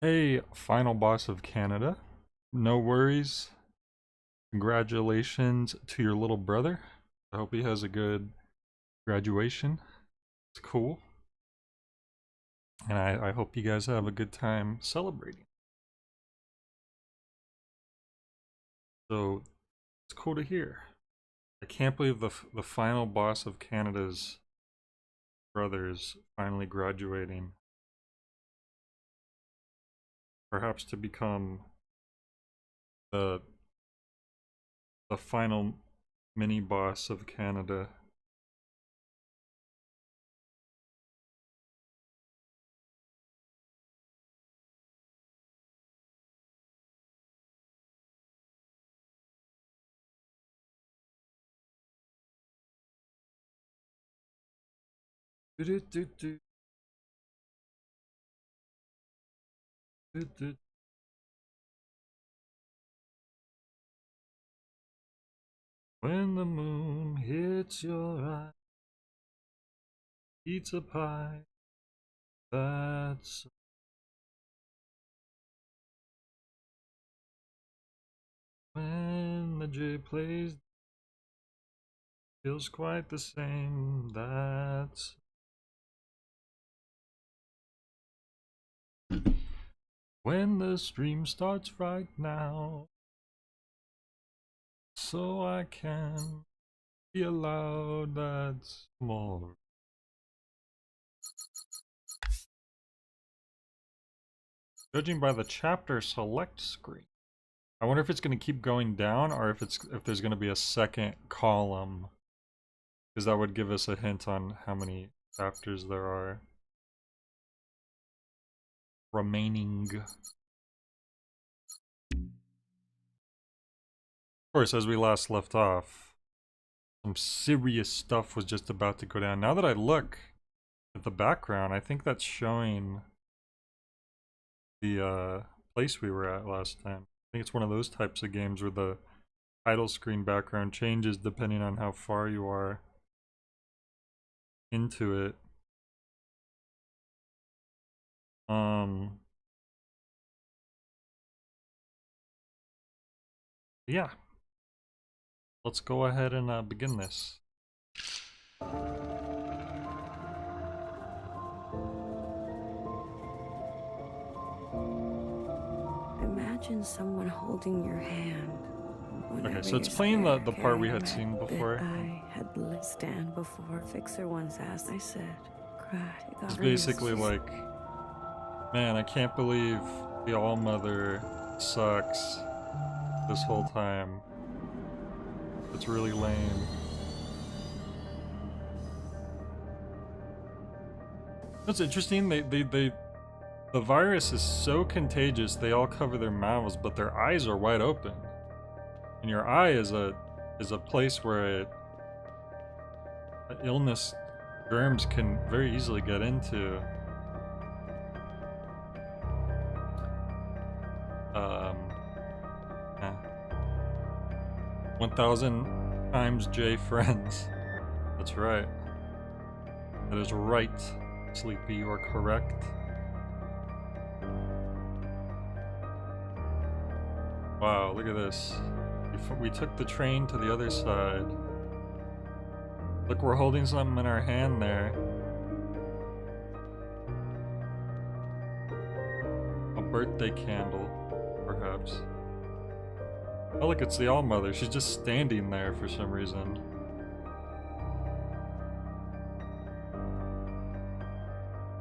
Hey, final boss of Canada. No worries. Congratulations to your little brother. I hope he has a good graduation. It's cool. And I hope you guys have a good time celebrating. So, it's cool to hear. I can't believe the final boss of Canada's brother is finally graduating. Perhaps to become the final mini boss of Canada. Do do do do do. When the moon hits your eye, pizza pie, that's when the J plays, feels quite the same, that's when the stream starts right now, so I can be allowed, that's more. Judging by the chapter select screen. I wonder if it's going to keep going down or if there's going to be a second column, because that would give us a hint on how many chapters there are remaining. Of course, as we last left off, some serious stuff was just about to go down. Now that I look at the background, I think that's showing the place we were at last time. I think it's one of those types of games where the title screen background changes depending on how far you are into it. Yeah. Let's go ahead and begin this. Imagine someone holding your hand. Okay, so it's playing the part we had seen before. I had stand before Fixer once asked. I said, cry. It's basically like, man, I can't believe the All-Mother sucks this whole time. It's really lame. That's interesting. The virus is so contagious. They all cover their mouths, but their eyes are wide open. And your eye is a place where illness germs can very easily get into. 1000 times J friends. That's right. That is right, Sleepy, you are correct. Wow, look at this. We took the train to the other side. Look, we're holding something in our hand there. A birthday candle, perhaps. Oh look, it's the All-Mother. She's just standing there for some reason.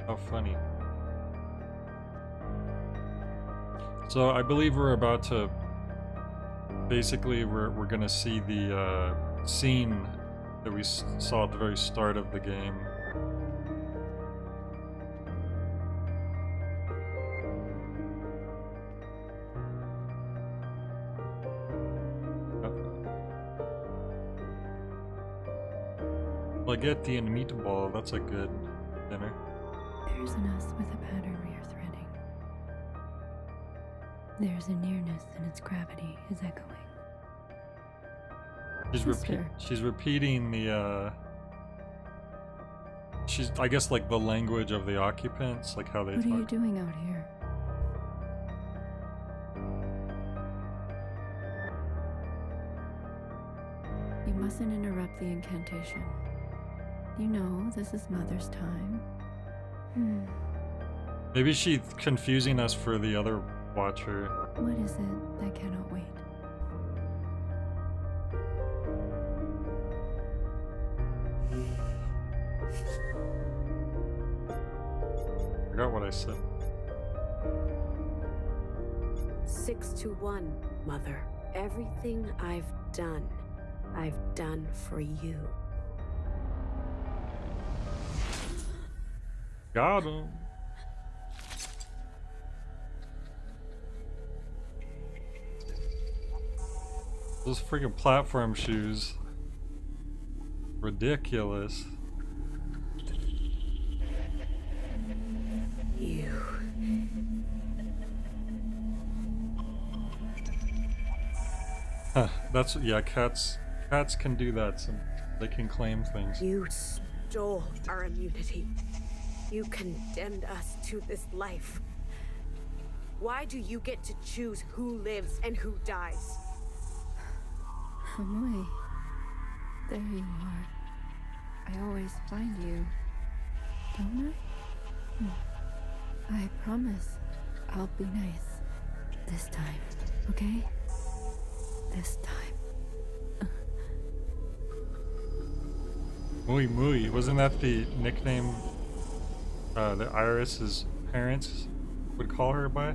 How funny. So I believe we're about to... Basically, we're gonna see the scene that we saw at the very start of the game. Spaghetti and meatball, that's a good dinner. There's an us with a pattern we are threading. There's a nearness and its gravity is echoing. She's repeating the I guess like the language of the occupants, like how they talk. What are you doing out here? doesn't interrupt the incantation. You know, this is Mother's time. Maybe she's confusing us for the other watcher. What is it that cannot wait? I forgot what I said. 6-1, Mother. Everything I've done for you. Got him. Those freaking platform shoes. Ridiculous. You. Huh, that's, yeah, cats can do that. They can claim things. You stole our immunity. You condemned us to this life. Why do you get to choose who lives and who dies? Amoy, there you are. I always find you, don't I? I promise I'll be nice. This time, okay? This time. Muy muy. Wasn't that the nickname that Iris's parents would call her by?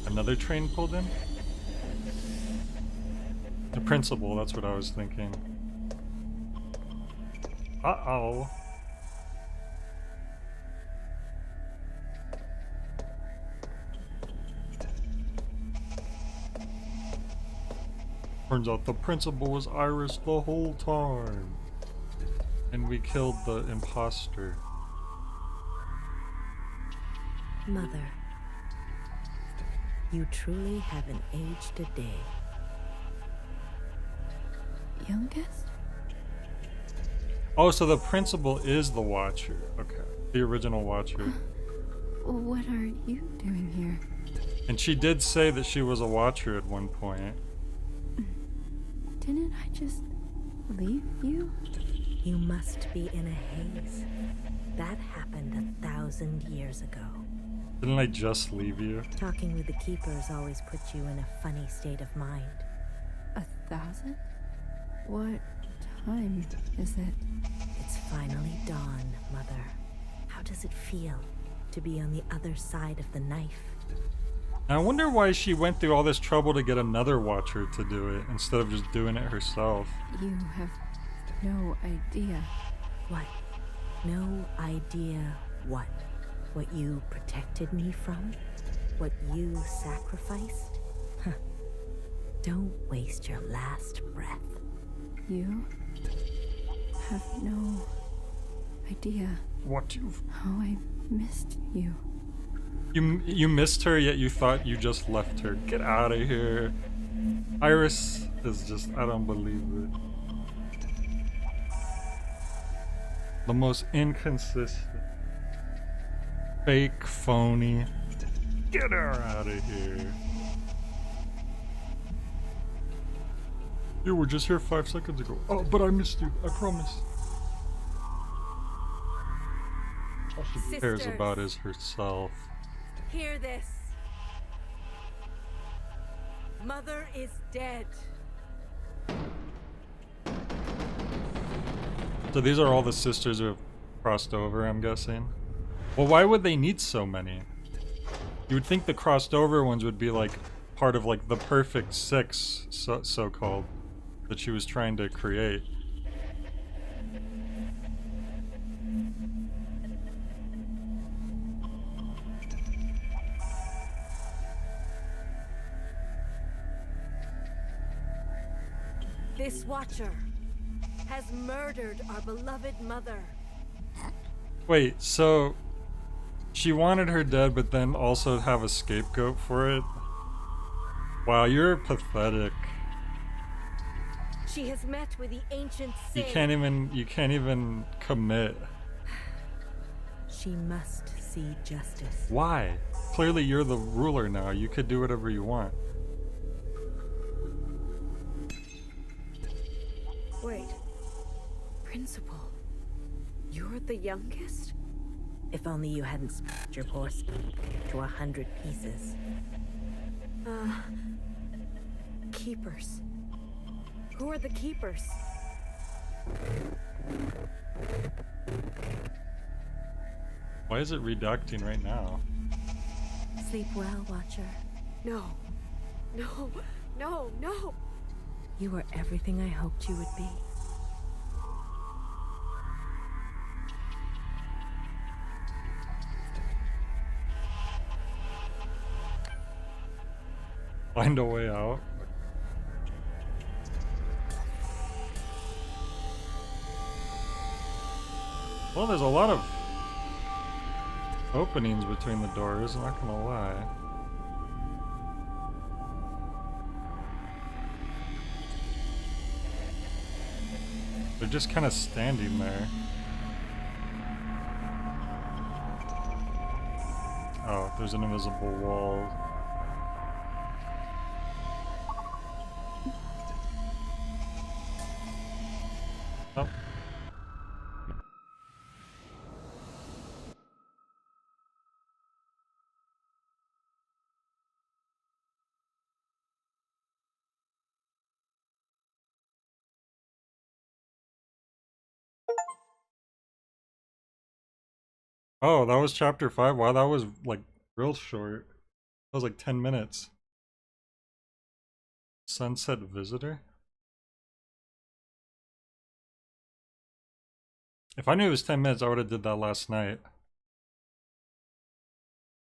Another train pulled in? The principal, that's what I was thinking. Uh-oh. Turns out the principal was Iris the whole time. And we killed the imposter. Mother, you truly haven't aged a day. Youngest? Oh, so the principal is the Watcher. Okay. The original Watcher. What are you doing here? And she did say that she was a Watcher at one point. Didn't I just leave you? You must be in a haze. That happened 1,000 years ago. Didn't I just leave you? Talking with the Keepers always puts you in a funny state of mind. 1,000? What time is it? It's finally dawn, Mother. How does it feel to be on the other side of the knife? I wonder why she went through all this trouble to get another Watcher to do it instead of just doing it herself. You have no idea. What? No idea what? What you protected me from? What you sacrificed? Huh. Don't waste your last breath. You have no idea What how I missed you. you missed her, yet you thought you just left her. Get out of here. Iris is just, I don't believe it. The most inconsistent, fake, phony. Get her out of here. You were just here 5 seconds ago. Oh, but I missed you. I promise. All she cares Sisters. about is herself. Hear this. Mother is dead. So these are all the sisters who have crossed over, I'm guessing. Well, why would they need so many? You would think the crossed over ones would be like part of like the perfect six, so-called, that she was trying to create. This Watcher has murdered our beloved mother. Wait, so she wanted her dead, but then also have a scapegoat for it? Wow, you're pathetic. She has met with the ancient You sin. can't even commit. She must see justice. Why? Clearly you're the ruler now. You could do whatever you want. principal. You're the youngest? If only you hadn't split your poor to 100 pieces. Keepers. Who are the keepers? Why is it reducting right now? Sleep well, Watcher. No. No. No, no. You were everything I hoped you would be. Find a way out. Well, there's a lot of openings between the doors, I'm not gonna lie. They're just kind of standing there. Oh, there's an invisible wall. Oh. Oh, that was chapter 5? Wow, that was like real short. That was like 10 minutes. Sunset Visitor? If I knew it was 10 minutes, I would have did that last night.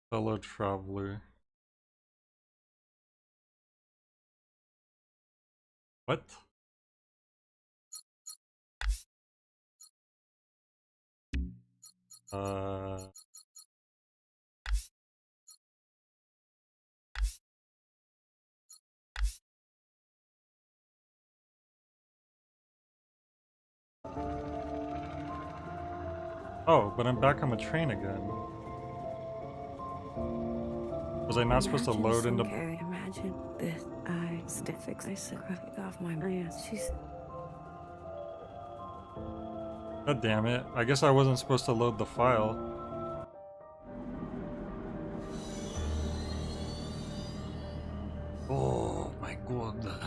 Fellow traveler. What? Oh, but I'm back on the train again. Was I not supposed to load into... Imagine this. I stick fix. I sit off my ass. She's... God damn it. I guess I wasn't supposed to load the file. Oh my god.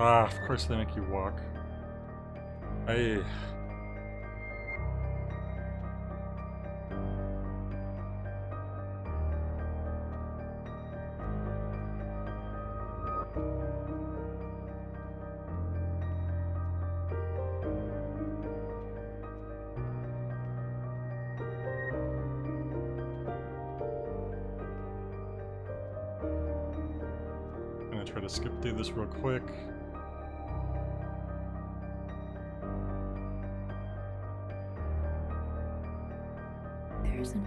Ah, of course they make you walk. Hey. I'm gonna try to skip through this real quick.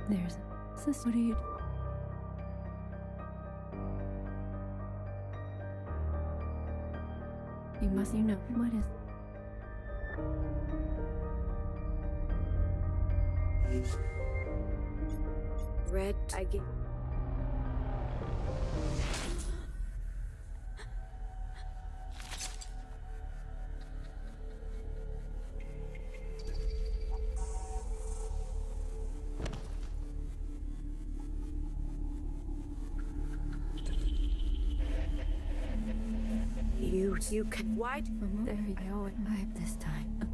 There's sis, what are you? You know what is? Red, I get... You can... Why? There we go. I this time.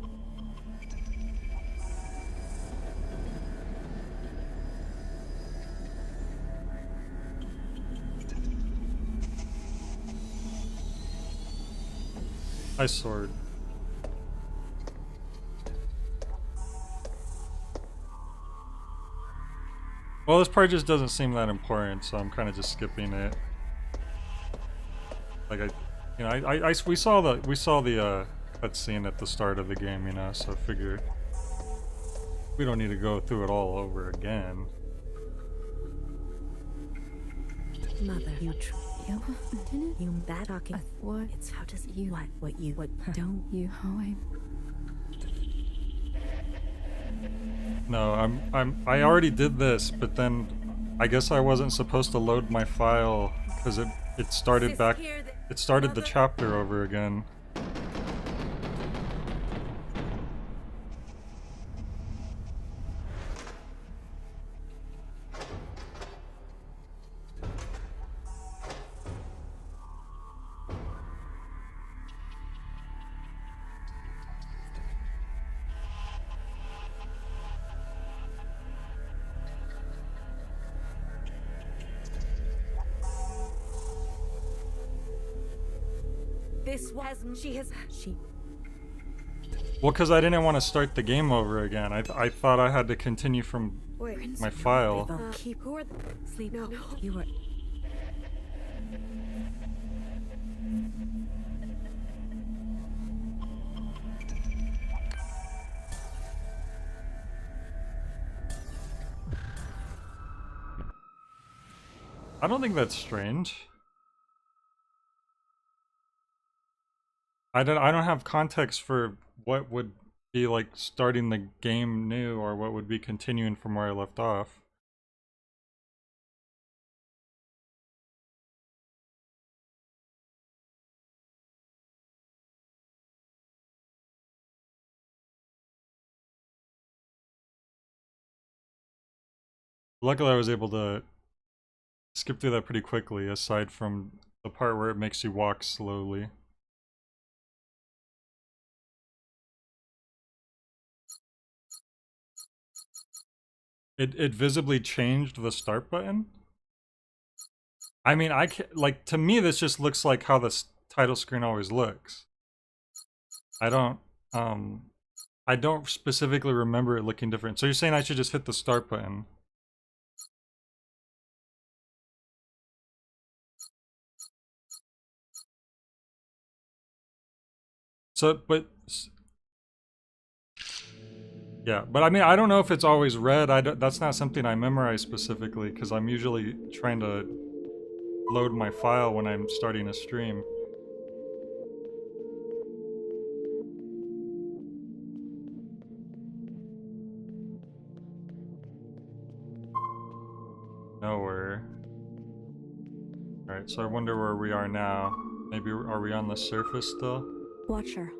High sword. Well, this part just doesn't seem that important, so I'm kind of just skipping it. Like we saw the cutscene at the start of the game, you know, so I figure We don't need to go through it all over again. Mother, you You didn't? you that talking. What? It's how does You. what you don't You. How I. No, I already did this, but then I guess I wasn't supposed to load my file because it started back. It started the chapter over again. This was she Well, because I didn't want to start the game over again. I thought I had to continue from Wait. my file. don't keep Who are sleep. No. You were I don't think that's strange. I don't have context for what would be like starting the game new or what would be continuing from where I left off. Luckily I was able to skip through that pretty quickly, aside from the part where it makes you walk slowly. It visibly changed the start button? I mean, I can, like, to me this just looks like how the title screen always looks. I don't specifically remember it looking different. So you're saying I should just hit the start button? So, but yeah, but I mean, I don't know if it's always red. That's not something I memorize specifically because I'm usually trying to load my file when I'm starting a stream. Nowhere. Alright, so I wonder where we are now. Maybe, are we on the surface still? Watch her.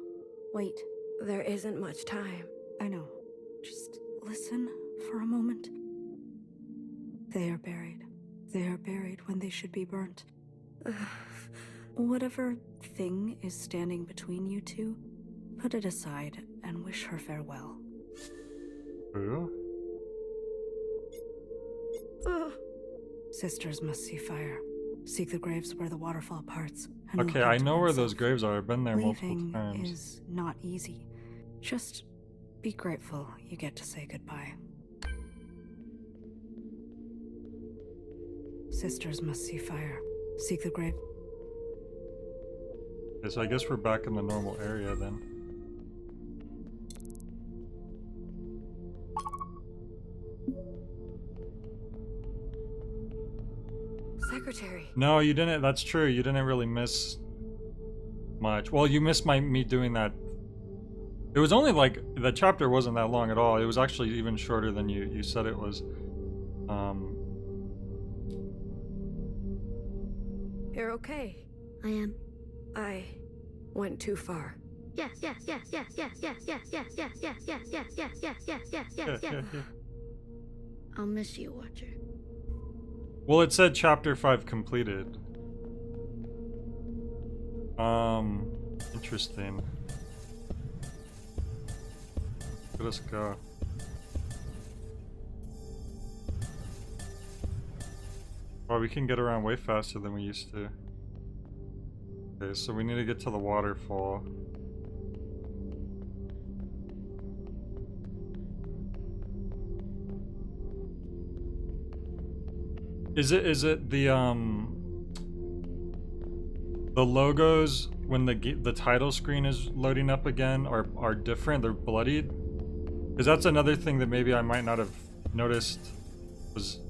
Wait. There isn't much time. I know. Just listen for a moment. They are buried. They are buried when they should be burnt. Whatever thing is standing between you two, put it aside and wish her farewell. Who? Sisters must see fire. Seek the graves where the waterfall parts. And Okay, look I into know where those oneself. graves are. I've been there multiple Leaving times. is not easy. Just be grateful you get to say goodbye. Sisters must see fire. Seek the grave. Okay, so I guess we're back in the normal area then. Secretary. No, you didn't. That's true. You didn't really miss much. Well, you missed me doing that. It was only like, the chapter wasn't that long at all. It was actually even shorter than you said it was. You're okay. I am. I went too far. Yes, yes, yes, yes, yes, yes, yes, yes, yes, yes, yes, yes, yes, yes, yes, yes, yes, yes. I'll miss you, Watcher. Well, it said chapter 5 completed. Interesting. Let us go. Wow, we can get around way faster than we used to. Okay, so we need to get to the waterfall. Is it the logos when the title screen is loading up again are different? They're bloodied. Because that's another thing that maybe I might not have noticed was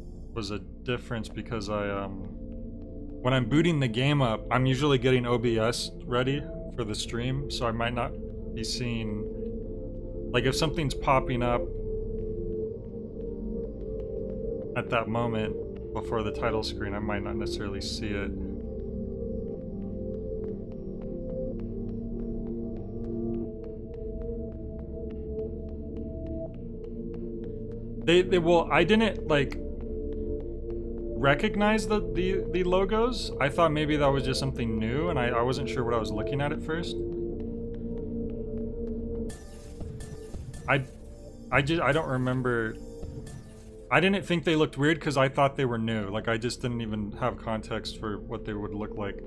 a difference, because I when I'm booting the game up, I'm usually getting OBS ready for the stream, so I might not be seeing, like, if something's popping up at that moment before the title screen, I might not necessarily see it. Well, I didn't like recognize the logos. I thought maybe that was just something new, and I wasn't sure what I was looking at first. I don't remember. I didn't think they looked weird because I thought they were new. Like, I just didn't even have context for what they would look like.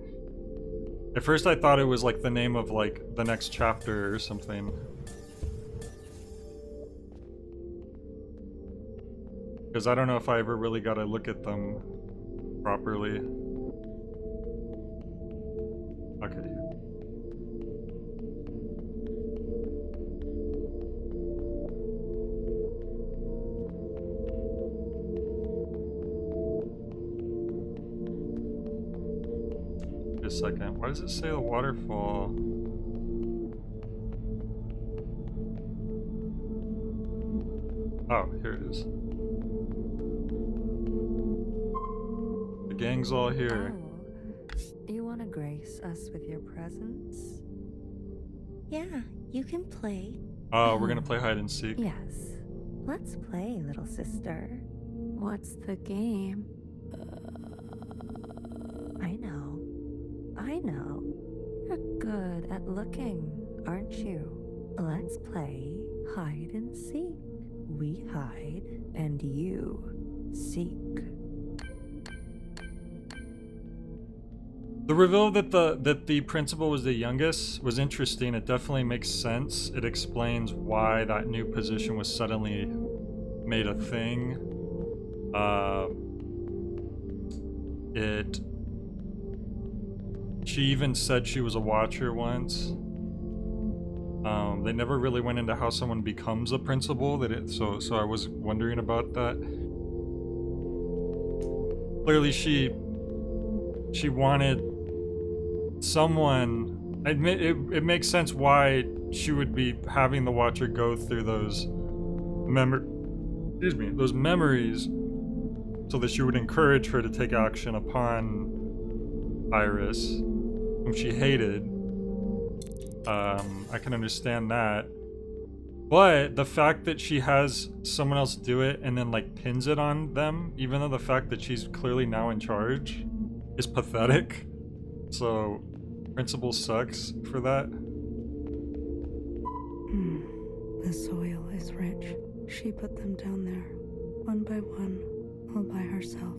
At first I thought it was like the name of like the next chapter or something. Because I don't know if I ever really got to look at them properly. Okay. Just a second. Why does it say the waterfall? Oh, here it is. The gang's all here. Oh, you want to grace us with your presence? Yeah, you can play. Oh, we're gonna play hide and seek. Yes. Let's play, little sister. What's the game? I know. I know. You're good at looking, aren't you? Let's play hide and seek. We hide, and you seek. The reveal that the principal was the youngest was interesting. It definitely makes sense. It explains why that new position was suddenly made a thing. She even said she was a watcher once. They never really went into how someone becomes a principal. So I was wondering about that. Clearly, she wanted someone. It makes sense why she would be having the watcher go through those those memories, so that she would encourage her to take action upon Iris, whom she hated. I can understand that. But the fact that she has someone else do it and then like pins it on them, even though the fact that she's clearly now in charge, is pathetic. So, principal sucks for that. The soil is rich. She put them down there, one by one, all by herself.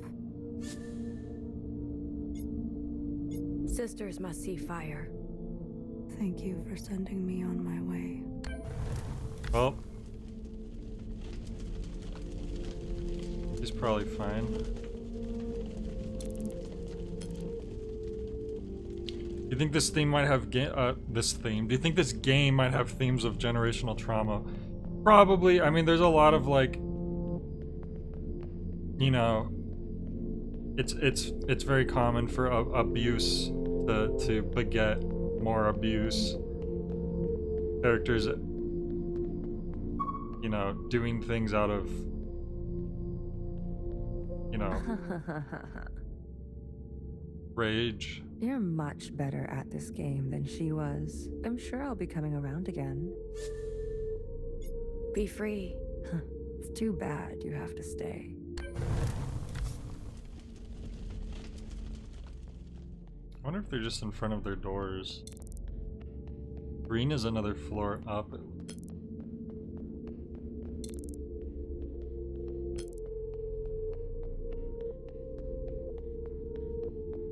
Sisters must see fire. Thank you for sending me on my way. Well, he's probably fine. Do you think this theme might have do you think this game might have themes of generational trauma? Probably. I mean, there's a lot of like, you know, it's very common for abuse to beget more abuse. Characters, you know, doing things out of, you know, rage. You're much better at this game than she was. I'm sure I'll be coming around again. Be free. It's too bad you have to stay. I wonder if they're just in front of their doors. Green is another floor up.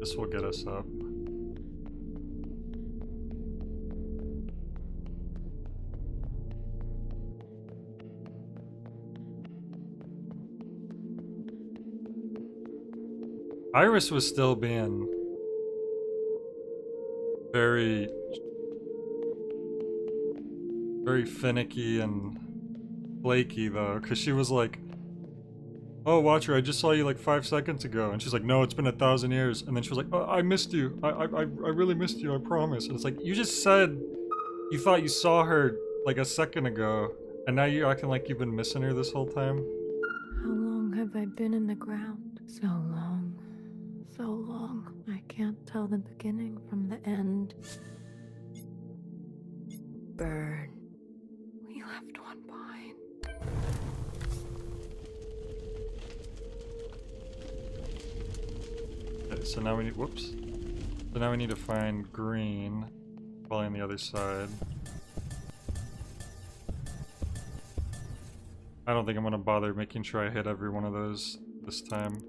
This will get us up. Iris was still being very finicky and flaky though, because she was like, "Oh, Watcher, I just saw you like 5 seconds ago," and she's like, "No, it's been 1,000 years." And then she was like, "Oh, I missed you. I really missed you. I promise." And it's like, you just said you thought you saw her like a second ago, and now you're acting like you've been missing her this whole time. How long have I been in the ground? So long. So long. I can't tell the beginning from the end. Burn. We left one behind. Okay, so now we need, whoops. So now we need to find green, probably on the other side. I don't think I'm gonna bother making sure I hit every one of those this time.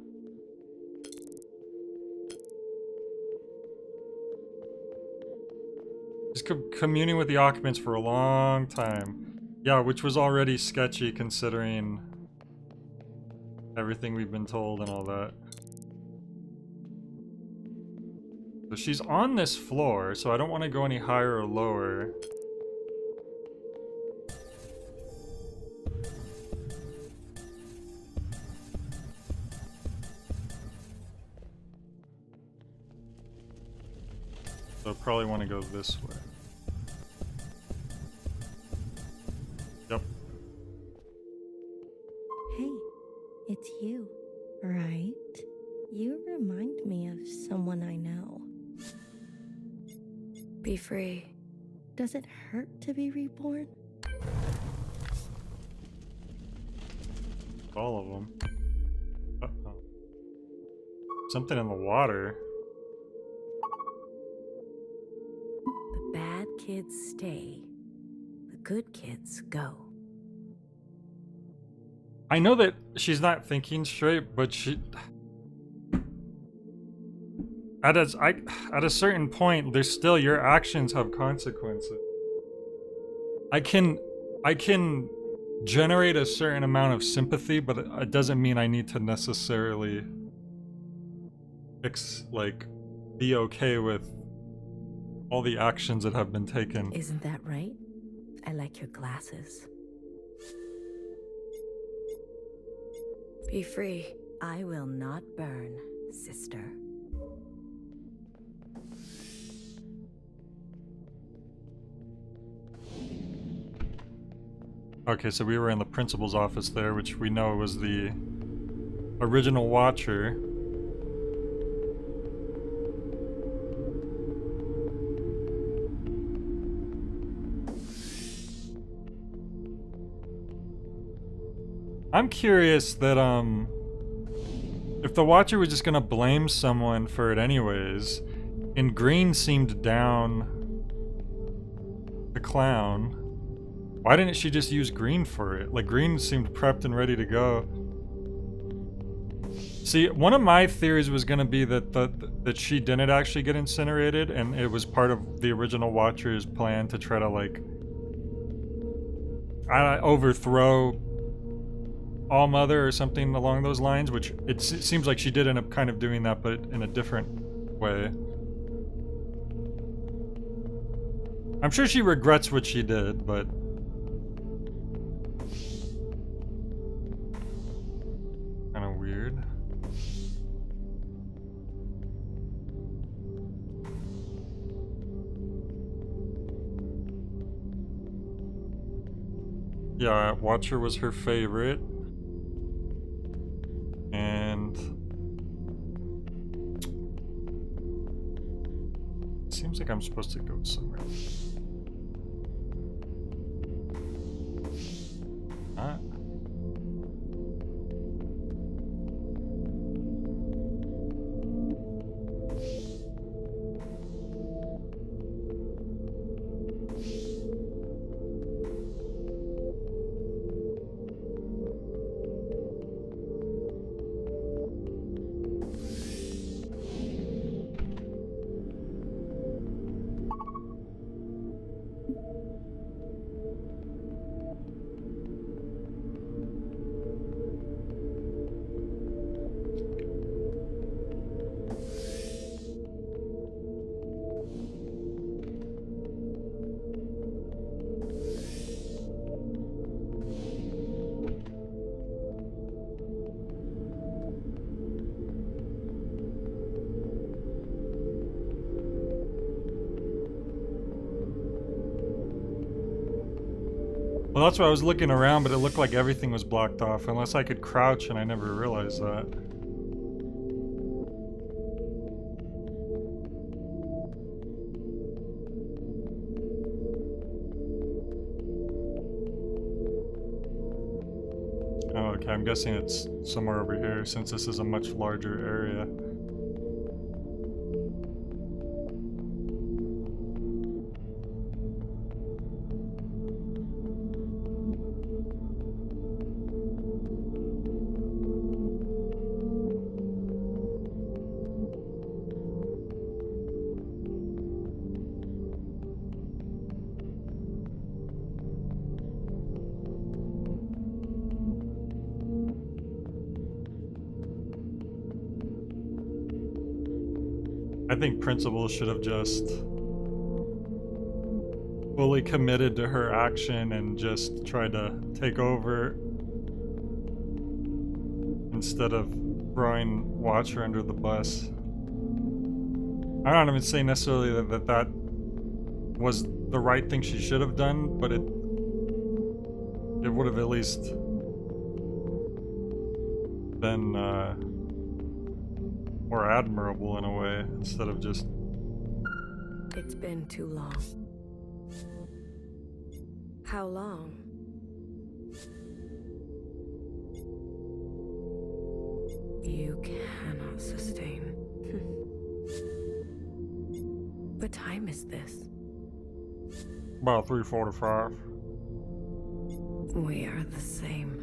Just communing with the occupants for a long time. Yeah, which was already sketchy considering everything we've been told and all that. So she's on this floor, so I don't want to go any higher or lower. So I probably want to go this way. Yep. Hey, it's you, right? You remind me of someone I know. Be free. Does it hurt to be reborn? All of them. Uh-oh. Something in the water. The bad kids stay. The good kids go. I know that she's not thinking straight, but she... At a certain point, there's still, your actions have consequences. I can generate a certain amount of sympathy, but it doesn't mean I need to necessarily be okay with all the actions that have been taken. Isn't that right? I like your glasses. Be free. I will not burn, sister. Okay, so we were in the principal's office there, which we know was the original Watcher. I'm curious that, if the Watcher was just gonna blame someone for it anyways, and Green seemed down the clown, why didn't she just use Green for it? Like, Green seemed prepped and ready to go. See, one of my theories was gonna be that that she didn't actually get incinerated, and it was part of the original Watcher's plan to try to, like, overthrow All-Mother or something along those lines, which it seems like she did end up kind of doing that, but in a different way. I'm sure she regrets what she did, but... kind of weird. Yeah, Watcher was her favorite. And... it seems like I'm supposed to go somewhere. Not. Well, that's why I was looking around, but it looked like everything was blocked off, unless I could crouch, and I never realized that. Oh, okay, I'm guessing it's somewhere over here, since this is a much larger area. I think Principal should have just fully committed to her action and just tried to take over instead of throwing Watcher under the bus. I'm not even saying necessarily that was the right thing she should have done, but it would have at least been more admirable in a way, instead of just... It's been too long. How long? You cannot sustain. What time is this? About 3:45. We are the same.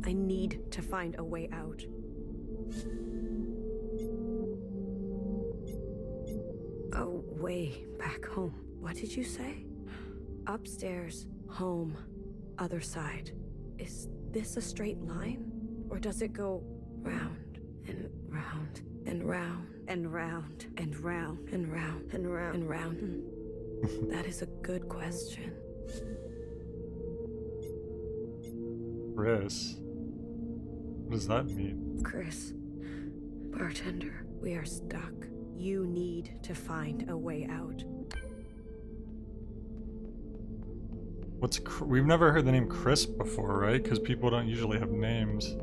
I need to find a way out. A way back home. What did you say? Upstairs, home, other side. Is this a straight line? Or does it go round and round and round and round and round and round and round and round? That is a good question. Chris? What does that mean? Chris, bartender, we are stuck. You need to find a way out. We've never heard the name Chris before, right? Because people don't usually have names.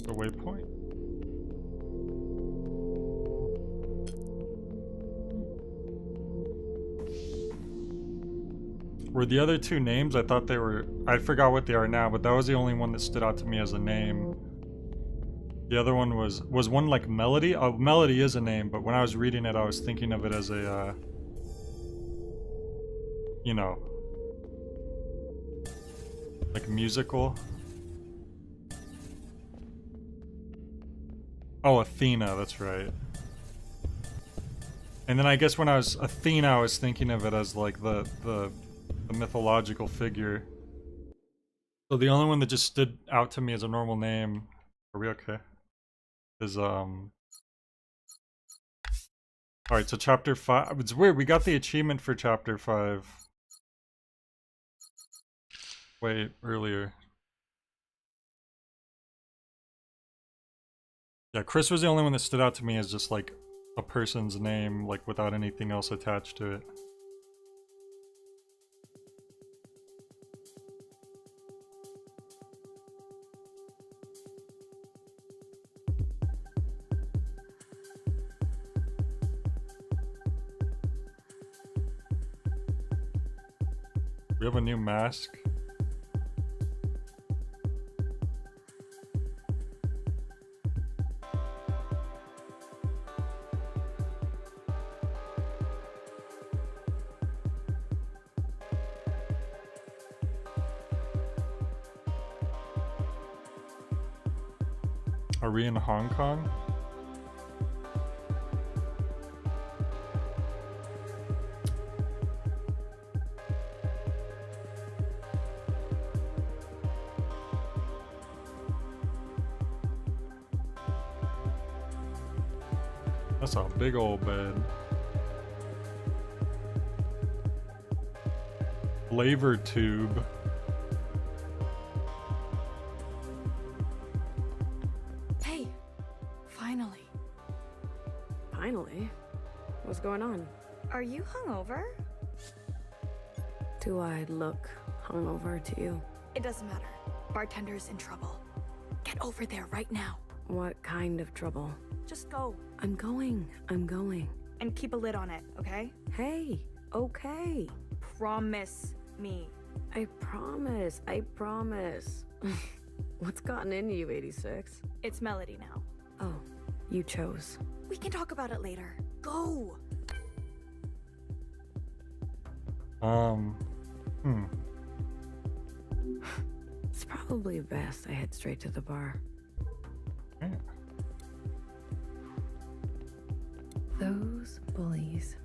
The waypoint? Were the other two names? I thought they were... I forgot what they are now, but that was the only one that stood out to me as a name. The other one was one like Melody? Oh, Melody is a name, but when I was reading it, I was thinking of it as a, you know, like musical. Oh, Athena, that's right. And then I guess when I was Athena, I was thinking of it as like the mythological figure. So the only one that just stood out to me as a normal name, are we okay? Is alright, so chapter 5, it's weird, we got the achievement for chapter 5 way earlier. Yeah, Chris was the only one that stood out to me as just like a person's name, like without anything else attached to it. We have a new mask. Are we in Hong Kong? That's a big old bed. Flavor tube. Hey, finally. Finally? What's going on? Are you hungover? Do I look hungover to you? It doesn't matter. Bartender's in trouble. Get over there right now. What kind of trouble? Just go I'm going. and keep a lid on it, okay? Hey, okay. Promise me. I promise. What's gotten into you, 86? It's Melody now. Oh, you chose. We can talk about it later. Go! It's probably best I head straight to the bar. Yeah. Those bullies.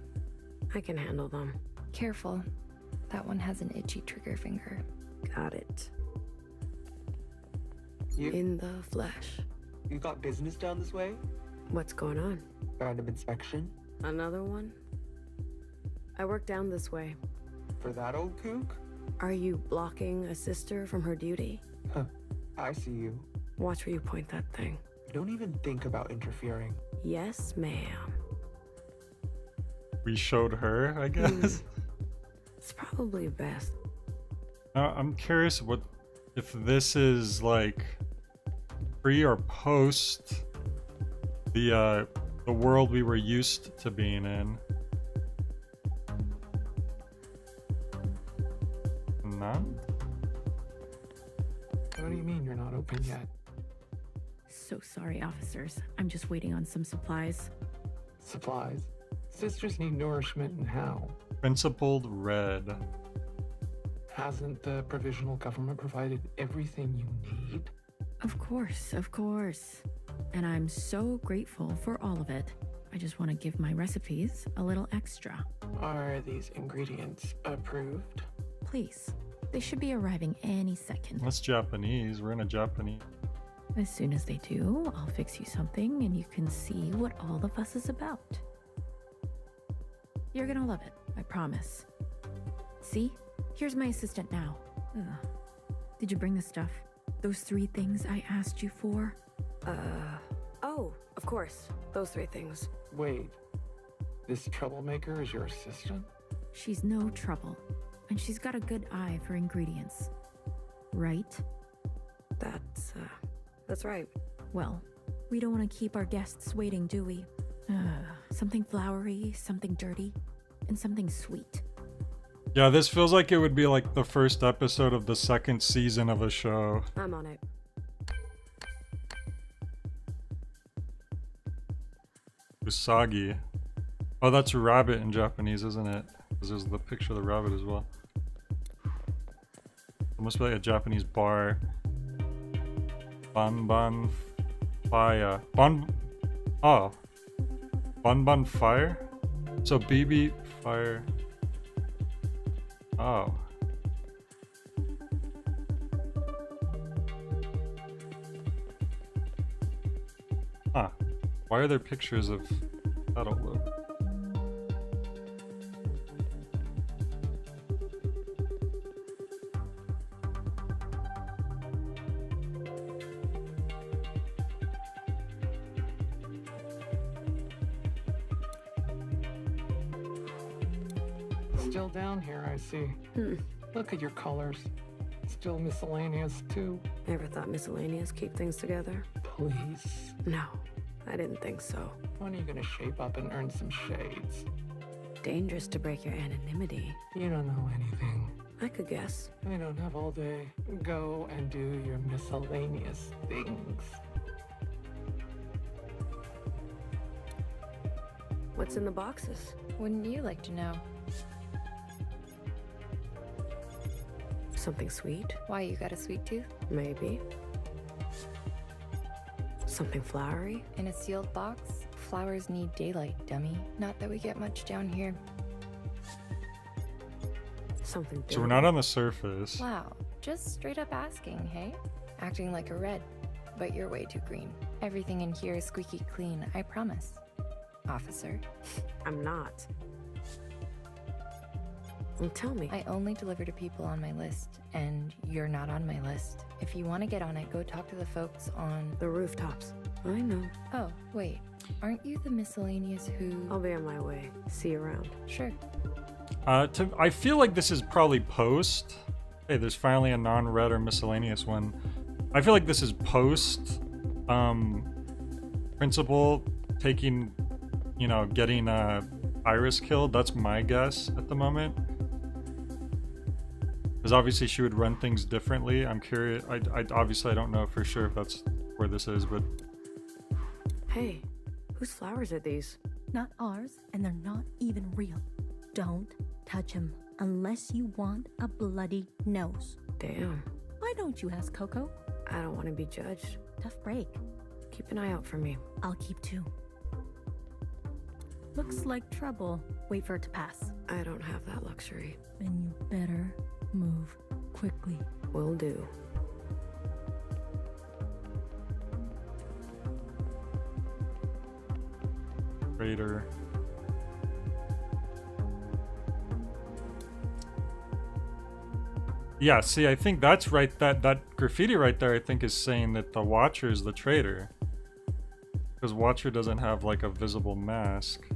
I can handle them. Careful. That one has an itchy trigger finger. Got it. You In the flesh. got business down this way? What's going on? Random inspection? Another one? I work down this way. For that old kook? Are you blocking a sister from her duty? Huh. I see you. Watch where you point that thing. Don't even think about interfering. Yes, ma'am. We showed her, I guess. It's probably best. I'm curious if this is like pre or post the world we were used to being in. None? What do you mean you're not open yet? So sorry, officers. I'm just waiting on some supplies. Supplies. Sisters need nourishment, and how? Principled red. Hasn't the provisional government provided everything you need? Of course, of course. And I'm so grateful for all of it. I just want to give my recipes a little extra. Are these ingredients approved? Please. They should be arriving any second. That's Japanese. We're in a Japanese. As soon as they do, I'll fix you something and you can see what all the fuss is about. You're gonna love it, I promise. See? Here's my assistant now. Ugh. Did you bring the stuff? Those 3 things I asked you for? Oh, of course. Those 3 things. Wait. This troublemaker is your assistant? She's no trouble. And she's got a good eye for ingredients. Right? That's right. Well, we don't want to keep our guests waiting, do we? Something flowery, something dirty, and something sweet. Yeah, this feels like it would be like the first episode of the 2nd season of a show. I'm on it. Usagi. Oh, that's rabbit in Japanese, isn't it? Because there's the picture of the rabbit as well. It must be like a Japanese bar. Banban fire. Oh. Banban fire? So BB fire. Oh. Huh. Why are there pictures of Battle Loop? Still down here, I see. Look at your colors. Still miscellaneous, too. Ever thought miscellaneous keep things together? Please. No, I didn't think so. When are you gonna shape up and earn some shades? Dangerous to break your anonymity. You don't know anything. I could guess. I don't have all day. Go and do your miscellaneous things. What's in the boxes? Wouldn't you like to know? Something sweet? Why, you got a sweet tooth? Maybe. Something flowery? In a sealed box? Flowers need daylight, dummy. Not that we get much down here. Something dirty? So we're not on the surface. Wow, just straight up asking, hey? Acting like a red, but you're way too green. Everything in here is squeaky clean, I promise. Officer. I'm not. And tell me. I only deliver to people on my list, and you're not on my list. If you want to get on it, go talk to the folks on The rooftops. I know. Oh, wait. Aren't you the miscellaneous who... I'll be on my way. See you around. Sure. I feel like this is probably post. Hey, there's finally a non-red or miscellaneous one. I feel like this is post principal taking, you know, getting Iris killed. That's my guess at the moment. Because obviously she would run things differently. I'm curious. I obviously I don't know for sure if that's where this is, but... Hey, whose flowers are these? Not ours, and they're not even real. Don't touch him unless you want a bloody nose. Damn. Why don't you ask Coco? I don't want to be judged. Tough break. Keep an eye out for me. I'll keep two. Looks like trouble. Wait for it to pass. I don't have that luxury. Then you better move quickly. Will do. Raider. Yeah, see, I think that's right. That graffiti right there, I think, is saying that the Watcher is the traitor. Because Watcher doesn't have, like, a visible mask.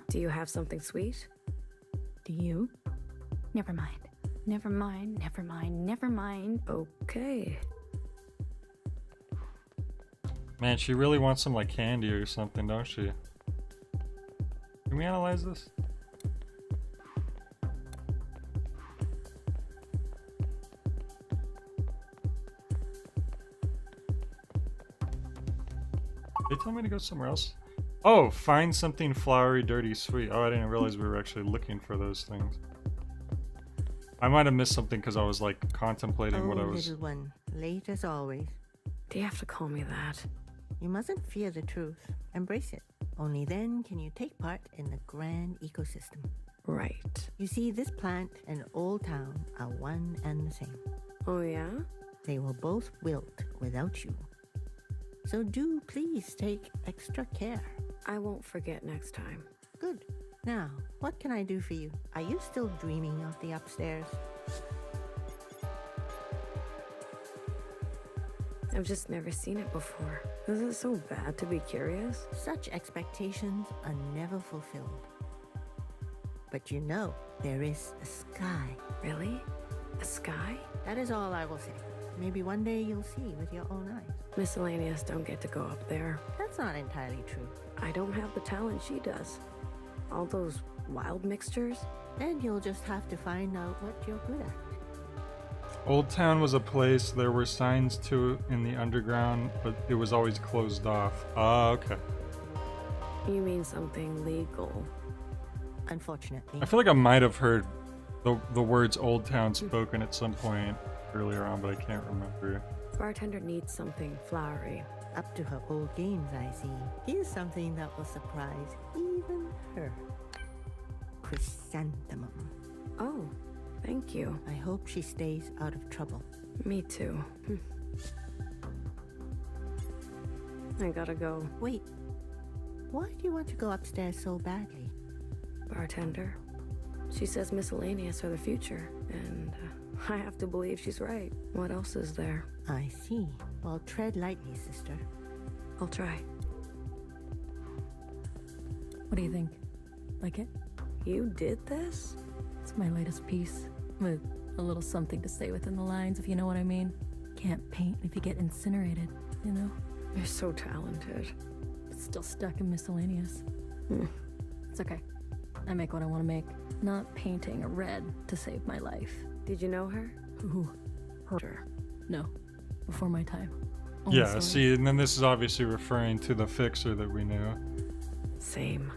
Do you have something sweet? Do you? Never mind. Never mind, never mind, never mind. Okay. Man, she really wants some, like, candy or something, don't she? Can we analyze this? They told me to go somewhere else. Oh, find something flowery, dirty, sweet. Oh, I didn't realize we were actually looking for those things. I might have missed something because I was like contemplating what I was... little one, late as always. Do you have to call me that? You mustn't fear the truth. Embrace it. Only then can you take part in the grand ecosystem. Right. You see, this plant and Old Town are one and the same. Oh yeah? They will both wilt without you. So do please take extra care. I won't forget next time. Good. Now, what can I do for you? Are you still dreaming of the upstairs? I've just never seen it before. Is it so bad to be curious? Such expectations are never fulfilled. But you know, there is a sky. Really? A sky? That is all I will say. Maybe one day you'll see with your own eyes. Miscellaneous don't get to go up there. That's not entirely true. I don't have the talent she does. All those wild mixtures? Then you'll just have to find out what you're good at. Old Town was a place, there were signs to in the underground, but it was always closed off. Ah, okay. You mean something legal? Unfortunately. I feel like I might have heard the words Old Town spoken at some point earlier on, but I can't remember. Bartender needs something flowery. Up to her old games, I see. Here's something that will surprise even her. Chrysanthemum. Oh, thank you. I hope she stays out of trouble. Me too. I gotta go. Wait. Why do you want to go upstairs so badly? Bartender. She says miscellaneous are the future, and I have to believe she's right. What else is there? I see. Well, tread lightly, sister. I'll try. What do you think? Like it? You did this? It's my latest piece, with a little something to say within the lines, if you know what I mean. Can't paint if you get incinerated, you know? You're so talented. But still stuck in miscellaneous. It's okay. I make what I want to make. Not painting a red to save my life. Did you know her? Who? Her. No. Before my time. Yeah, Honestly. see, and then this is obviously referring to the fixer that we knew. Same.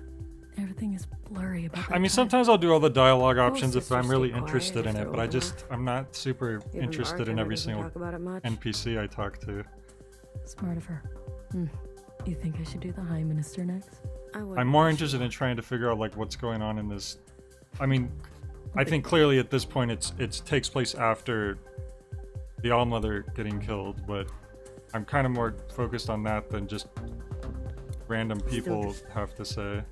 Everything is blurry about that I mean, time. sometimes I'll do all the dialogue options if sisters I'm really stay quiet interested in if it, they're but old enough. I'm not super Even interested in bartender every doesn't single talk about it much. NPC I talk to. Smart of her. You think I should do the High Minister next? I'm more interested in trying to figure out like what's going on in this. I mean, I think clearly at this point it takes place after the Allmother getting killed, but I'm kind of more focused on that than just random people have to say.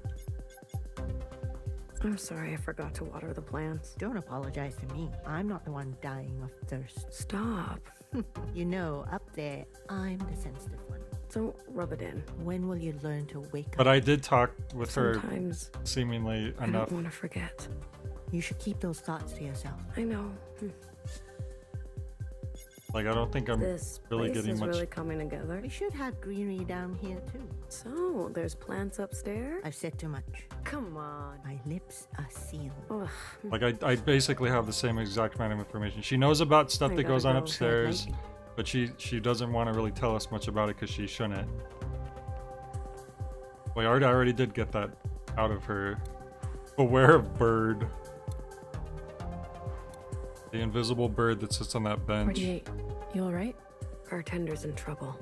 I'm sorry I forgot to water the plants. Don't apologize to me. I'm not the one dying of thirst. Stop. You know, up there, I'm the sensitive one. Don't rub it in. When will you learn to wake up? But I did talk with Sometimes her seemingly I enough. don't want to forget. You should keep those thoughts to yourself. I know. Like, I don't think I'm This really place getting is much. really coming together. We should have greenery down here too. So, there's plants upstairs? I've said too much. Come on. My lips are sealed. Ugh. Like, I basically have the same exact amount of information. She knows about stuff I that goes on gotta go. upstairs, but she doesn't want to really tell us much about it because she shouldn't. Well, I already did get that out of her. Beware of bird. The invisible bird that sits on that bench. 48. You alright? Bartender's in trouble.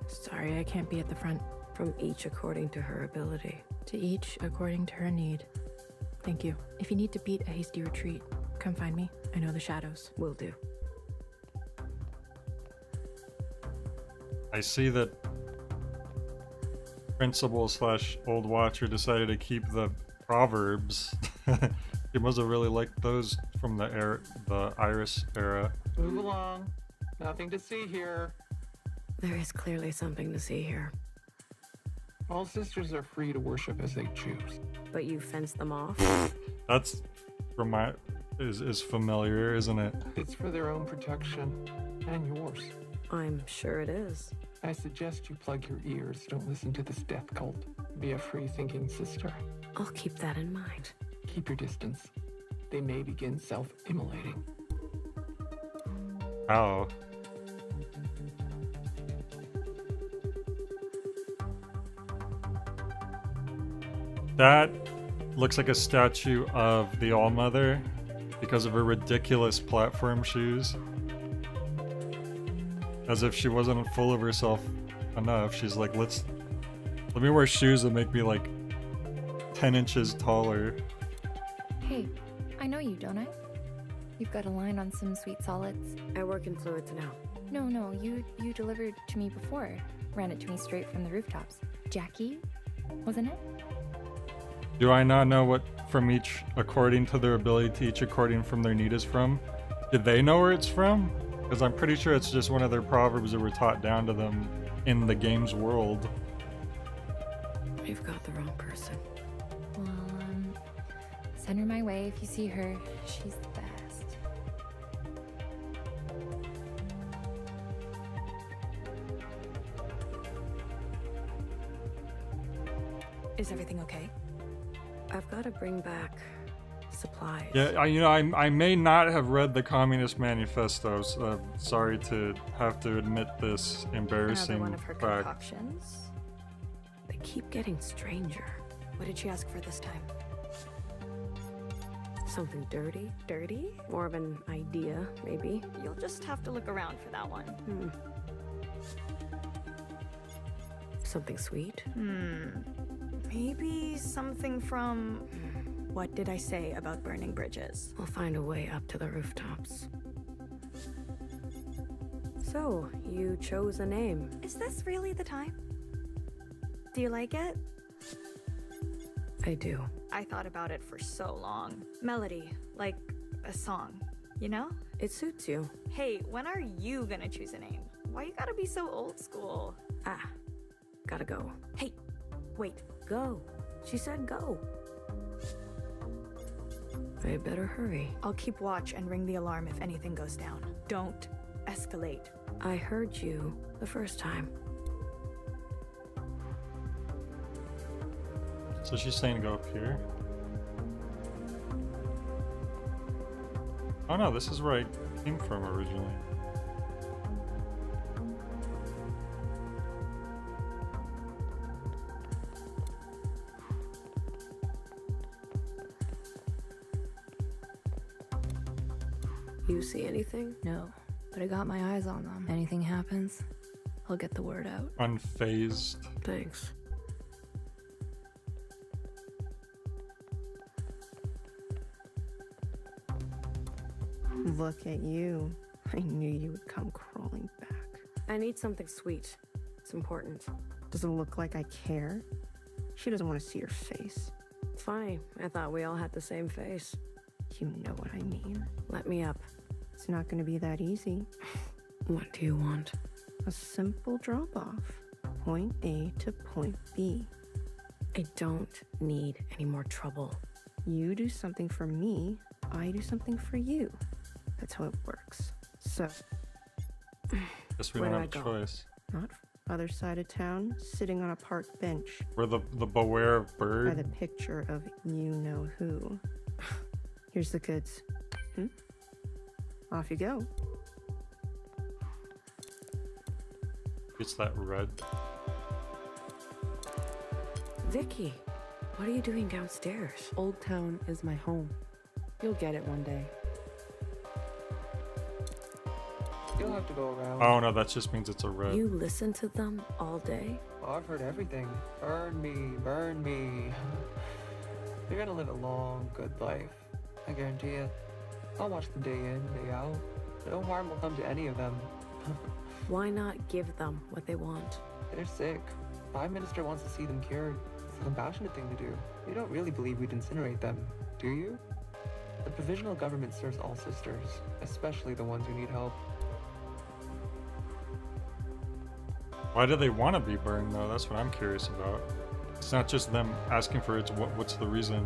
Sorry, I can't be at the front. From each according to her ability. To each according to her need. Thank you. If you need to beat a hasty retreat, come find me. I know the shadows. Will do. I see that Principal / Old Watcher decided to keep the proverbs. He must have really liked those from the Iris era. Move along. Nothing to see here. There is clearly something to see here. All sisters are free to worship as they choose. But you fence them off? That's from my is familiar, isn't it? It's for their own protection and yours. I'm sure it is. I suggest you plug your ears. Don't listen to this death cult. Be a free-thinking sister. I'll keep that in mind. Keep your distance. They may begin self-immolating. How? That looks like a statue of the All-Mother because of her ridiculous platform shoes. As if she wasn't full of herself enough. She's like, let me wear shoes that make me like 10 inches taller. Hey, I know you, don't I? You've got a line on some sweet solids. I work in fluids now. No, you delivered to me before. Ran it to me straight from the rooftops. Jackie, wasn't it? Do I not know what from each according to their ability to each according from their need is from? Did they know where it's from? Because I'm pretty sure it's just one of their proverbs that were taught down to them in the game's world. You've got the wrong person. Well, send her my way if you see her. She's the best. Is everything okay? I've got to bring back supplies. Yeah, I may not have read the Communist Manifesto. So, sorry to have to admit this embarrassing Another one of her fact. concoctions. They keep getting stranger. What did she ask for this time? Something dirty? Dirty? More of an idea, maybe. You'll just have to look around for that one. Something sweet? Maybe something from... What did I say about burning bridges? We'll find a way up to the rooftops. So, you chose a name. Is this really the time? Do you like it? I do. I thought about it for so long. Melody, like a song, you know? It suits you. Hey, when are you gonna choose a name? Why you gotta be so old school? Ah, gotta go. Hey, wait. Go. She said go. I better hurry. I'll keep watch and ring the alarm if anything goes down. Don't escalate. I heard you the first time. So she's saying to go up here? Oh no, this is where I came from originally. You see anything? No, but I got my eyes on them. Anything happens, I'll get the word out. Unfazed. Thanks. Look at you. I knew you would come crawling back. I need something sweet. It's important. Does it look like I care? She doesn't want to see your face. Funny, I thought we all had the same face. You know what I mean. Let me up. It's not gonna be that easy. What do you want? A simple drop off. Point A to point B. I don't need any more trouble. You do something for me, I do something for you. That's how it works. So, Guess we Where don't do have a I go? choice. not other side of town, sitting on a park bench We're the beware of by bird. the picture of you know who. Here's the goods. Off you go. It's that red. Vicky, what are you doing downstairs? Old Town is my home. You'll get it one day. You'll have to go around. Oh no, that just means it's a red. You listen to them all day? Oh, I've heard everything. Burn me, burn me. You're gonna live a long, good life. I guarantee it. I'll watch them day in, day out. No harm will come to any of them. Why not give them what they want? They're sick. Prime Minister wants to see them cured. It's a compassionate thing to do. You don't really believe we'd incinerate them, do you? The provisional government serves all sisters, especially the ones who need help. Why do they want to be burned though? That's what I'm curious about. It's not just them asking for it. It's what's the reason?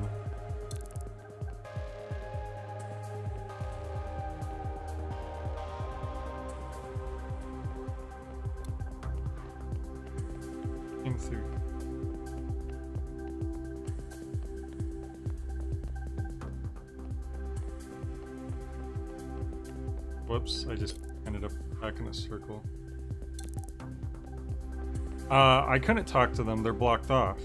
Came through. Whoops! I just ended up back in a circle. I couldn't talk to them, they're blocked off.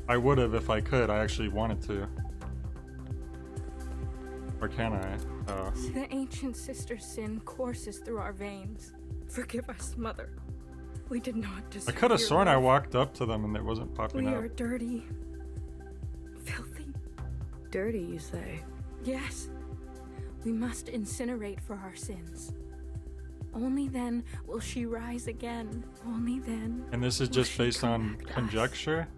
I would have if I could, I actually wanted to. Or can I? Oh. The ancient sister's sin courses through our veins. Forgive us, Mother. We did not I deserve could have your sworn I love. walked up to them and it wasn't popping We up. are dirty. Filthy. Dirty, you say? Yes. We must incinerate for our sins. Only then will she rise again. Only then. And this is will just she based come on back to us. conjecture?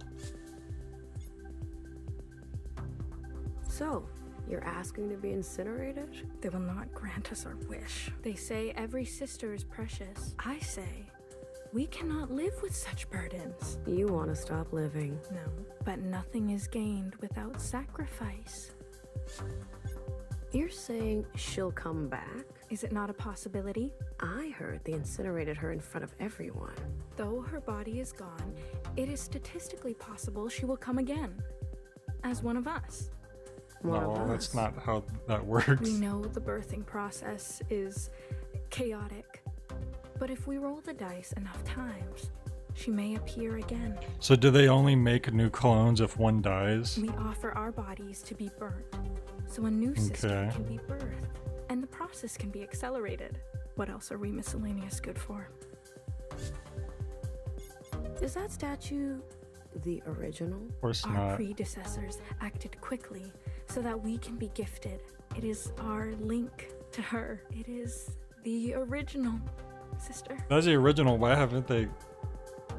So, you're asking to be incinerated? They will not grant us our wish. They say every sister is precious. I say we cannot live with such burdens. You want to stop living. No, but nothing is gained without sacrifice. You're saying she'll come back? Is it not a possibility? I heard they incinerated her in front of everyone. Though her body is gone, it is statistically possible she will come again. As one of us. One No, of that's us. not how that works. We know the birthing process is chaotic. But if we roll the dice enough times, she may appear again. So do they only make new clones if one dies? We offer our bodies to be burnt, so a new sister Okay. can be birthed, and the process can be accelerated. What else are we miscellaneous good for? Is that statue the original? Of course Our not. predecessors acted quickly so that we can be gifted. It is our link to her. It is the original, sister. That's the original. Why haven't they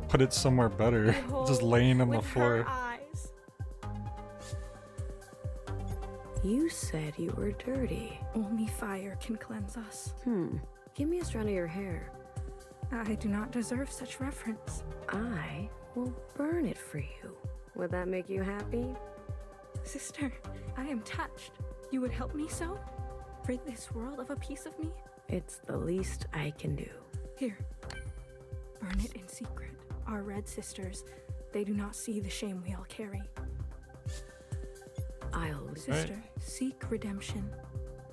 put it somewhere better? Just laying on the With floor. her eyes. You said you were dirty. Only fire can cleanse us. Give me a strand of your hair. I do not deserve such reverence. I will burn it for you. Would that make you happy? Sister, I am touched. You would help me so? Rid this world of a piece of me? It's the least I can do. Here. Burn it in secret. Our red sisters, they do not see the shame we all carry. I'll... Sister, seek redemption.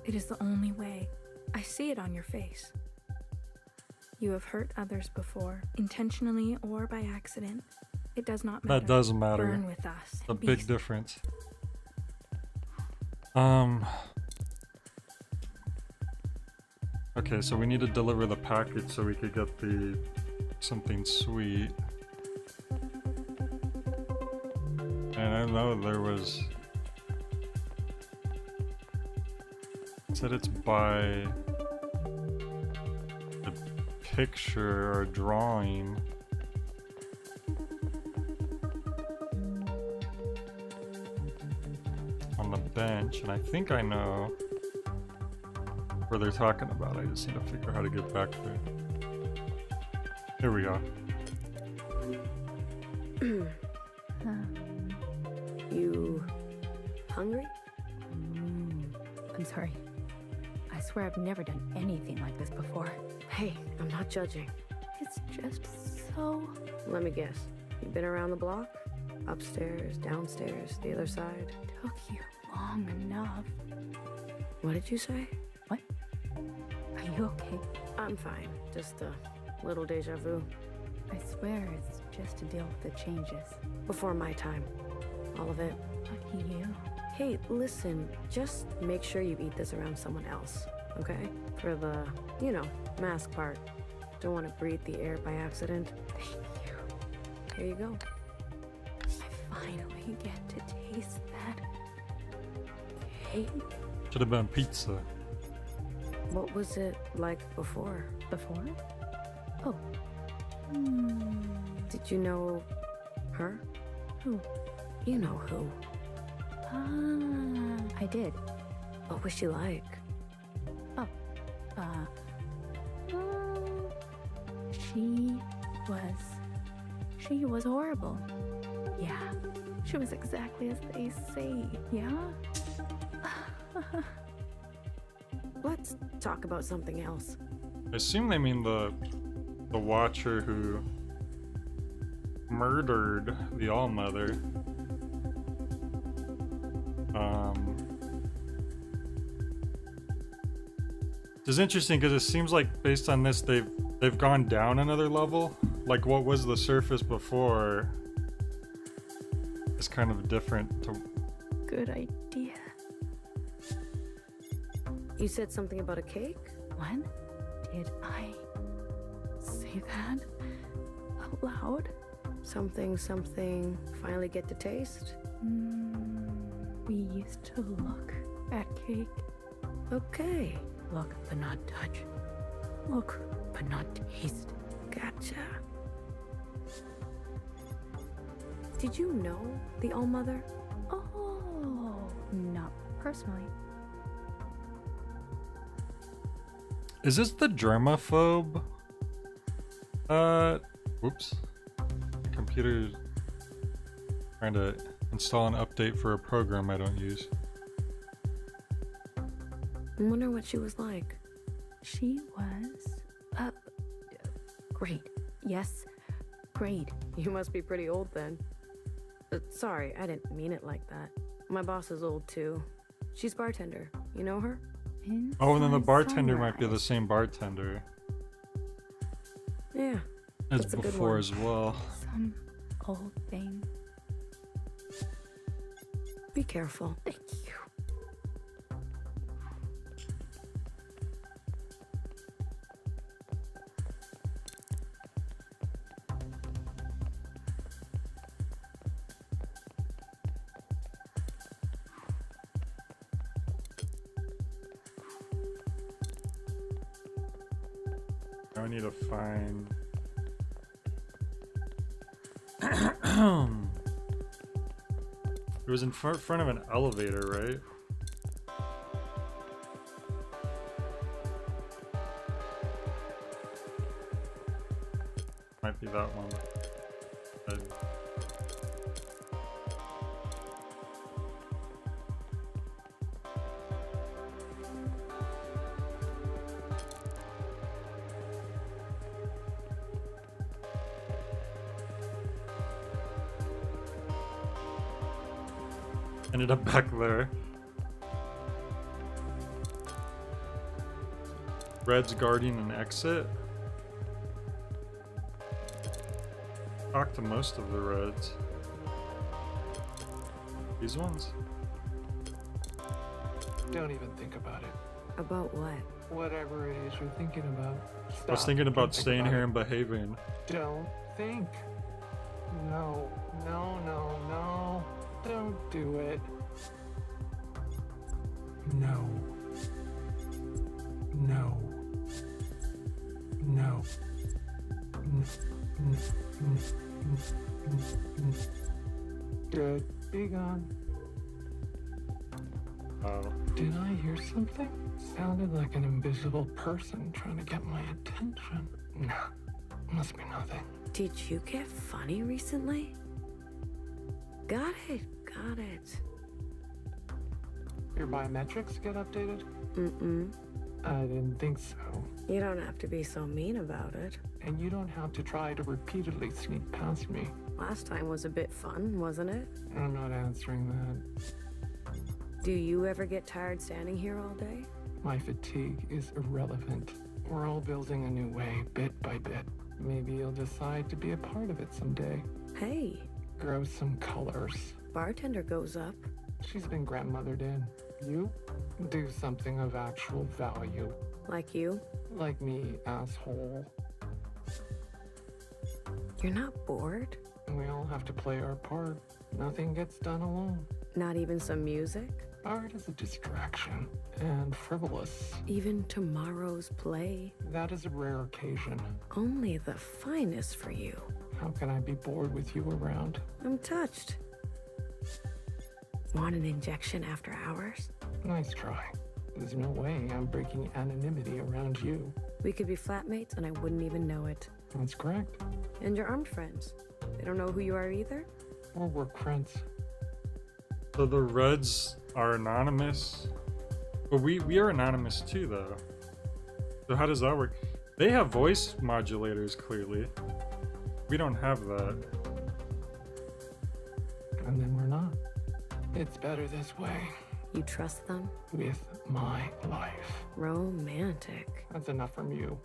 It is the only way. I see it on your face. You have hurt others before, intentionally or by accident. It does not matter. That doesn't matter. Burn with us. A and be big difference. Okay, so we need to deliver the package so we could get the something sweet. And I know there was... It said it's by a picture or a drawing. on the bench, and I think I know where they're talking about. I just need to figure out how to get back there. Here we go. You hungry? I'm sorry. I swear I've never done anything like this before. Hey, I'm not judging. It's just so... Let me guess. You been around the block? Upstairs, downstairs, the other side? took you long enough. What did you say? What? Are you okay? I'm fine. Just a little deja vu. I swear it's just to deal with the changes. Before my time. All of it. Lucky you. Hey, listen, just make sure you eat this around someone else, okay? For the, you know, mask part. Don't want to breathe the air by accident. Thank you. Here you go. I finally get to taste that cake. Should have been pizza. What was it like before? Before? Oh. Did you know her? Who? You know who. Ah, I did. What was she like? Oh. She was horrible. Yeah, she was exactly as they say, yeah? Let's talk about something else. I assume they mean the Watcher who murdered the All-Mother. It's interesting because it seems like based on this they've gone down another level. Like what was the surface before is kind of different to... Good idea. You said something about a cake? What? Did I say that out loud? Something finally get to taste? We used to look at cake. Okay. Look, but not touch. Look, but not taste. Gotcha. Did you know the All-Mother? oh, not personally. Is this the germaphobe? Whoops. The computer's trying to install an update for a program I don't use. I wonder what she was like. She was, great. Yes, great. You must be pretty old then. Sorry, I didn't mean it like that. My boss is old too. She's bartender. You know her? Oh, and then the Inside bartender might be the Sunrise. same bartender Yeah. as That's a good before one. as well. Some old thing. Be careful. Thank you. Now I need to find... It was in front of an elevator, right? Might be that one. Ended up back there. Red's guarding an exit. Talk to most of the Reds. These ones? Don't even think about it. About what? Whatever it is you're thinking about. I was stop. thinking about Don't think staying about here it. and behaving. Don't think. No, no, no, no. Don't do it. No. No. No. Good. Be gone. Oh. Did I hear something? Sounded like an invisible person trying to get my attention. Nah, must be nothing. Did you get funny recently? Got it, got it. Your biometrics get updated? Mm-mm. I didn't think so. You don't have to be so mean about it. And you don't have to try to repeatedly sneak past me. Last time was a bit fun, wasn't it? I'm not answering that. Do you ever get tired standing here all day? My fatigue is irrelevant. We're all building a new way, bit by bit. Maybe you'll decide to be a part of it someday. Hey. Grow some colors. Bartender goes up. She's been grandmothered in. You? Do something of actual value. Like you? Like me, asshole. You're not bored? We all have to play our part. Nothing gets done alone. Not even some music? Art is a distraction, and frivolous. Even tomorrow's play? That is a rare occasion. Only the finest for you. How can I be bored with you around? I'm touched. Want an injection after hours? Nice try. There's no way I'm breaking anonymity around you. We could be flatmates and I wouldn't even know it. That's correct. And you're armed friends. They don't know who you are either? Or work friends. So the Reds are anonymous? But we are anonymous too, though. So how does that work? They have voice modulators, clearly. We don't have that. And then we're not. It's better this way. You trust them? With my life. Romantic. That's enough from you.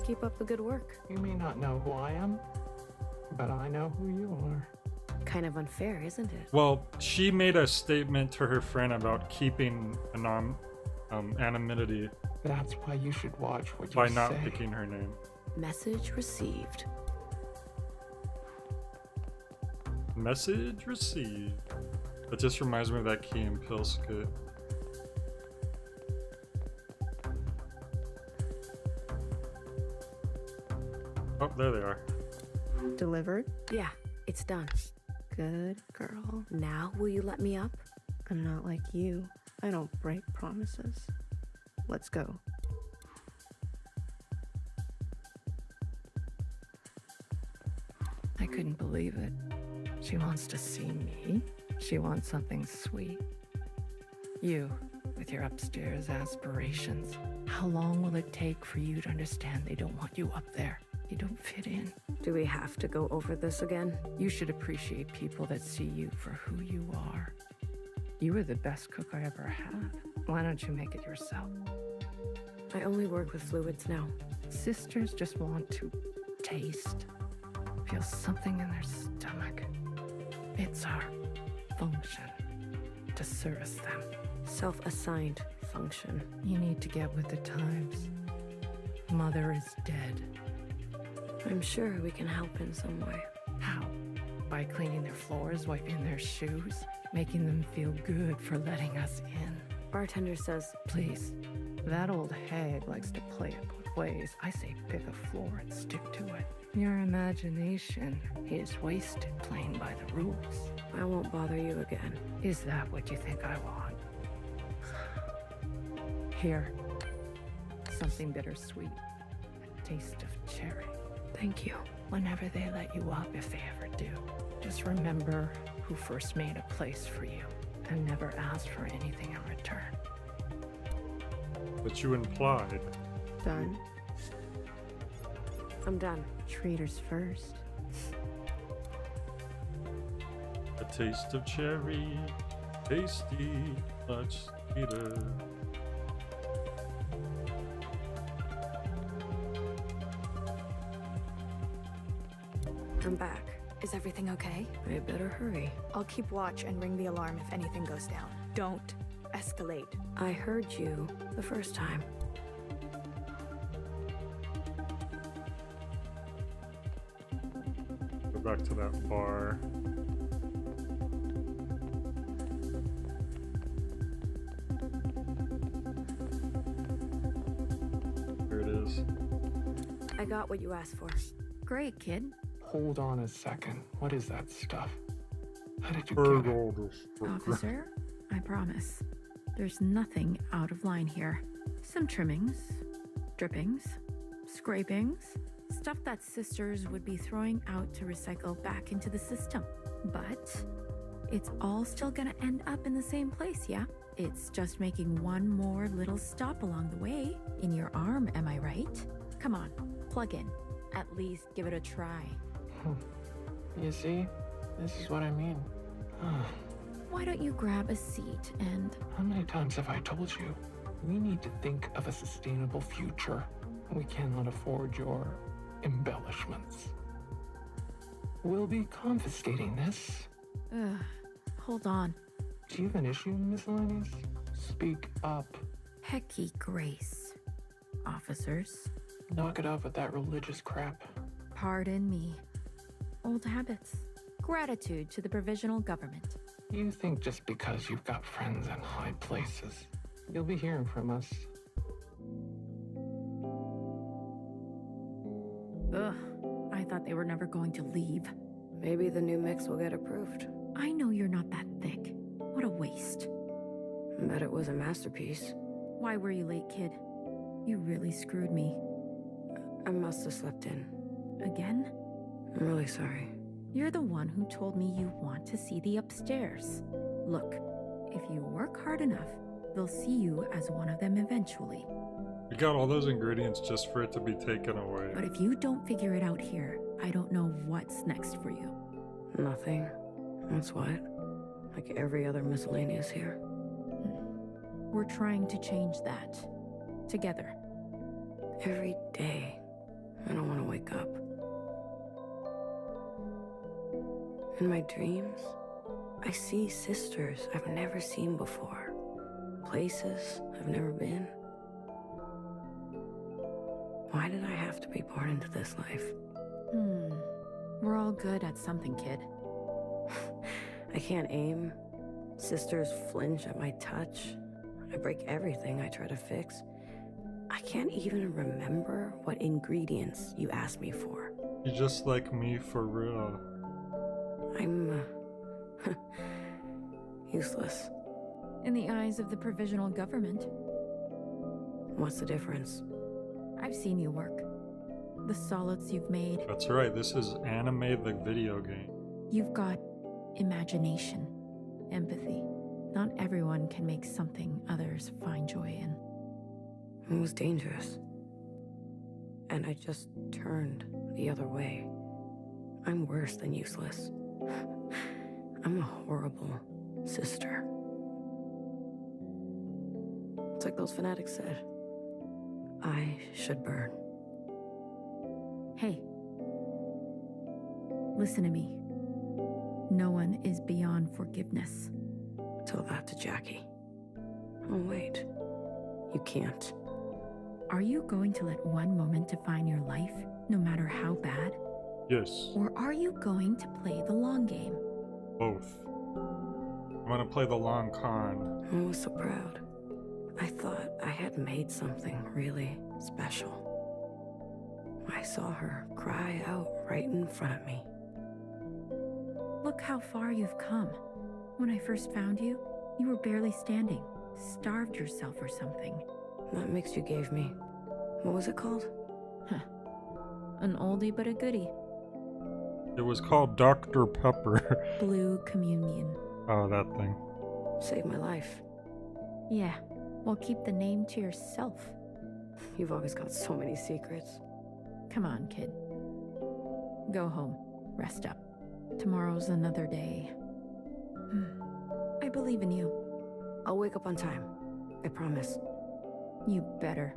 Keep up the good work. You may not know who I am, but I know who you are. Kind of unfair, isn't it? Well, she made a statement to her friend about keeping anonymity. That's why you should watch what you by say. not picking her name. Message received. Message received. That just reminds me of that Key and Peele skit. Oh, there they are. Delivered? Yeah, it's done. Good girl. Now will you let me up? I'm not like you. I don't break promises. Let's go. I couldn't believe it. She wants to see me. She wants something sweet. You, with your upstairs aspirations. How long will it take for you to understand they don't want you up there? You don't fit in. Do we have to go over this again? You should appreciate people that see you for who you are. You were the best cook I ever had. Why don't you make it yourself? I only work with fluids now. Sisters just want to taste, feel something in their stomach. It's our function to service them. Self-assigned function. You need to get with the times. Mother is dead. I'm sure we can help in some way. How? By cleaning their floors, wiping their shoes, making them feel good for letting us in. Bartender says, please. That old hag likes to play it both ways. I say pick a floor and stick to it. Your imagination is wasted playing by the rules. I won't bother you again. Is that what you think I want? Here. Something bittersweet. A taste of cherry. Thank you. Whenever they let you up, if they ever do, just remember who first made a place for you and never asked for anything in return. But you implied. Done? I'm done. Treaters first. A taste of cherry, tasty, much sweeter. I'm back. Is everything okay? I better hurry. I'll keep watch and ring the alarm if anything goes down. Don't escalate. I heard you the first time. Go back to that bar. There it is. I got what you asked for. Great, kid. Hold on a second. What is that stuff? How did you get her? Officer, I promise. There's nothing out of line here. Some trimmings, drippings, scrapings, stuff that sisters would be throwing out to recycle back into the system. But it's all still gonna end up in the same place, yeah? It's just making one more little stop along the way. In your arm, am I right? Come on, plug in. At least give it a try. You see? This is what I mean. Why don't you grab a seat and... How many times have I told you? We need to think of a sustainable future. We cannot afford your embellishments. We'll be confiscating this. Hold on. Do you have an issue, Miscellaneous? Speak up. Hecky grace. Officers. Knock it off with that religious crap. Pardon me. Old habits. Gratitude to the provisional government. You think just because you've got friends in high places, you'll be hearing from us. Ugh, I thought they were never going to leave. Maybe the new mix will get approved. I know you're not that thick. What a waste. Bet it was a masterpiece. Why were you late, kid? You really screwed me. I must have slept in. Again? I'm really sorry. You're the one who told me you want to see the upstairs. Look, if you work hard enough, they'll see you as one of them eventually. You got all those ingredients just for it to be taken away. But if you don't figure it out here, I don't know what's next for you. Nothing. That's what. Like every other miscellaneous here. We're trying to change that. Together. Every day. I don't want to wake up. In my dreams, I see sisters I've never seen before. Places I've never been. Why did I have to be born into this life? We're all good at something, kid. I can't aim. Sisters flinch at my touch. I break everything I try to fix. I can't even remember what ingredients you asked me for. You're just like me for real. I'm useless. In the eyes of the provisional government. What's the difference? I've seen you work. The solids you've made. That's right, this is Anime the video game. You've got imagination, empathy. Not everyone can make something others find joy in. It was dangerous. And I just turned the other way. I'm worse than useless. I'm a horrible sister. It's like those fanatics said. I should burn. Hey. Listen to me. No one is beyond forgiveness. Tell that to Jackie. Oh, wait. You can't. Are you going to let one moment define your life, no matter how bad? Yes. Or are you going to play the long game? Both. I'm gonna play the long con. I was so proud. I thought I had made something really special. I saw her cry out right in front of me. Look how far you've come. When I first found you, you were barely standing. Starved yourself or something. That mix you gave me. What was it called? Huh. An oldie but a goodie. It was called Dr. Pepper. Blue Communion. Oh, that thing. Saved my life. Yeah, well, keep the name to yourself. You've always got so many secrets. Come on, kid. Go home. Rest up. Tomorrow's another day. I believe in you. I'll wake up on time. I promise. You better.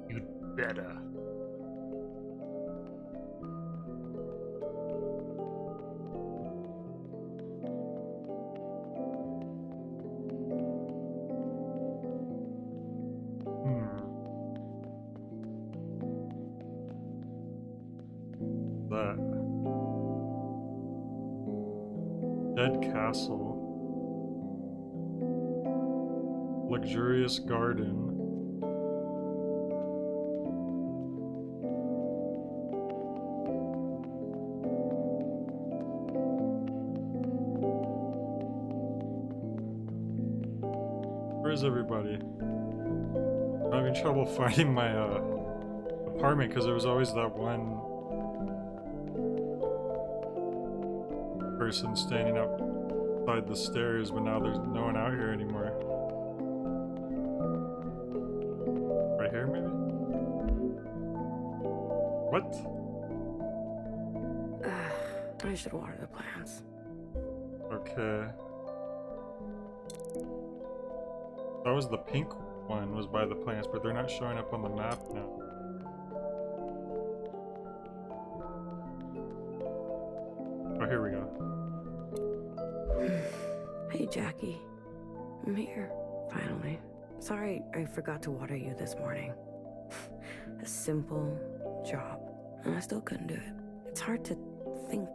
You better. That. Dead castle. Luxurious garden. Where's everybody? I'm having trouble finding my apartment because there was always that one person standing outside the stairs, but now there's no one out here anymore. Right here, maybe? What? I should water the plants. Okay. That was the pink one, was by the plants, but they're not showing up on the map now. Oh, here we go. Hey, Jackie. I'm here, finally. Sorry I forgot to water you this morning. A simple job, and I still couldn't do it. It's hard to think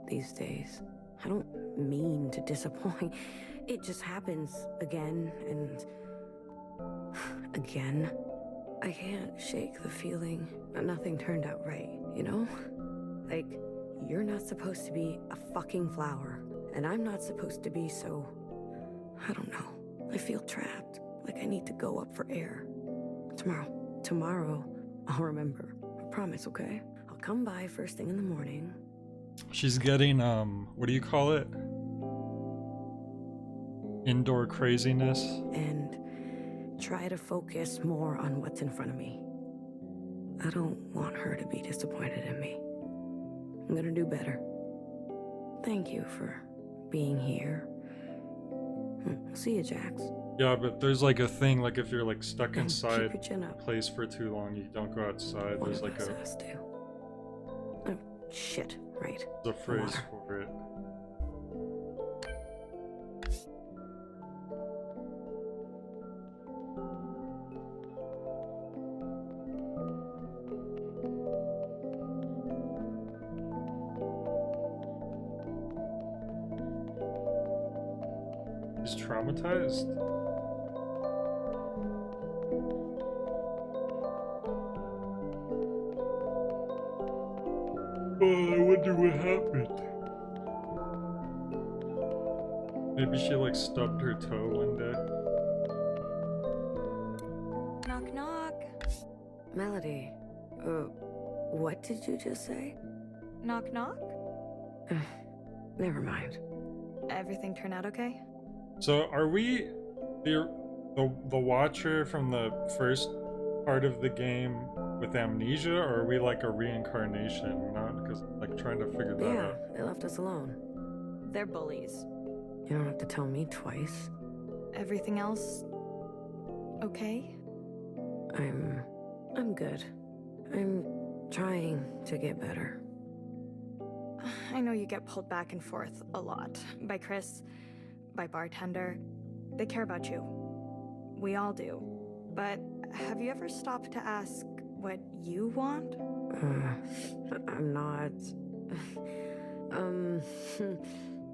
these days. I don't mean to disappoint. It just happens again and again. I can't shake the feeling that nothing turned out right, you know? Like, you're not supposed to be a fucking flower, and I'm not supposed to be, so I don't know. I feel trapped, like I need to go up for air. Tomorrow, I'll remember. I promise, okay? I'll come by first thing in the morning. She's getting, what do you call it? Indoor craziness. And try to focus more on what's in front of me. I don't want her to be disappointed in me. I'm gonna do better. Thank you for being here. See you, Jax. Yeah, but there's like a thing, like if you're like stuck And inside keep your chin up. a place for too long, you don't go outside. One There's of like us a, has to. Oh, shit, right. there's a phrase Water. for it. He's traumatized? Oh, I wonder what happened. Maybe she like stubbed her toe one day. Knock, knock. Melody, what did you just say? Knock, knock. Never mind. Everything turn out okay? So are we the watcher from the first part of the game with amnesia, or are we like a reincarnation? We're not, because like trying to figure that Yeah, out. they left us alone. They're bullies. You don't have to tell me twice. Everything else okay? I'm good. I'm trying to get better. I know you get pulled back and forth a lot. By Chris, by bartender. They care about you. We all do. But have you ever stopped to ask what you want? I'm not...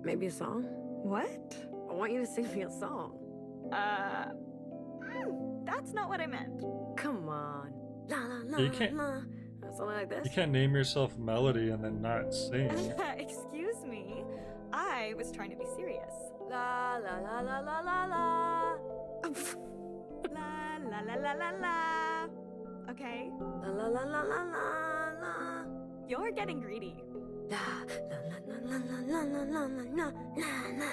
maybe a song? What? I want you to sing me a song. That's not what I meant. Come on. La la la You can't- la. Something like this? You can't name yourself Melody and then not sing. Excuse me. I was trying to be serious. La la la la la la la. La la la la la la. Okay? La la la la la la la. You're getting greedy. La la la la la la la la la la la.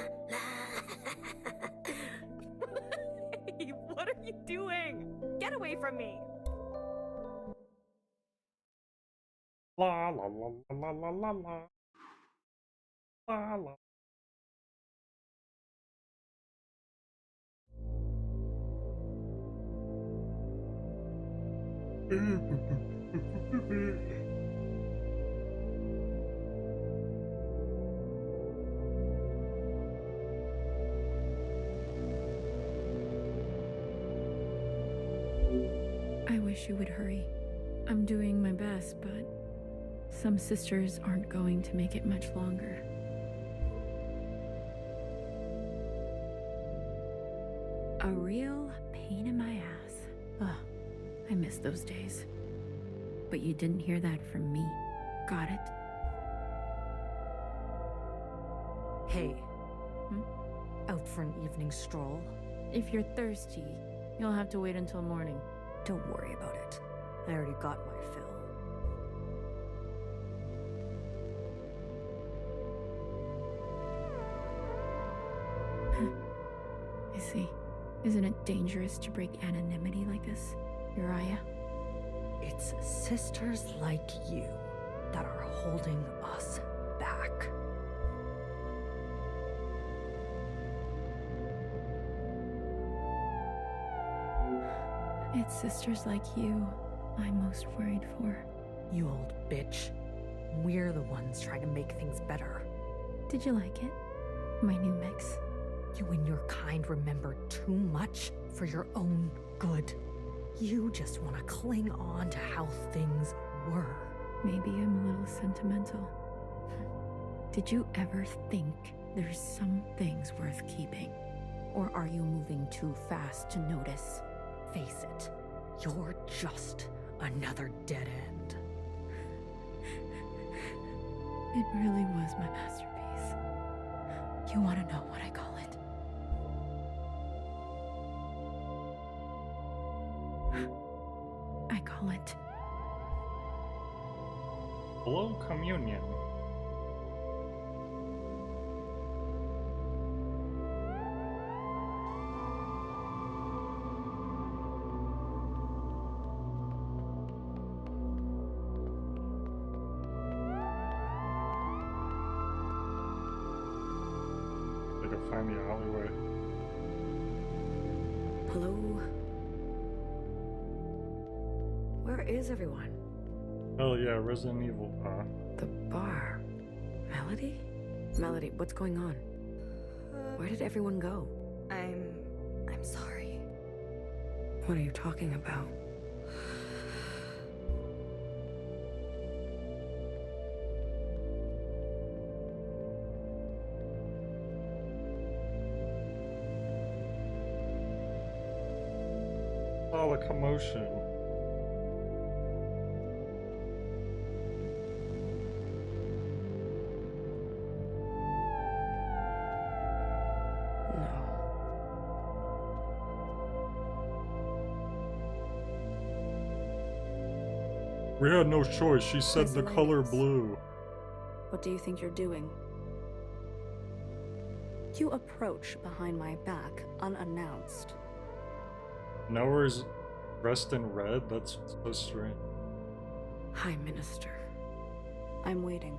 Hey, what are you doing? Get away from me. La la la la la la la. La la. I wish you would hurry. I'm doing my best, but some sisters aren't going to make it much longer. A real pain in my ass. Ugh, I miss those days. But you didn't hear that from me. Got it? Hey. Out for an evening stroll? If you're thirsty, you'll have to wait until morning. Don't worry about it. I already got my fill. I see. Isn't it dangerous to break anonymity like this, Uriah? It's sisters like you that are holding us back. It's sisters like you I'm most worried for. You old bitch. We're the ones trying to make things better. Did you like it? My new mix? You and your kind remember too much for your own good. You just want to cling on to how things were. Maybe I'm a little sentimental. Did you ever think there's some things worth keeping? Or are you moving too fast to notice? Face it, you're just another dead end. It really was my masterpiece. You want to know what I call it? I call it... Hello, Communion. I can find the alleyway. Hello? Where is everyone? Hell yeah, Resident Evil, The bar. Melody? Melody, what's going on? Where did everyone go? I'm sorry. What are you talking about? All the commotion. We had no choice. She said the color blue. What do you think you're doing? You approach behind my back unannounced. Now we're dressed in red? That's so strange. Hi, Minister. I'm waiting.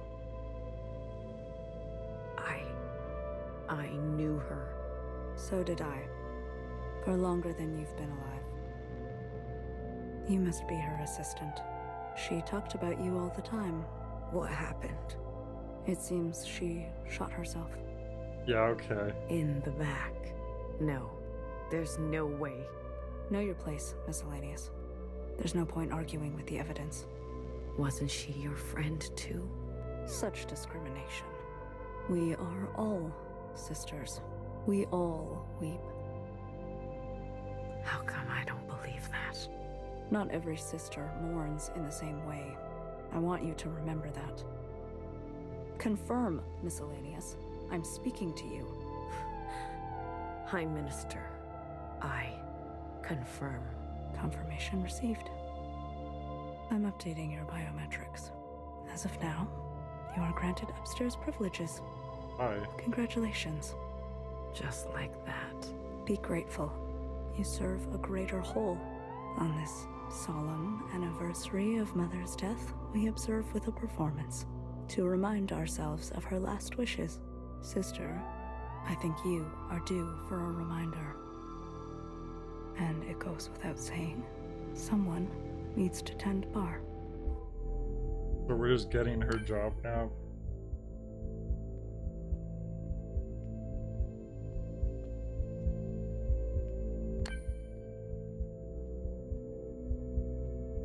I knew her. So did I. For longer than you've been alive. You must be her assistant. She talked about you all the time. What happened? It seems she shot herself. Yeah, okay. In the back. No. There's no way. Know your place, Miscellaneous. There's no point arguing with the evidence. Wasn't she your friend, too? Such discrimination. We are all sisters. We all weep. How come I don't believe that? Not every sister mourns in the same way. I want you to remember that. Confirm, Miscellaneous. I'm speaking to you. Hi, Minister. I confirm. Confirmation received. I'm updating your biometrics. As of now, you are granted upstairs privileges. Hi. Congratulations. Just like that. Be grateful. You serve a greater whole. On this solemn anniversary of Mother's death, we observe with a performance to remind ourselves of her last wishes. Sister, I think you are due for a reminder. And it goes without saying, someone needs to tend bar. So we're just getting her job now.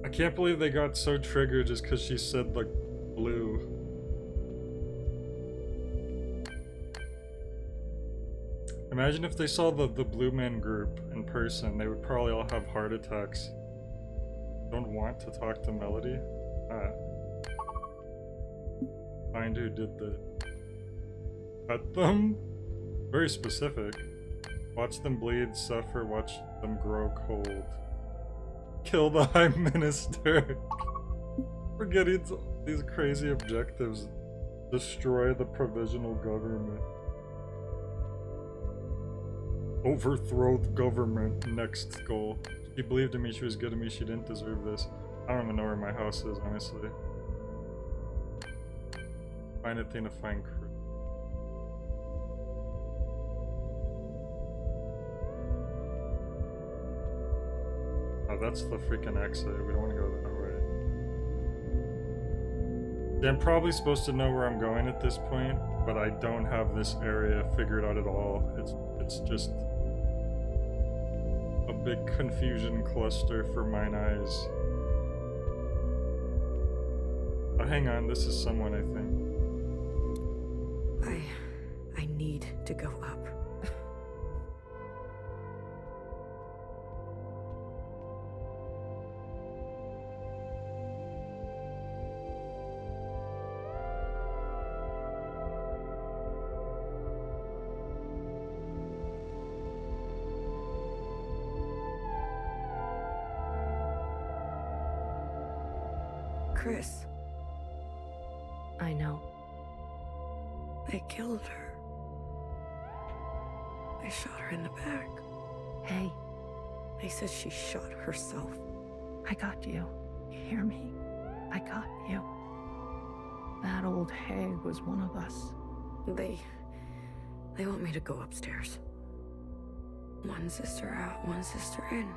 I can't believe they got so triggered just because she said, like, blue. Imagine if they saw the Blue Man Group in person, they would probably all have heart attacks. Don't want to talk to Melody? Find who did the... Cut them? Very specific. Watch them bleed, suffer, watch them grow cold. Kill the High Minister. We're getting these crazy objectives. Destroy the provisional government. Overthrow the government. Next goal. She believed in me, she was good to me, she didn't deserve this. I don't even know where my house is, honestly. Find a thing to find crew. Oh, that's the freaking exit. We don't want to go that way. Yeah, I'm probably supposed to know where I'm going at this point, but I don't have this area figured out at all. It's just a big confusion cluster for mine eyes. Oh, hang on, this is someone, I think. I need to go up. Chris. I know. They killed her. They shot her in the back. Hey, They said she shot herself. I got you. You hear me? I got you. That old hag was one of us. They want me to go upstairs. One sister out, one sister in.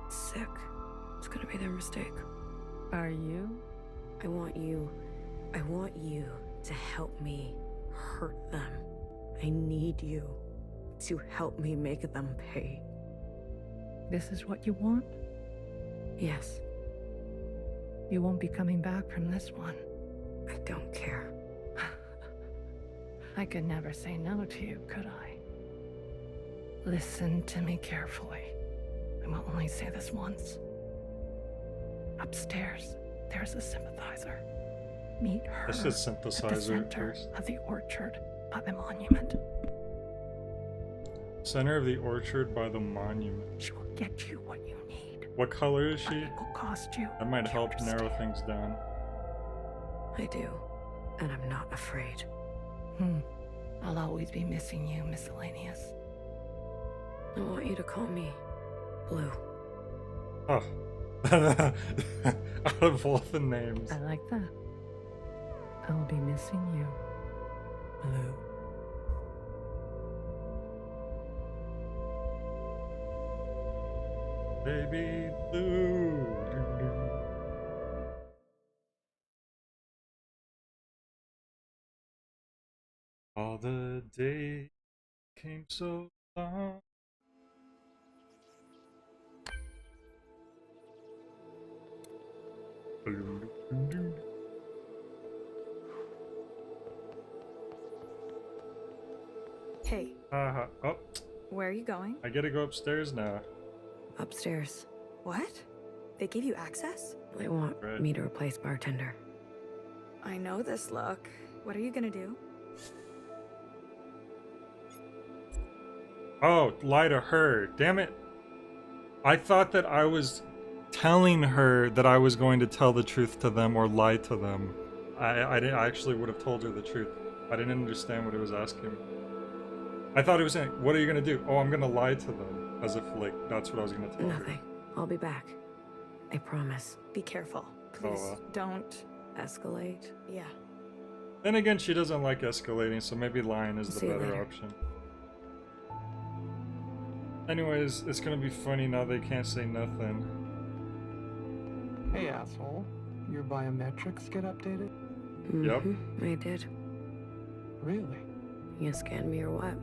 Sick. It's gonna be their mistake. Are you? I want you to help me hurt them. I need you to help me make them pay. This is what you want? Yes. You won't be coming back from this one. I don't care. I could never say no to you, could I? Listen to me carefully. I will only say this once. Upstairs, there's a sympathizer. Meet her This is at the synthesizer center first. of the orchard by the monument. Center of the orchard by the monument. She will get you what you need. What color is But she? it will cost you. That might Do you help narrow understand? things down. I do. And I'm not afraid. I'll always be missing you, Miscellaneous. I want you to call me Blue. Oh. Out of all the names. I like that. I'll be missing you, Blue. Baby Blue. All the days came so long. Hey, Oh, where are you going? I gotta go upstairs now. Upstairs. What? They gave you access? They want Right. me to replace bartender. I know this look. What are you gonna do? Oh, lie to her. Damn it. I thought that I was telling her that I was going to tell the truth to them or lie to them. I actually would have told her the truth. I didn't understand what it was asking me. I thought it was saying, what are you going to do? Oh, I'm going to lie to them. As if, like, that's what I was going to tell her. Nothing. I'll be back. I promise. Be careful. Please well. don't. Escalate. Yeah. Then again, she doesn't like escalating, so maybe lying is the See you better later. option. Anyways, it's going to be funny now they can't say nothing. Hey, asshole. Your biometrics get updated? Yep. Mhm, I did. Really? You scanned me or what?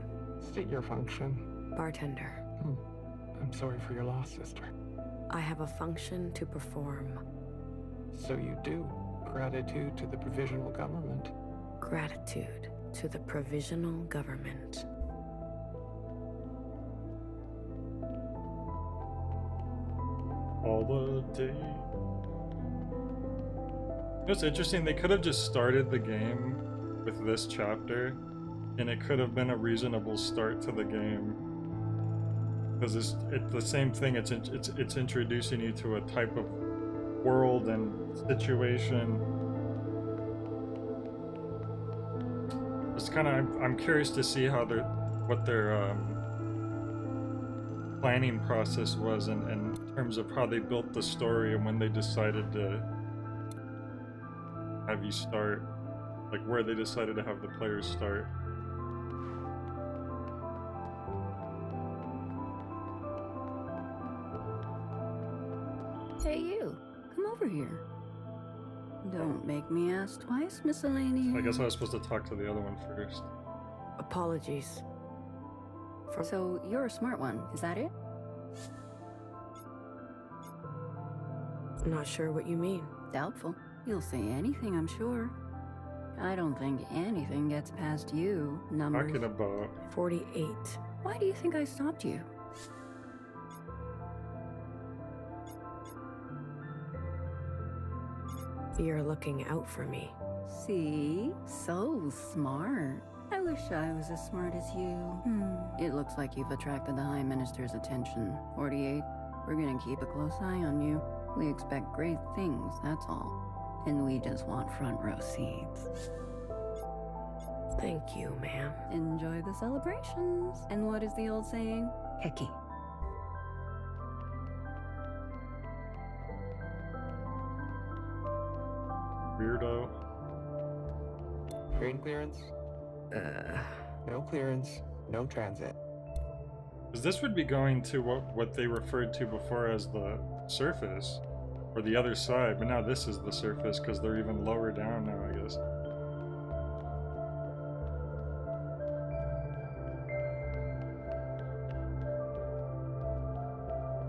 State your function. Bartender. I'm sorry for your loss, sister. I have a function to perform. So you do. Gratitude to the provisional government. Gratitude to the provisional government. All the day. It's interesting, they could have just started the game with this chapter, and it could have been a reasonable start to the game. Because it's the same thing. It's introducing you to a type of world and situation. It's kind of I'm curious to see how what their planning process was in terms of how they built the story and when they decided to have you start, like where they decided to have the players start. Hey, you. Come over here. Don't make me ask twice, miscellaneous. I guess I was supposed to talk to the other one first. Apologies. So, you're a smart one, is that it? Not sure what you mean. Doubtful. You'll say anything, I'm sure. I don't think anything gets past you. Number Talking about 48. Why do you think I stopped you? You're looking out for me. See? So smart. I wish I was as smart as you. It looks like you've attracted the High Minister's attention. 48, we're gonna keep a close eye on you. We expect great things, that's all. And we just want front row seats. Thank you, ma'am. Enjoy the celebrations. And what is the old saying? Hecky. weirdo. Train clearance? No clearance, no transit. Because this would be going to what they referred to before as the surface, or the other side, but now this is the surface because they're even lower down now, I guess.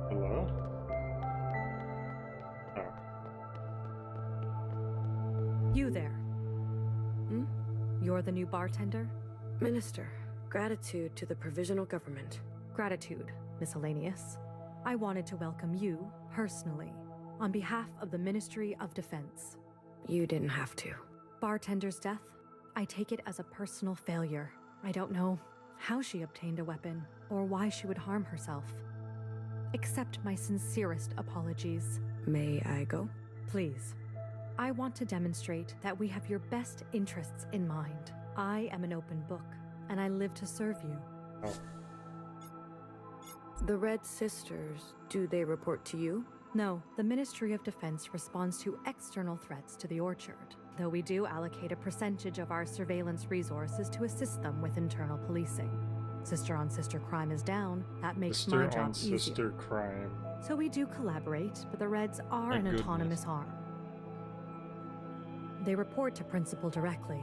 Hello? Oh. You there. You're the new bartender? Minister, gratitude to the provisional government. Gratitude, miscellaneous. I wanted to welcome you, personally, on behalf of the Ministry of Defense. You didn't have to. Bartender's death? I take it as a personal failure. I don't know how she obtained a weapon, or why she would harm herself. Accept my sincerest apologies. May I go? Please. I want to demonstrate that we have your best interests in mind. I am an open book, and I live to serve you. Oh. The Red Sisters, do they report to you? No, the Ministry of Defense responds to external threats to the Orchard, though we do allocate a percentage of our surveillance resources to assist them with internal policing. Sister-on-sister crime is down, that makes my job easier. Sister-on-sister crime. So we do collaborate, but the Reds are an autonomous arm. They report to Principal directly.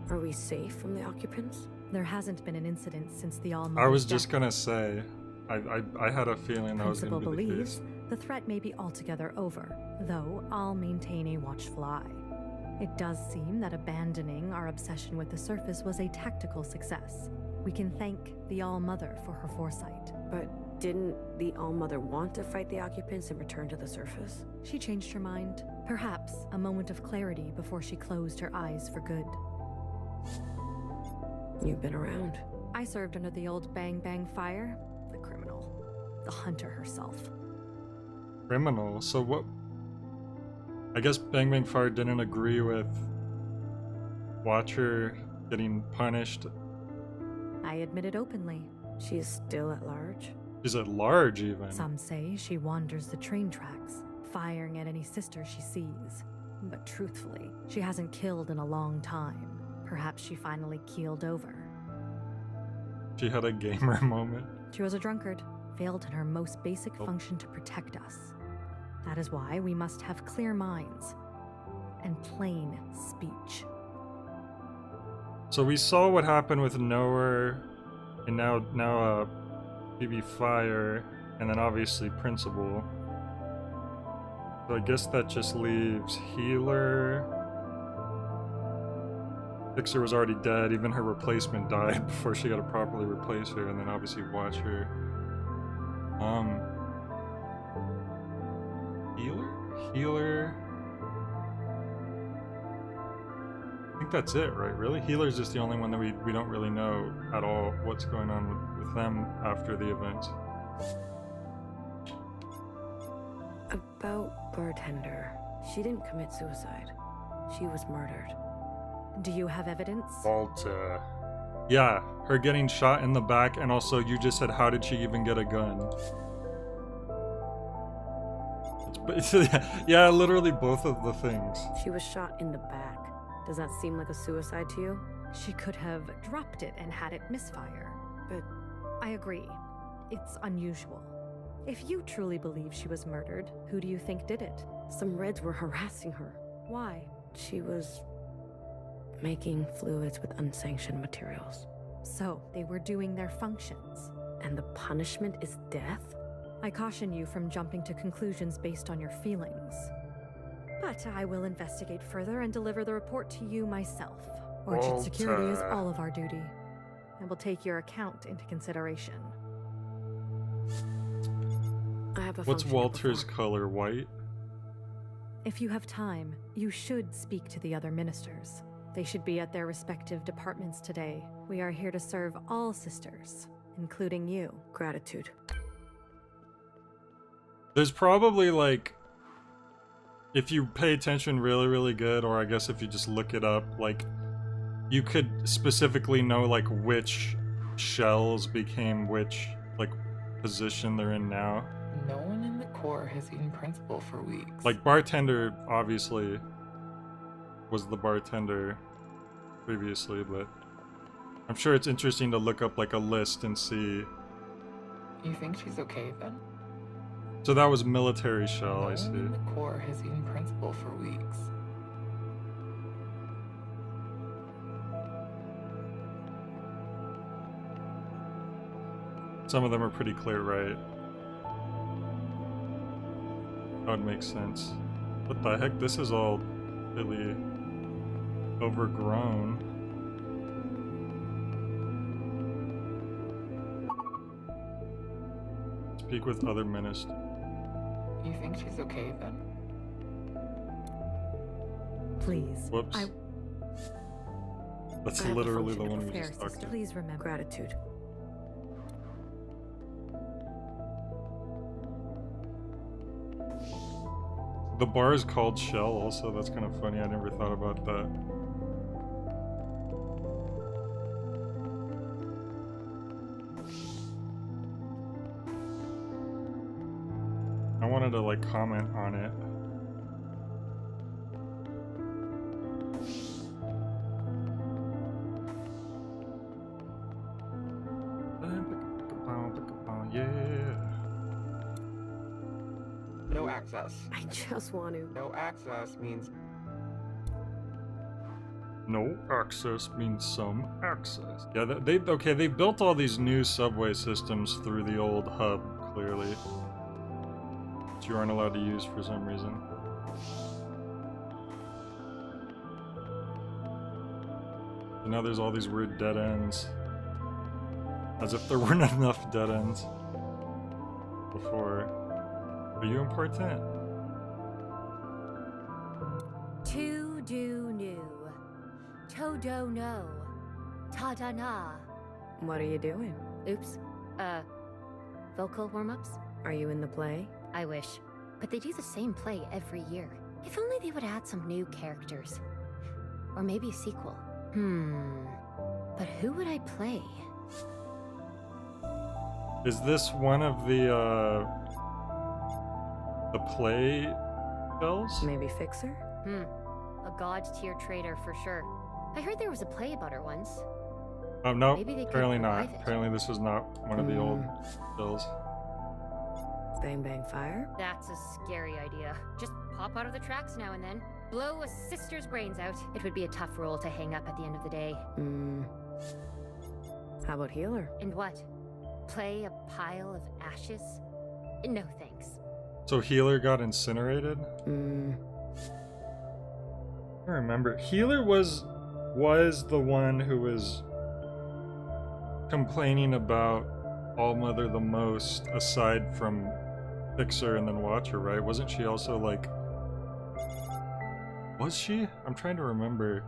Are we safe from the occupants? There hasn't been an incident since the All-Mother's I was death. just gonna say, I had a feeling that was gonna be the believes case. the threat may be altogether over, though I'll maintain a watchful eye. It does seem that abandoning our obsession with the surface was a tactical success. We can thank the All-Mother for her foresight. But didn't the All-Mother want to fight the occupants and return to the surface? She changed her mind. Perhaps a moment of clarity before she closed her eyes for good. You've been around. I served under the old Bang Bang Fire, the criminal, the hunter herself. Criminal? So what? I guess Bang Bang Fire didn't agree with Watcher getting punished. I admit it openly. She is still at large? She's at large, even. Some say she wanders the train tracks, firing at any sister she sees. But truthfully, she hasn't killed in a long time. Perhaps she finally keeled over. She had a gamer moment. She was a drunkard, failed in her most basic function to protect us. That is why we must have clear minds and plain speech. So we saw what happened with Knower, and now BB Fire, and then obviously Principal. So I guess that just leaves Healer. Fixer was already dead, even her replacement died before she got to properly replace her, and then obviously Watcher. Healer? think that's it, right? Really? Healer's just the only one that we don't really know at all what's going on with them after the event. About bartender. She didn't commit suicide. She was murdered. Do you have evidence? Walter. Yeah, her getting shot in the back, and also you just said, how did she even get a gun? Yeah, literally both of the things. She was shot in the back. Does that seem like a suicide to you? She could have dropped it and had it misfire. But I agree. It's unusual. If you truly believe she was murdered, who do you think did it? some Reds were harassing her. Why? She was making fluids with unsanctioned materials. So, they were doing their functions. And the punishment is death? I caution you from jumping to conclusions based on your feelings. But I will investigate further and deliver the report to you myself. Orchard security is all of our duty. I will take your account into consideration. I have a What's Walter's color? White? If you have time, you should speak to the other ministers. They should be at their respective departments today. We are here to serve all sisters, including you. Gratitude. There's probably like, if you pay attention really, really good, or I guess if you just look it up, like, you could specifically know like which shells became which like position they're in now. No one in the Corps has eaten principal for weeks. Like bartender obviously was the bartender previously, but I'm sure it's interesting to look up like a list and see. You think she's okay then? So that was military shell, I see. No one in the Corps has eaten principal for weeks. Some of them are pretty clear, right? That would make sense. What the heck? This is all really overgrown. Speak with other ministers. You think she's okay then? Please. Whoops. That's literally the one we Fair just talked sister, to. please remember. Gratitude. The bar is called Shell also, that's kind of funny, I never thought about that. I wanted to like comment on it. Yeah. No access. I just want to. No access means No access means some access. Yeah, they built all these new subway systems through the old hub, clearly. Which you aren't allowed to use for some reason. So now there's all these weird dead ends. As if there weren't enough dead ends before. Are you important? To do new. Todo no. Tada na. What are you doing? Oops. Vocal warm-ups? Are you in the play? I wish. But they do the same play every year. If only they would add some new characters. Or maybe a sequel. But who would I play? Is this one of the play shells? Maybe Fixer? A god-tier traitor for sure. I heard there was a play about her once. Oh, no, Maybe they could apparently not. revive it. Apparently this was not one of the old shells. Bang Bang Fire? That's a scary idea. Just pop out of the tracks now and then. Blow a sister's brains out. It would be a tough role to hang up at the end of the day. How about Healer? And what? Play a pile of ashes? No thanks. So Healer got incinerated? I don't remember. Healer was the one who was complaining about All Mother the most, aside from Fixer and then Watcher, right? Wasn't she also like... Was she? I'm trying to remember.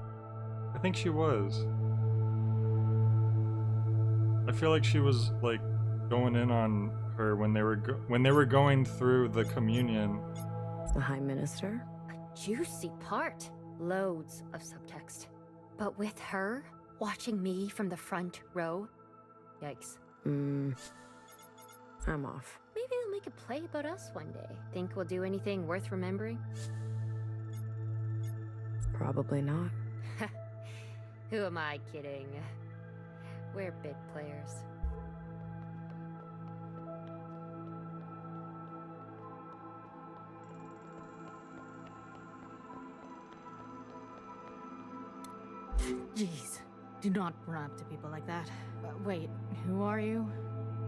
think she was. I feel like she was like going in on her when they were going through the communion. The High Minister? A juicy part. Loads of subtext. But with her watching me from the front row, yikes. I'm off. Maybe they'll make a play about us one day. Think we'll do anything worth remembering? Probably not. Who am I kidding? We're bit players. Jeez, do not run up to people like that. Wait, who are you?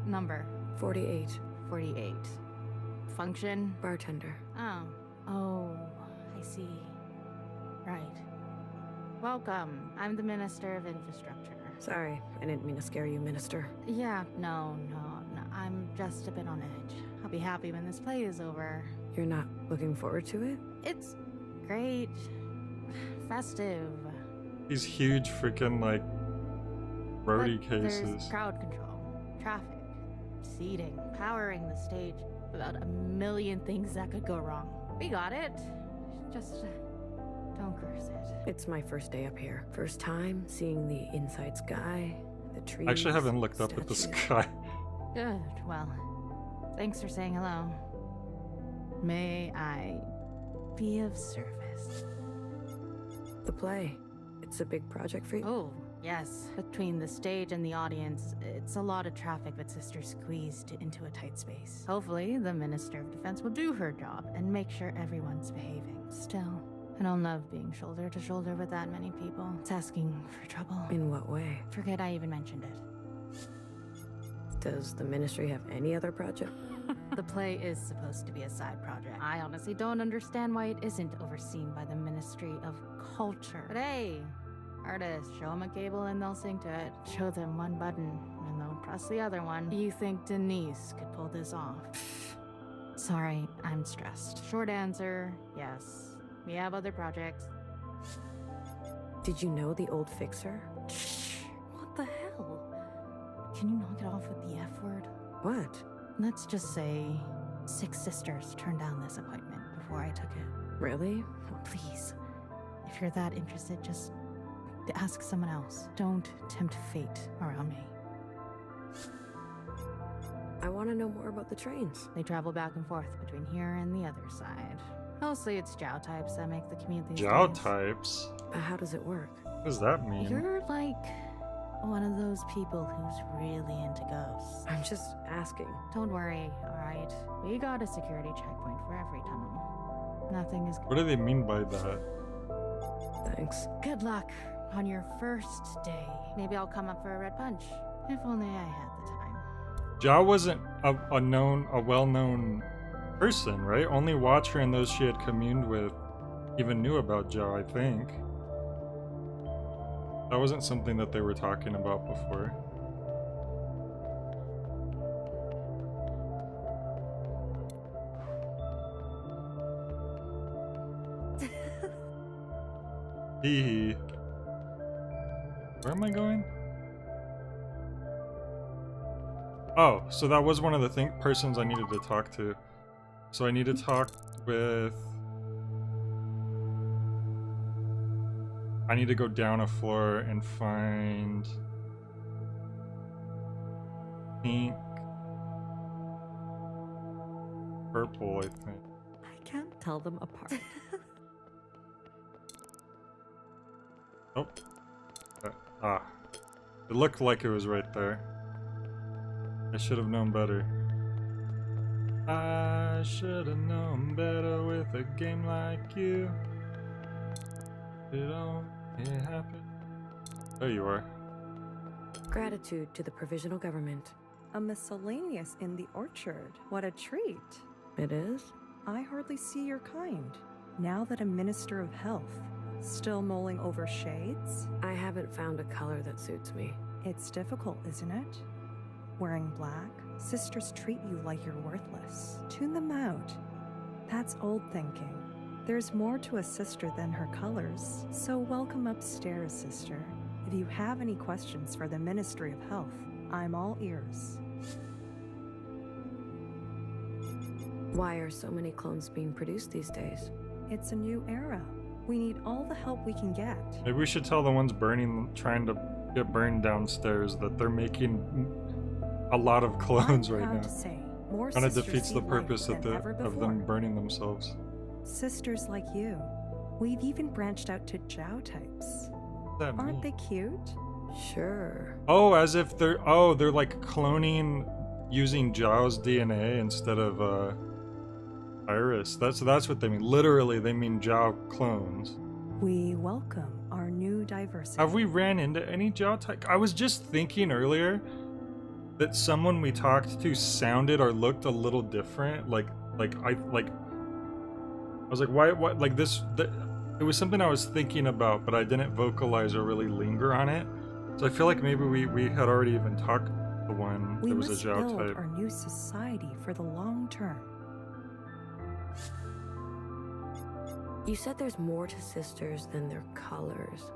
Number? 48. 48. Function? Bartender. Oh, I see. Right. Welcome. I'm the Minister of Infrastructure. Sorry, I didn't mean to scare you, Minister. Yeah, no. I'm just a bit on edge. I'll be happy when this play is over. You're not looking forward to it? It's great. Festive. These huge freaking like roadie But cases. There's crowd control, traffic, seating, powering the stage. About a million things that could go wrong. We got it. Just don't curse it. It's my first day up here. First time seeing the inside sky, the trees. I actually haven't looked up at the sky. Good. Well, thanks for saying hello. May I be of service? The play. It's a big project for you? Oh, yes. Between the stage and the audience, it's a lot of traffic but Sister squeezed into a tight space. Hopefully, the Minister of Defense will do her job and make sure everyone's behaving. Still, I don't love being shoulder to shoulder with that many people. It's asking for trouble. In what way? Forget I even mentioned it. Does the Ministry have any other project? The play is supposed to be a side project. I honestly don't understand why it isn't overseen by the Ministry of Culture. But hey, artists, show them a cable and they'll sing to it. Show them one button and they'll press the other one. You think Denise could pull this off? Sorry, I'm stressed. Short answer, yes. We have other projects. Did you know the old fixer? What the hell? Can you knock it off with the F word? What? Let's just say 6 sisters turned down this appointment before I took it. Really? Oh, please. If you're that interested, just ask someone else. Don't tempt fate around me. I want to know more about the trains. They travel back and forth between here and the other side. Mostly it's Jiao types that make the commute these Jiao days. types? How does it work? What does that mean? You're like one of those people who's really into ghosts. I'm just asking. Don't worry, alright? We got a security checkpoint for every tunnel. Nothing is... What do they mean by that? Thanks. Good luck on your first day. Maybe I'll come up for a red punch. If only I had the time. Jiao wasn't a well-known person, right? Only Watcher and those she had communed with even knew about Jiao, I think. That wasn't something that they were talking about before. Hee hee. Where am I going? Oh, so that was one of the persons I needed to talk to. So I need to talk with... I need to go down a floor and find... pink... purple, I think. I can't tell them apart. Oh. It looked like it was right there. I should have known better. I should have known better with a game like you. It happened. There you are. Gratitude to the provisional government. A miscellaneous in the orchard. What a treat. It is? I hardly see your kind. Now that a minister of health. Still mulling over shades? I haven't found a color that suits me. It's difficult, isn't it? Wearing black, sisters treat you like you're worthless. Tune them out. That's old thinking. There's more to a sister than her colors, so welcome upstairs, sister. If you have any questions for the Ministry of Health, I'm all ears. Why are so many clones being produced these days? It's a new era. We need all the help we can get. Maybe we should tell the ones trying to get burned downstairs that they're making a lot of clones right now. To say, more kind of sisters defeats the see purpose life than ever of them burning themselves. Sisters like you. We've even branched out to Jiao types. Aren't they cute? Sure. Oh, as if they're like cloning using Zhao's DNA instead of Iris. That's what they mean. Literally, they mean Zhao clones. We welcome our new diversity. Have we ran into any Zhao type? I was just thinking earlier that someone we talked to sounded or looked a little different. I was like, why? What? Like this? It was something I was thinking about, but I didn't vocalize or really linger on it. So I feel like maybe we had already even talked to one that was a Zhao build type. our new society for the long term. You said there's more to sisters than their colors.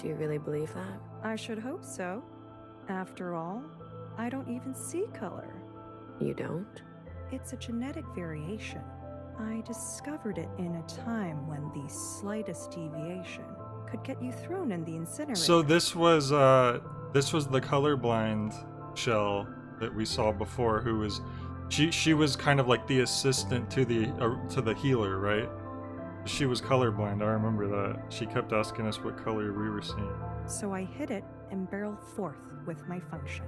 Do you really believe that? I should hope so. After all, I don't even see color. You don't? It's a genetic variation. I discovered it in a time when the slightest deviation could get you thrown in the incinerator. So this was the colorblind shell that we saw before, who was she was kind of like the assistant to the healer, right? She was colorblind, I remember that. She kept asking us what color we were seeing. So I hid it and barreled forth with my function,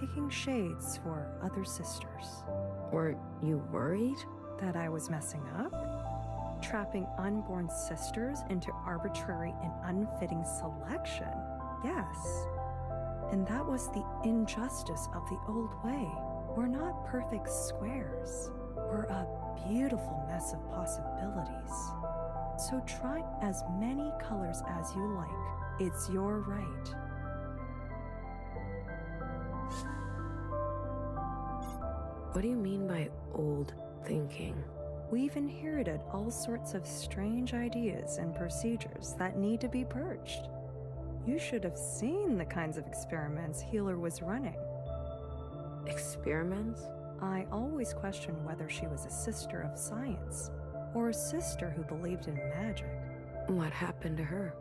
picking shades for other sisters. Were you worried? That I was messing up? Trapping unborn sisters into arbitrary and unfitting selection? Yes. And that was the injustice of the old way. We're not perfect squares. We're a beautiful mess of possibilities. So try as many colors as you like. It's your right. What do you mean by old thinking? We've inherited all sorts of strange ideas and procedures that need to be purged. You should have seen the kinds of experiments Healer was running. Experiments? I always questioned whether she was a sister of science, or a sister who believed in magic. What happened to her?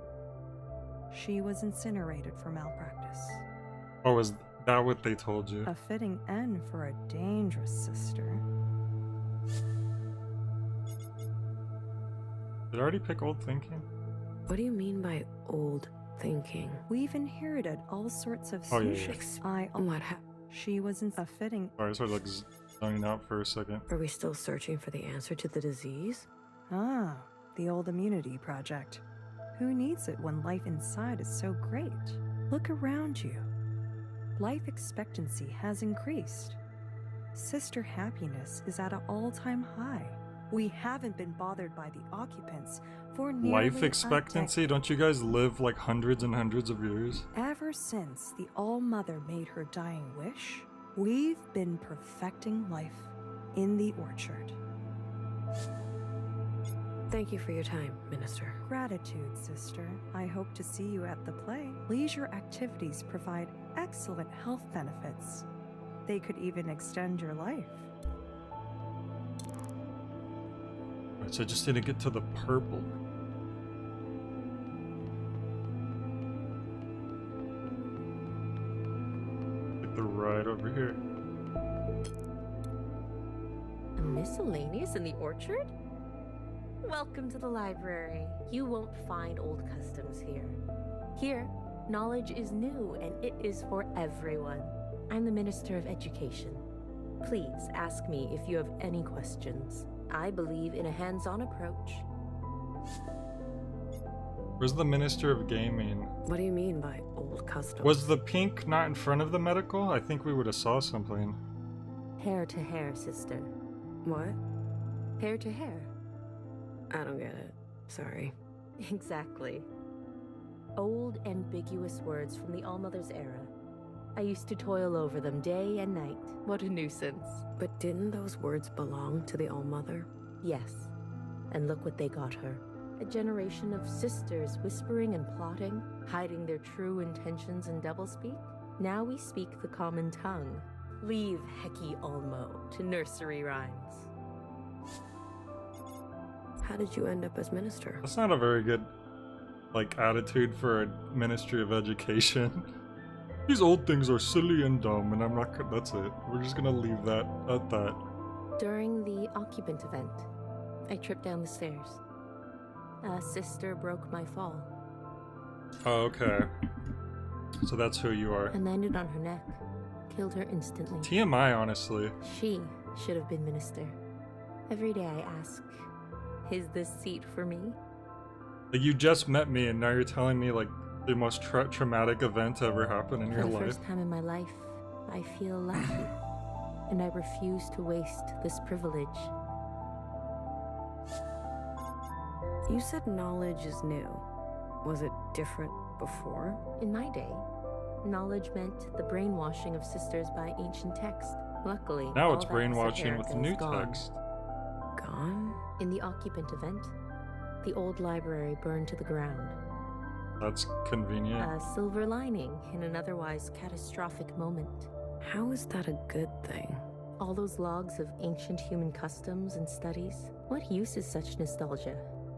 She was incinerated for malpractice. Oh, is that what they told you? A fitting end for a dangerous sister. Did I already pick old thinking? What do you mean by old thinking? We've inherited all sorts of sushi. She wasn't a fitting. Sorry, I started like zoning out for a second. Are we still searching for the answer to the disease? Ah, the old immunity project. Who needs it when life inside is so great? Look around you. Life expectancy has increased. Sister happiness is at an all-time high. We haven't been bothered by the occupants for nearly Life expectancy? Don't you guys live like hundreds and hundreds of years? Ever since the All-Mother made her dying wish, we've been perfecting life in the orchard. Thank you for your time, Minister. Gratitude, sister. I hope to see you at the play. Leisure activities provide excellent health benefits. They could even extend your life. Alright, so I just need to get to the purple. Like they're right over here. A miscellaneous in the orchard? Welcome to the library. You won't find old customs here. Here, knowledge is new and it is for everyone. I'm the Minister of Education. Please ask me if you have any questions. I believe in a hands-on approach. Where's the Minister of Gaming? What do you mean by old customs? Was the pink not in front of the medical? I think we would have saw something. Hair to hair, sister. What? Hair to hair. I don't get it. Sorry. Exactly. Old, ambiguous words from the All-Mother's era. I used to toil over them day and night. What a nuisance. But didn't those words belong to the All-Mother? Yes. And look what they got her. A generation of sisters whispering and plotting, hiding their true intentions in doublespeak. Now we speak the common tongue. Leave Heki Olmo to nursery rhymes. How did you end up as minister? That's not a very good, like, attitude for a Ministry of Education. These old things are silly and dumb, and I'm not gonna, that's it. We're just gonna leave that at that. During the occupant event, I tripped down the stairs. A sister broke my fall. Oh, okay. So that's who you are. And landed on her neck. Killed her instantly. TMI, honestly. She should have been minister. Every day I ask, is this seat for me? Like, you just met me, and now you're telling me, like, the most traumatic event to ever happen in your For the life. first time in my life, I feel lucky. And I refuse to waste this privilege. You said knowledge is new. Was it different before? In my day, knowledge meant the brainwashing of sisters by ancient text. Luckily, Now all it's that brainwashing with esoterica new is gone. text. Gone? In the occupant event, the old library burned to the ground. That's convenient. A silver lining in an otherwise catastrophic moment. How is that a good thing? All those logs of ancient human customs and studies. What use is such nostalgia?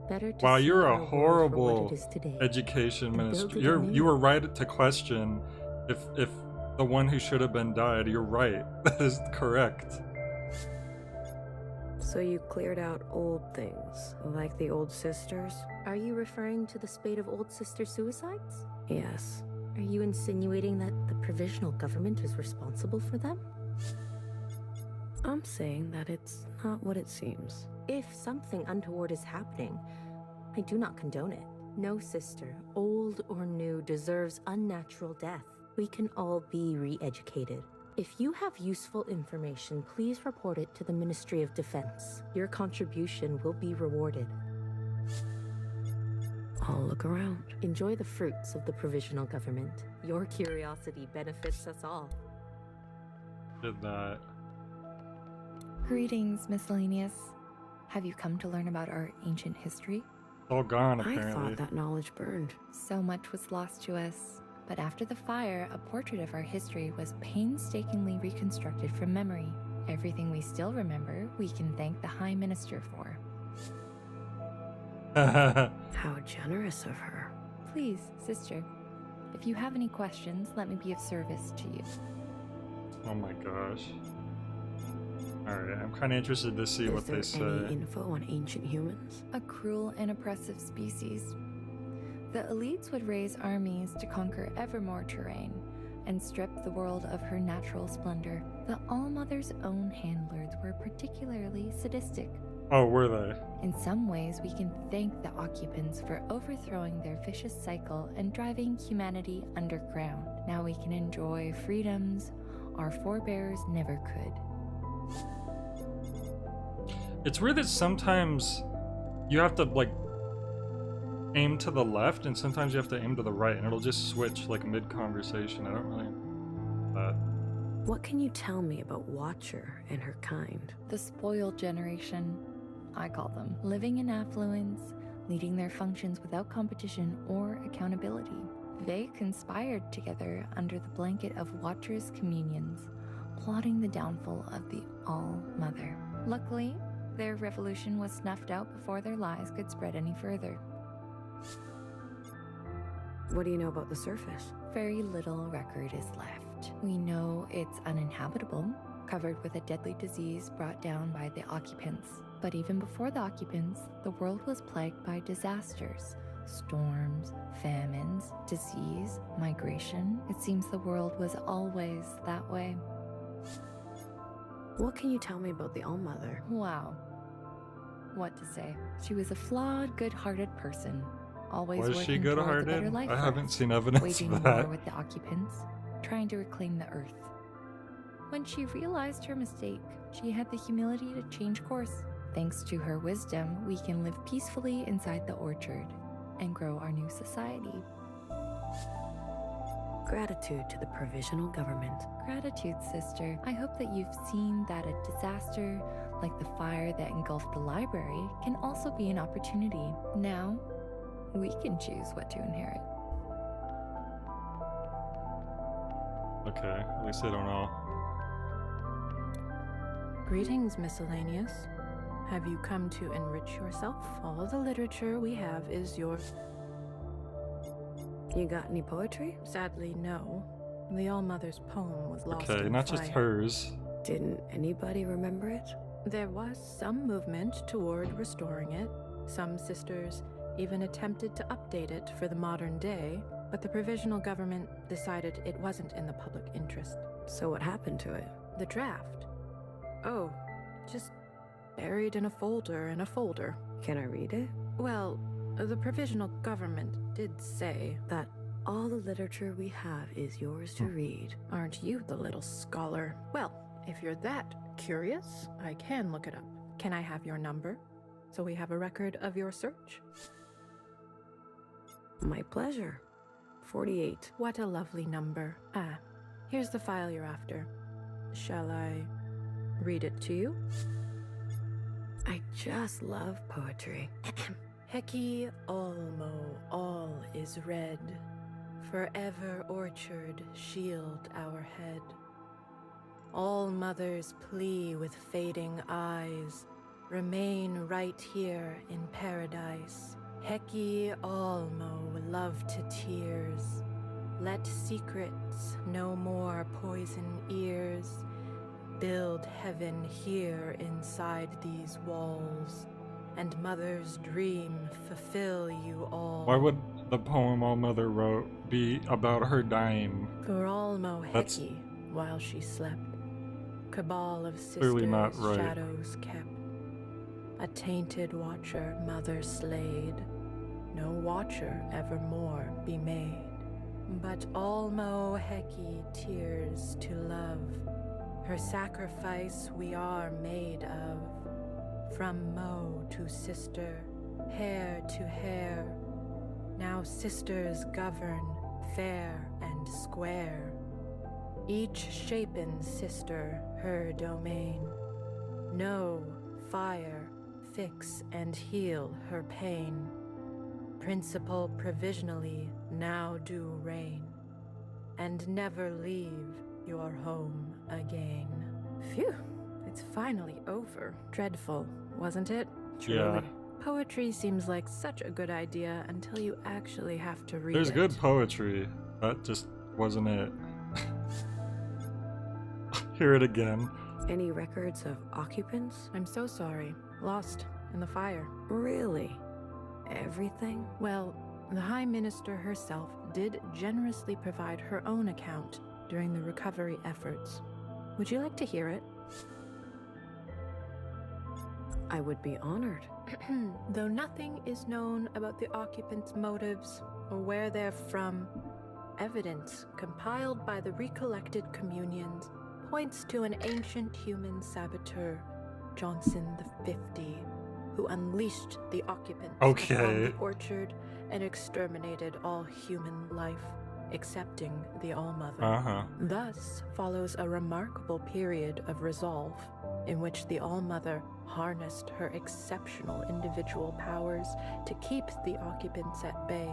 Better to Wow, see you're our a world for horrible what it is today. education and minister. build it You anew. were right to question if the one who should have been died. You're right. That is correct. So you cleared out old things, like the old sisters? Are you referring to the spate of old sister suicides? Yes. Are you insinuating that the provisional government is responsible for them? I'm saying that it's not what it seems. If something untoward is happening, I do not condone it. No sister, old or new, deserves unnatural death. We can all be re-educated. If you have useful information, please report it to the Ministry of Defense. Your contribution will be rewarded. I'll look around. Enjoy the fruits of the provisional government. Your curiosity benefits us all. Did that. Greetings, Miscellaneous. Have you come to learn about our ancient history? It's all gone, I apparently. thought that knowledge burned. So much was lost to us. But after the fire, a portrait of our history was painstakingly reconstructed from memory. Everything we still remember, we can thank the High Minister for. How generous of her. Please, sister, if you have any questions, let me be of service to you. Oh my gosh. Alright, I'm kind of interested to see what they Is there any say. info on ancient humans? A cruel and oppressive species. The elites would raise armies to conquer ever more terrain and strip the world of her natural splendor. The All-Mother's own handlers were particularly sadistic. Oh, were they? In some ways, we can thank the occupants for overthrowing their vicious cycle and driving humanity underground. Now we can enjoy freedoms our forebears never could. It's weird that sometimes you have to, like, aim to the left, and sometimes you have to aim to the right, and it'll just switch, like, mid-conversation. I don't really... What can you tell me about Watcher and her kind? The spoiled generation, I call them, living in affluence, leading their functions without competition or accountability. They conspired together under the blanket of Watcher's communions, plotting the downfall of the All-Mother. Luckily, their revolution was snuffed out before their lies could spread any further. What do you know about the surface? Very little record is left. We know it's uninhabitable, covered with a deadly disease brought down by the occupants. But even before the occupants, the world was plagued by disasters. Storms, famines, disease, migration. It seems the world was always that way. What can you tell me about the All-Mother? Wow. What to say? She was a flawed, good-hearted person. Always Was she working towards a better good-hearted? life I for haven't us, seen evidence waging of war that. with the occupants, trying to reclaim the earth. When she realized her mistake, she had the humility to change course. Thanks to her wisdom, we can live peacefully inside the orchard and grow our new society. Gratitude to the provisional government. Gratitude, sister. I hope that you've seen that a disaster like the fire that engulfed the library, can also be an opportunity. Now, we can choose what to inherit. Okay, at least I don't know. Greetings, miscellaneous. Have you come to enrich yourself? All the literature we have is yours. You got any poetry? Sadly, no. The All-Mother's poem was lost Okay, in not fire. just hers. Didn't anybody remember it? There was some movement toward restoring it. Some sisters even attempted to update it for the modern day, but the provisional government decided it wasn't in the public interest. So what happened to it? The draft? Oh, just buried in a folder in a folder. Can I read it? Well, the provisional government did say that all the literature we have is yours to read. Aren't you the little scholar? Well, if you're that curious, I can look it up. Can I have your number, so we have a record of your search? My pleasure. 48. What a lovely number. Ah, here's the file you're after. Shall I read it to you? I just love poetry. Heki Olmo, all is red. Forever orchard, shield our head. All mothers plea with fading eyes. Remain right here in paradise. Heki Olmo, love to tears. Let secrets no more poison ears. Build heaven here inside these walls, and mother's dream fulfill you all. Why would the poem All Mother wrote be about her dying? For Olmo That's Heki, while she slept, cabal of clearly sisters not right. shadows kept. A tainted watcher mother slayed, no watcher evermore be made. But Olmo Heki tears to love, her sacrifice we are made of. From Mo to sister, hair to hair, now sisters govern fair and square. Each shapen sister her domain. Know, fire, fix and heal her pain. Principle provisionally now do reign, and never leave your home again. Phew, it's finally over. Dreadful, wasn't it? Truly. Yeah. Poetry seems like such a good idea until you actually have to read There's it. good poetry. That just wasn't it. Hear it again. Any records of occupants? I'm so sorry. Lost in the fire. Really? Everything? Well, the High Minister herself did generously provide her own account during the recovery efforts. Would you like to hear it? I would be honored. Though nothing is known about the occupants' motives or where they're from, evidence compiled by the recollected communions points to an ancient human saboteur, Johnson the 50, who unleashed the occupants upon the orchard and exterminated all human life, excepting the All-Mother. Thus follows a remarkable period of resolve, in which the All-Mother harnessed her exceptional individual powers to keep the occupants at bay,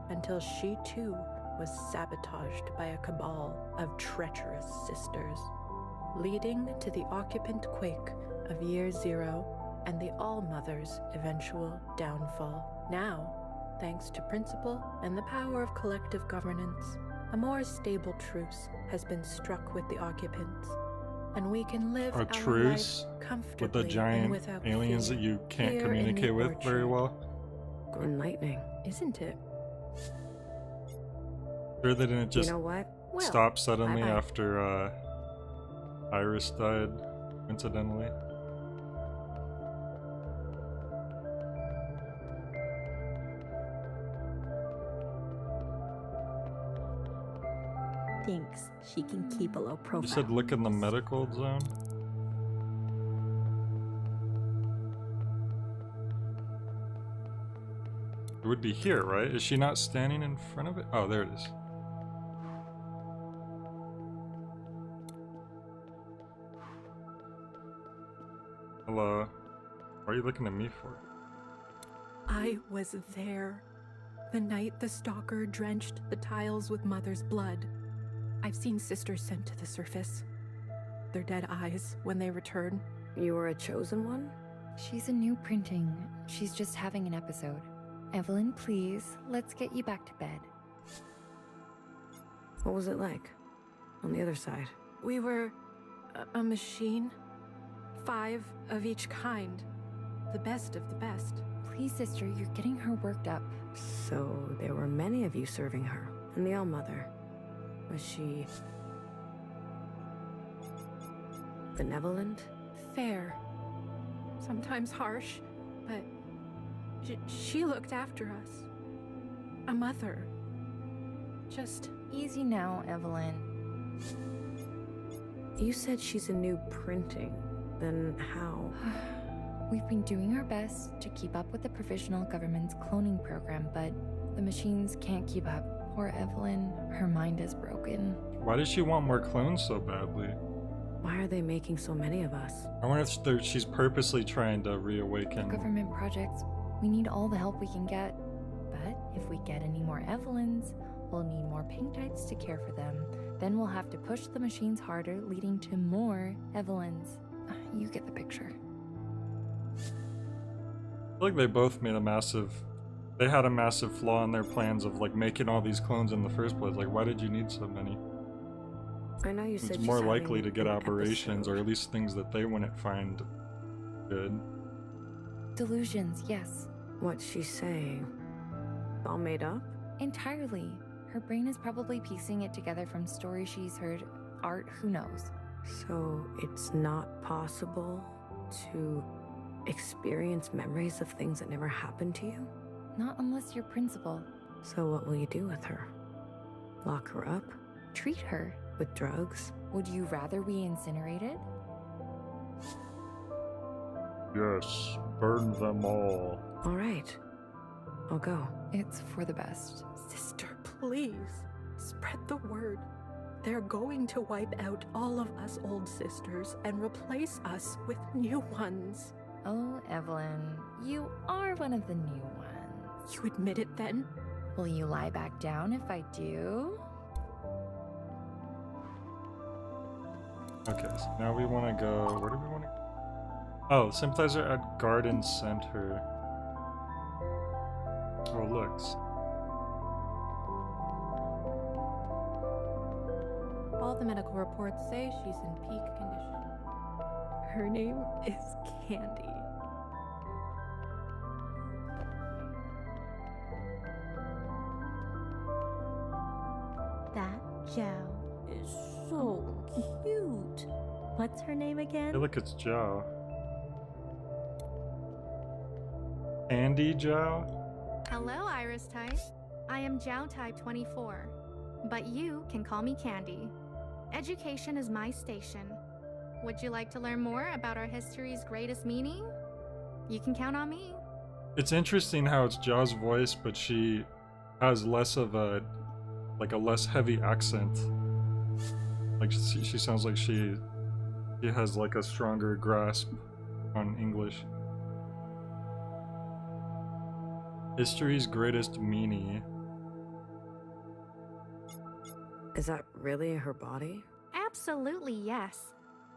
until she too was sabotaged by a cabal of treacherous sisters, leading to the occupant quake of Year Zero and the All-Mother's eventual downfall. Now, thanks to principle and the power of collective governance, a more stable truce has been struck with the occupants, and we can live A our truce life comfortably with the and giant without aliens fear that you can't here in communicate the with very orchard. well? Enlightening. Isn't it? Sure they didn't just You know what? Well, stop suddenly bye-bye. after Iris died, incidentally. Thinks she can keep a low profile. You said look in the medical zone? It would be here, right? Is she not standing in front of it? Oh, there it is. Milo. What are you looking at me for? I was there. The night the stalker drenched the tiles with Mother's blood. I've seen sisters sent to the surface. Their dead eyes when they return. You were a chosen one? She's a new printing. She's just having an episode. Evelyn, please, let's get you back to bed. What was it like? On the other side? We were a machine. 5 of each kind. The best of the best. Please, sister, you're getting her worked up. So there were many of you serving her. And the All-Mother. Was she benevolent? Fair. Sometimes harsh, but she looked after us. A mother. Just easy now, Evelyn. You said she's a new printing. Then how? We've been doing our best to keep up with the provisional government's cloning program, but the machines can't keep up. Poor Evelyn, her mind is broken. Why does she want more clones so badly? Why are they making so many of us? I wonder if she's purposely trying to reawaken. Government projects, we need all the help we can get. But if we get any more Evelyns, we'll need more pink types to care for them. Then we'll have to push the machines harder, leading to more Evelyns. You get the picture. I feel like they both made they had a massive flaw in their plans of like making all these clones in the first place. Like, why did you need so many? I know you said it's she's more having likely to get an aberrations, episode. or at least things that they wouldn't find good. Delusions, yes. What's she saying? All made up? Entirely. Her brain is probably piecing it together from stories she's heard, art, who knows. So it's not possible to experience memories of things that never happened to you? Not unless you're principal. So what will you do with her? Lock her up? Treat her. With drugs? Would you rather we incinerated? Yes, burn them all. All right. I'll go. It's for the best. Sister, please, spread the word. They're going to wipe out all of us old sisters and replace us with new ones. Oh, Evelyn, you are one of the new ones. You admit it then? Will you lie back down if I do? Okay, so now we want to go. Where do we want to go? Oh, sympathizer at Garden Center. Oh, looks. All the medical reports say she's in peak condition. Her name is Candy. That Joe is so cute. What's her name again? Hey, look, it's Joe. Andy Joe? Hello, Iris type. I am Jow type 24, but you can call me Candy. Education is my station. Would you like to learn more about our history's greatest meaning? You can count on me. It's interesting how it's Jaw's voice, but she has less of a less heavy accent. Like she sounds like she has like a stronger grasp on English. History's greatest meanie. Is that really her body? Absolutely yes.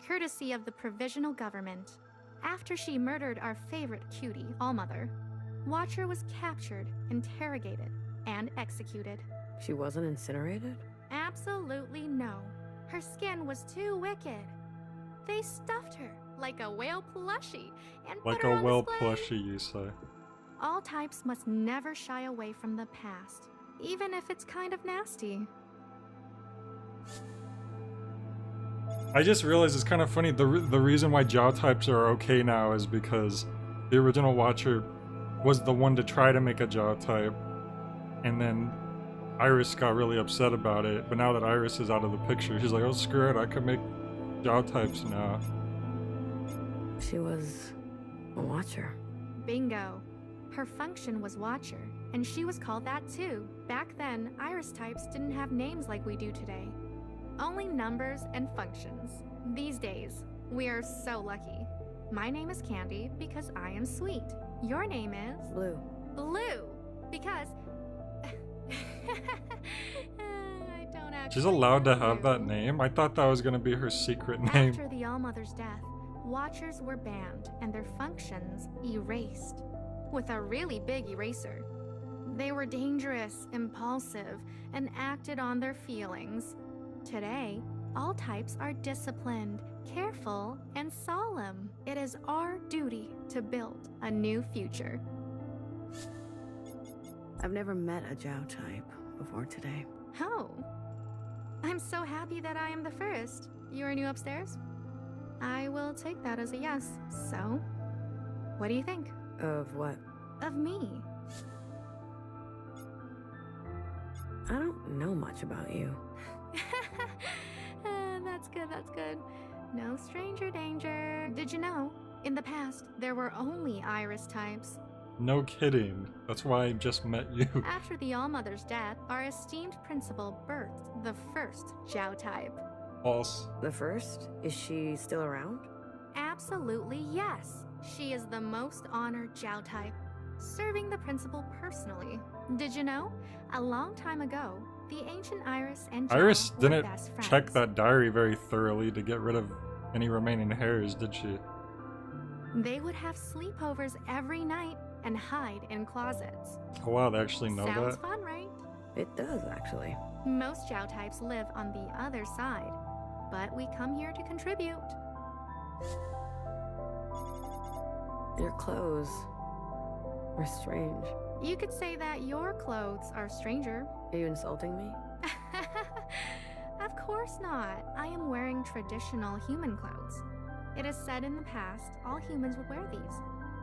Courtesy of the provisional government. After she murdered our favorite cutie, All-Mother, Watcher was captured, interrogated, and executed. She wasn't incinerated? Absolutely no. Her skin was too wicked. They stuffed her like a whale plushie and Like put her a on well display. plushie, you say. All types must never shy away from the past, even if it's kind of nasty. I just realized it's kind of funny. The reason why Jow types are okay now is because the original Watcher was the one to try to make a Jow type, and then Iris got really upset about it. But now that Iris is out of the picture, she's like, "Oh, screw it! I can make Jow types now." She was a Watcher. Bingo. Her function was Watcher, and she was called that too. Back then, Iris types didn't have names like we do today. Only numbers and functions. These days, we are so lucky. My name is Candy because I am sweet. Your name is? Blue. Blue, because I don't actually. She's allowed to have know that you. name? I thought that was gonna be her secret name. After the All-Mother's death, Watchers were banned and their functions erased with a really big eraser. They were dangerous, impulsive, and acted on their feelings. Today, all types are disciplined, careful, and solemn. It is our duty to build a new future. I've never met a Zhao type before today. Oh. I'm so happy that I am the first. You are new upstairs? I will take that as a yes. So, what do you think? Of what? Of me. I don't know much about you. That's good, that's good. No stranger danger. Did you know, in the past, there were only Iris types? No kidding. That's why I just met you. After the All-Mother's death, our esteemed principal birthed the first Zhao type. False. The first? Is she still around? Absolutely yes. She is the most honored Zhao type, serving the principal personally. Did you know? A long time ago, the ancient Iris and Zhao Iris were didn't best friends. check that diary very thoroughly to get rid of any remaining hairs, did she? They would have sleepovers every night and hide in closets. Oh wow, they actually know Sounds that? fun, right? It does, actually. Most Zhao types live on the other side, but we come here to contribute. Your clothes were strange. You could say that your clothes are stranger. Are you insulting me? Of course not. I am wearing traditional human clothes. It is said in the past, all humans would wear these.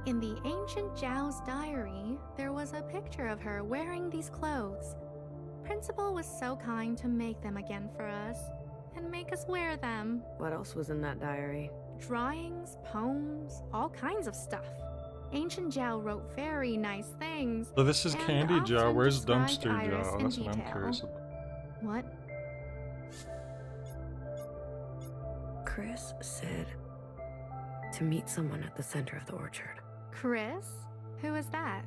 In the ancient Zhao's diary, there was a picture of her wearing these clothes. Principal was so kind to make them again for us, and make us wear them. What else was in that diary? Drawings, poems, all kinds of stuff. Ancient Zhao wrote very nice things. So this is and Candy often Zhao. Where's described Dumpster Iris Zhao? in That's what I'm detail. curious about. What? Chris said to meet someone at the center of the orchard. Chris? Who is that?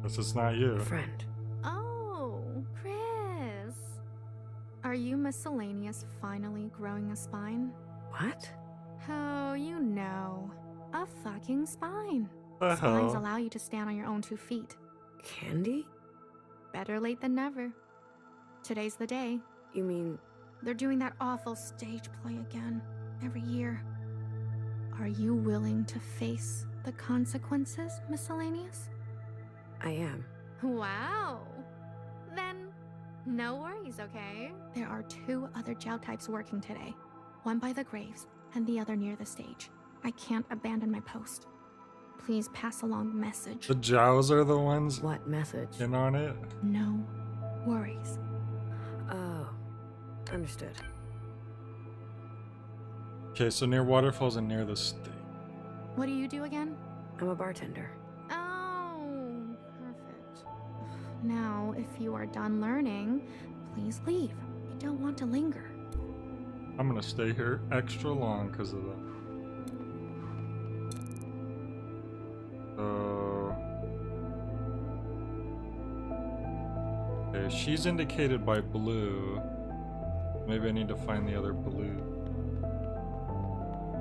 This is not you. A friend. Oh, Chris. Are you Miscellaneous finally growing a spine? What? Oh, you know. A fucking spine. The Spines hell? allow you to stand on your own 2 feet. Candy? Better late than never. Today's the day. You mean... They're doing that awful stage play again, every year. Are you willing to face the consequences, Miscellaneous? I am. Wow. Then, no worries, okay? There are 2 other Zhao types working today. One by the graves, and the other near the stage. I can't abandon my post. Please pass along the message. The Zhaos are the ones What message? in on it? No worries. Oh, understood. Okay, so near waterfalls and near the state. What do you do again? I'm a bartender. Oh, perfect. Now, if you are done learning, please leave. I don't want to linger. I'm gonna stay here extra long because of that. So... Okay, she's indicated by blue. Maybe I need to find the other blue.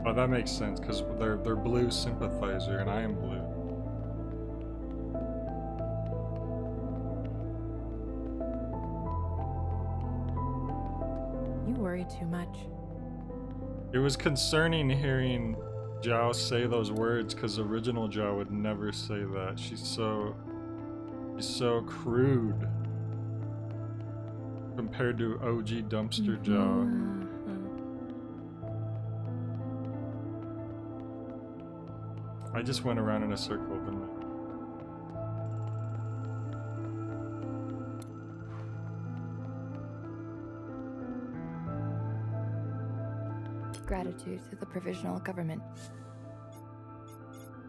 Oh, that makes sense, because they're blue sympathizer, and I am blue. You worry too much. It was concerning hearing Zhao say those words, because original Zhao would never say that. She's so crude compared to OG Dumpster Zhao. I just went around in a circle, didn't I? Gratitude to the provisional government.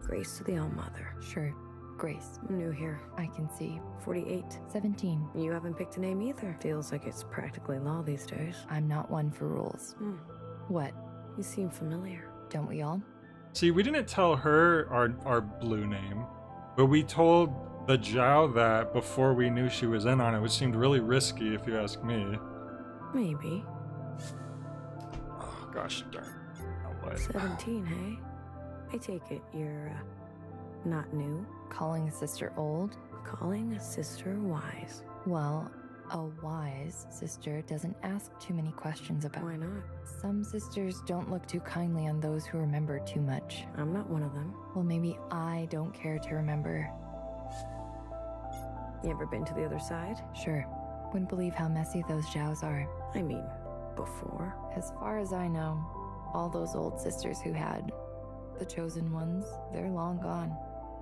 Grace to the All-Mother. Sure. Grace. I'm new here. I can see. 48. 17. You haven't picked a name either. Feels like it's practically law these days. I'm not one for rules. Hmm. What? You seem familiar. Don't we all? See, we didn't tell her our blue name, but we told the Zhao that before we knew she was in on it, which seemed really risky if you ask me. Maybe. Oh, gosh darn. No way. 17, hey? I take it you're, not new? Calling a sister old? Calling a sister wise. Well, a wise sister doesn't ask too many questions about. Why not? Some sisters don't look too kindly on those who remember too much. I'm not one of them. Well, maybe I don't care to remember. You ever been to the other side? Sure. Wouldn't believe how messy those Zhaos are. I mean, before. As far as I know, all those old sisters who had the chosen ones, they're long gone.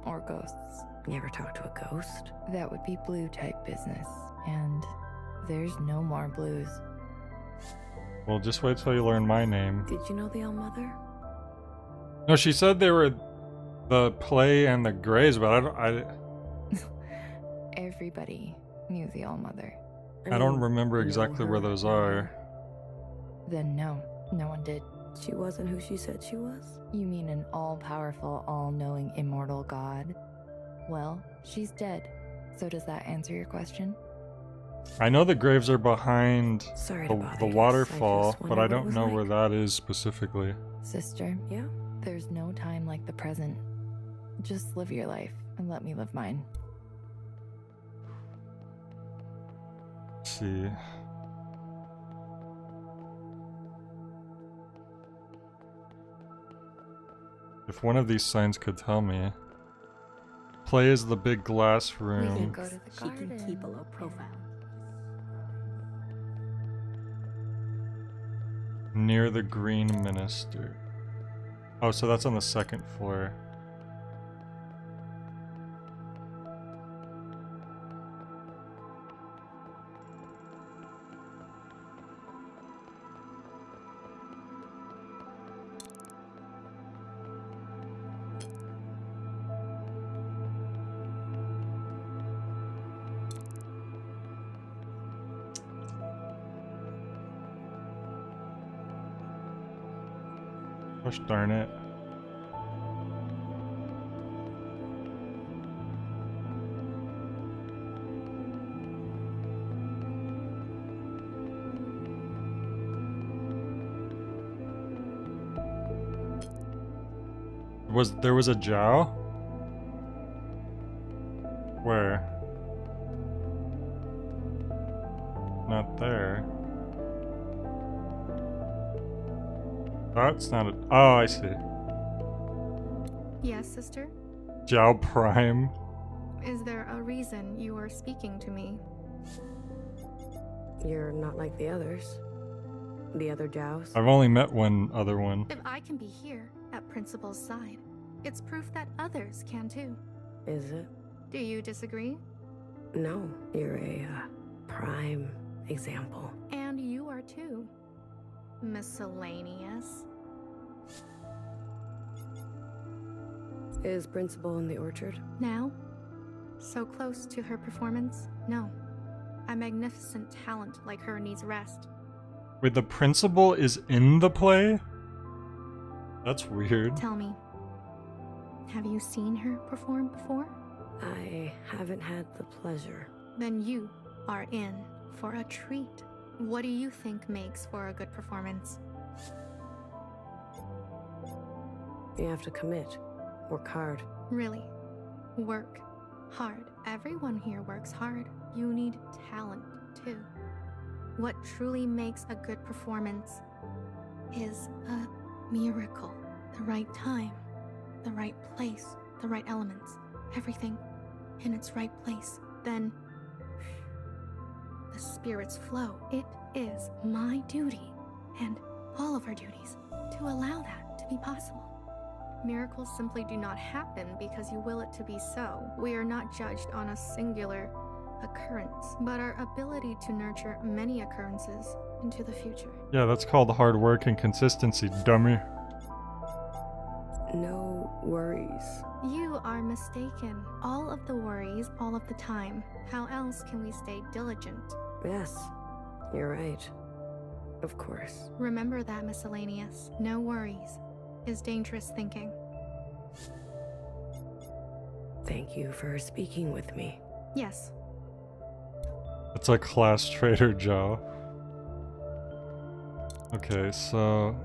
Or ghosts. You ever talk to a ghost? That would be blue type business. And there's no more blues. Well, just wait till you learn my name. Did you know the All-Mother? No, she said they were the Play and the Greys, but I Everybody knew the All-Mother. I don't remember exactly where those are. Then no one did. She wasn't who she said she was? You mean an all-powerful, all-knowing, immortal god? Well, she's dead. So does that answer your question? I know the graves are behind Sorry to bother the you. waterfall, I just but wondered I what it don't was know like. where that is specifically. Sister? Yeah? There's no time like the present. Just live your life and let me live mine. Let's see. If one of these signs could tell me. Play is the big glass room. Go to the She can garden. keep a low profile. Near the Green Minister. Oh, so that's on the second floor. Gosh darn it. There was a Zhao? Where? Not there. That's not a. Oh, I see. Yes, sister? Zhao Prime. Is there a reason you are speaking to me? You're not like the others. The other Zhaos. I've only met one other one. If I can be here, at Principal's side, it's proof that others can too. Is it? Do you disagree? No, you're a prime example. And you are too. Miscellaneous. Is Principal in the orchard? Now? So close to her performance? No. A magnificent talent like her needs rest. Wait, the principal is in the play? That's weird. Tell me, have you seen her perform before? I haven't had the pleasure. Then you are in for a treat. What do you think makes for a good performance? You have to commit. Work hard. Really? Work hard. Everyone here works hard. You need talent, too. What truly makes a good performance is a miracle. The right time, the right place, the right elements, everything in its right place. Then the spirits flow. It is my duty, and all of our duties, to allow that to be possible. Miracles simply do not happen because you will it to be so. We are not judged on a singular occurrence, but our ability to nurture many occurrences into the future. Yeah, that's called hard work and consistency, dummy. No worries. You are mistaken. All of the worries, all of the time. How else can we stay diligent? Yes, you're right. Of course. Remember that, Miscellaneous. No worries. is dangerous thinking. Thank you for speaking with me. Yes. It's a class traitor, Joe. Okay, so...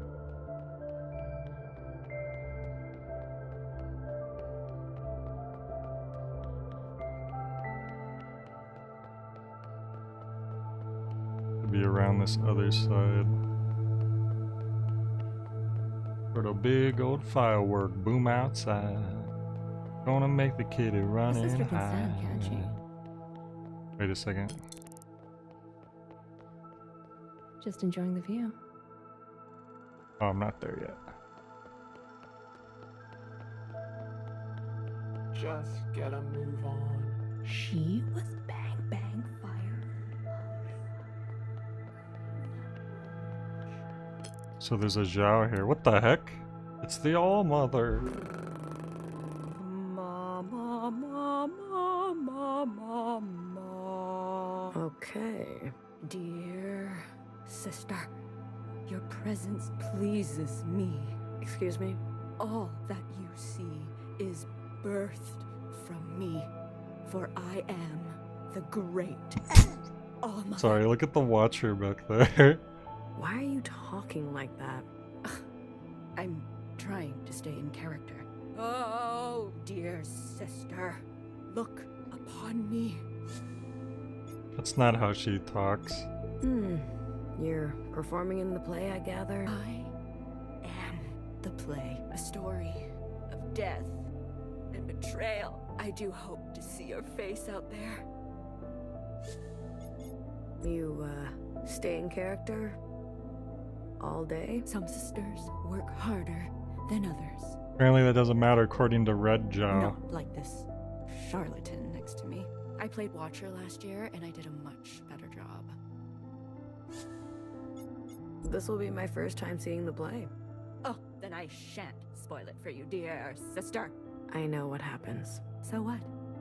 be around this other side. Where the big old firework boom outside. Gonna make the kitty run The and sister can hide. stand, can't she? Wait a second. Just enjoying the view. Oh, I'm not there yet. Just get a move on. She was bang bang fire. So there's a Zhao here. What the heck? It's the All-Mother. Okay, dear sister, your presence pleases me. Excuse me? All that you see is birthed from me, for I am the great All-Mother. Sorry, look at the Watcher back there. Why are you talking like that? I'm trying to stay in character. Oh, dear sister, look upon me. That's not how she talks. You're performing in the play, I gather? I am the play. A story of death and betrayal. I do hope to see your face out there. You, stay in character? All day? Some sisters work harder than others. Apparently that doesn't matter according to Red Zhao. Not like this charlatan next to me. I played Watcher last year, and I did a much better job. This will be my first time seeing the play. Oh, then I shan't spoil it for you, dear sister. I know what happens. So what?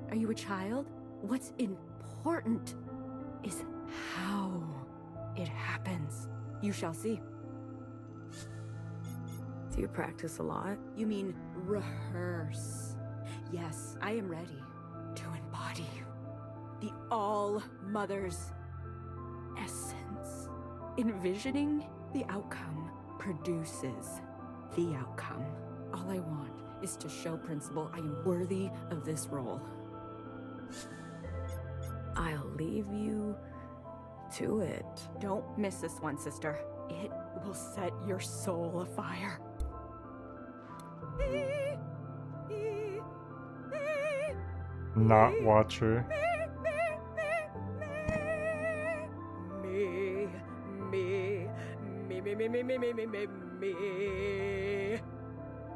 Are you a child? What's important is how it happens. You shall see. Do you practice a lot? You mean rehearse? Yes, I am ready to embody the All-Mother's essence. Envisioning the outcome produces the outcome. All I want is to show Principal I am worthy of this role. I'll leave you to it. Don't miss this one, sister. It will set your soul afire. Not Watcher. Me.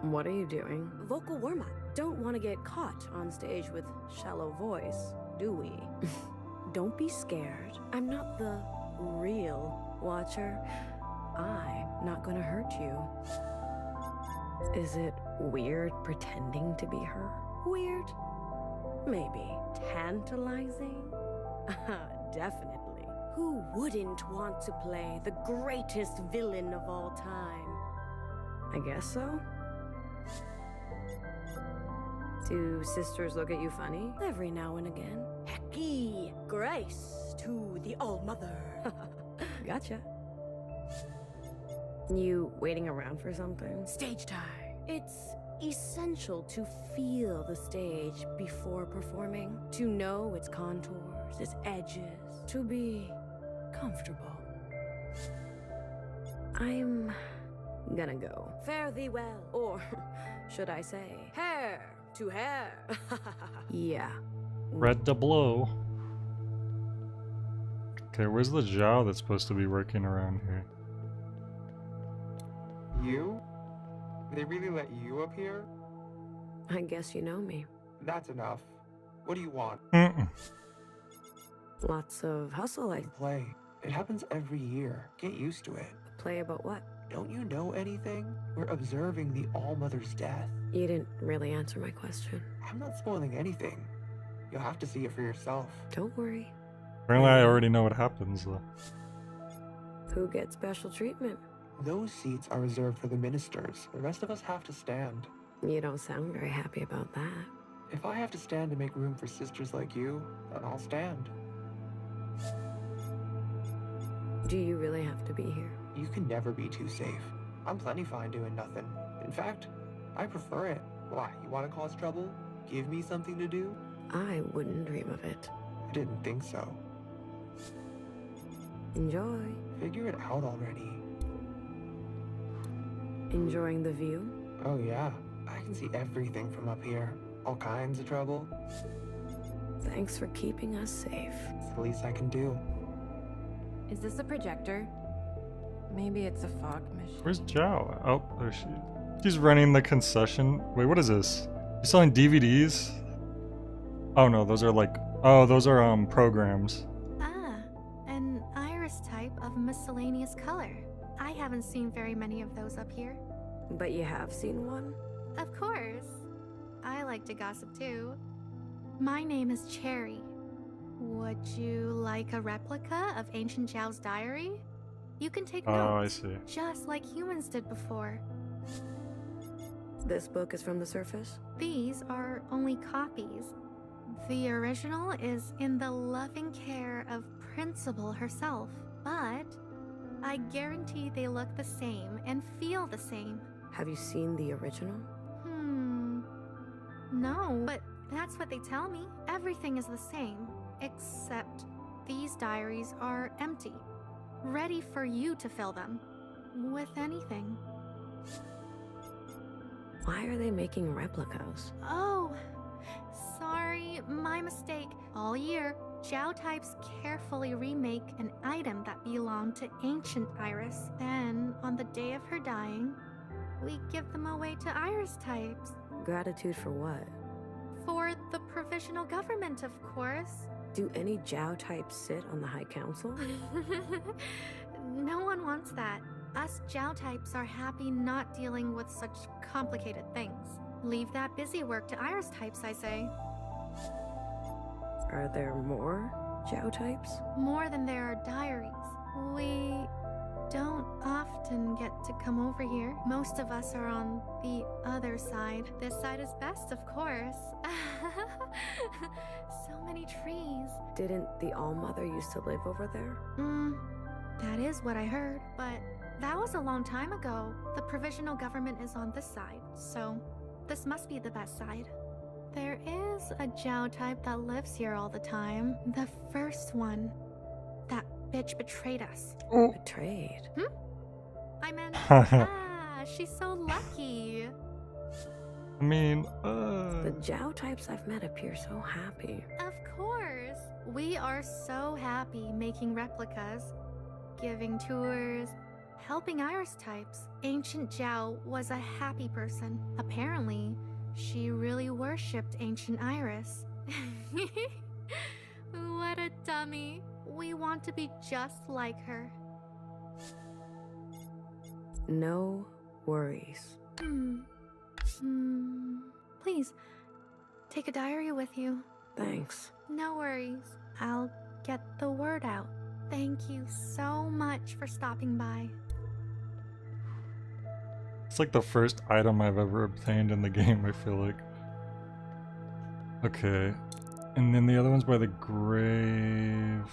What are you doing? Vocal warm-up. Don't want to get caught on stage with shallow voice, do we? Don't be scared. I'm not the real Watcher. I'm not gonna hurt you. Is it weird pretending to be her? Weird? Maybe. Tantalizing? Definitely. Who wouldn't want to play the greatest villain of all time? I guess so. Do sisters look at you funny? Every now and again. Hecky! Grace to the All-Mother. Gotcha. You waiting around for something? Stage time. It's essential to feel the stage before performing, to know its contours, its edges, to be comfortable. I'm gonna go. Fare thee well, or should I say, hair to hair. Yeah. Red to blow. Okay, where's the Zhao that's supposed to be working around here? You? They really let you up here? I guess you know me. That's enough. What do you want? Lots of hustle, I play. It happens every year. Get used to it. play about what? Don't you know anything? We're observing the All-Mother's death. You didn't really answer my question. I'm not spoiling anything. You'll have to see it for yourself. Don't worry. Apparently I already know what happens though. Who gets special treatment? Those seats are reserved for the ministers. The rest of us have to stand. You don't sound very happy about that. If I have to stand to make room for sisters like you, then I'll stand. Do you really have to be here? You can never be too safe. I'm plenty fine doing nothing. In fact, I prefer it. Why, you want to cause trouble? Give me something to do? I wouldn't dream of it. I didn't think so. Enjoy. Figure it out already. Enjoying the view? Oh yeah, I can see everything from up here. All kinds of trouble. Thanks for keeping us safe. It's the least I can do. Is this a projector? Maybe it's a fog machine. Where's Zhao? Oh, there she is. She's running the concession. Wait, what is this? You selling DVDs? Oh no, those are like... Oh, those are programs. Ah, an iris type of miscellaneous color. I haven't seen very many of those up here. But you have seen one? Of course. I like to gossip too. My name is Cherry. Would you like a replica of Ancient Zhao's diary? You can take notes. Oh, I see. Just like humans did before. This book is from the surface? These are only copies. The original is in the loving care of Principal herself, but I guarantee they look the same and feel the same. Have you seen the original? No, but that's what they tell me. Everything is the same, except these diaries are empty, ready for you to fill them with anything. Why are they making replicas? Oh, sorry, my mistake. All year, Zhao types carefully remake an item that belonged to Ancient Iris. Then, on the day of her dying, we give them away to Iris types. Gratitude for what? For the provisional government, of course. Do any Zhao types sit on the High Council? No one wants that. Us Zhao types are happy not dealing with such complicated things. Leave that busy work to Iris types, I say. Are there more Zhao types? More than there are diaries. We don't often get to come over here. Most of us are on the other side. This side is best, of course. So many trees. Didn't the All-Mother used to live over there? That is what I heard, but that was a long time ago. The provisional government is on this side, so this must be the best side. There is a Zhao type that lives here all the time. The first one. That bitch betrayed us. Oh. Betrayed? I meant, she's so lucky. I mean, The Zhao types I've met appear so happy. Of course. We are so happy making replicas, giving tours, helping Iris types. Ancient Zhao was a happy person. Apparently, she really worshipped Ancient Iris. What a dummy. We want to be just like her. No worries. Please, take a diary with you. Thanks. No worries. I'll get the word out. Thank you so much for stopping by. it's like the first item I've ever obtained in the game, I feel like. Okay. And then the other one's by the grave.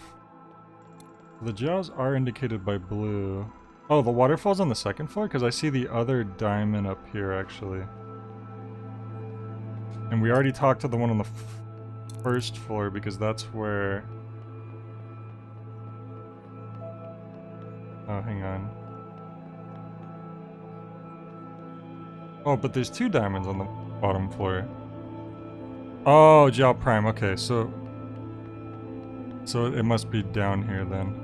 The Zhaos are indicated by blue. Oh, the waterfall's on the second floor? Because I see the other diamond up here, actually. And we already talked to the one on the first floor, because that's where... Oh, hang on. Oh, but there's two diamonds on the bottom floor. Oh, Zhao Prime. Okay, so it must be down here then.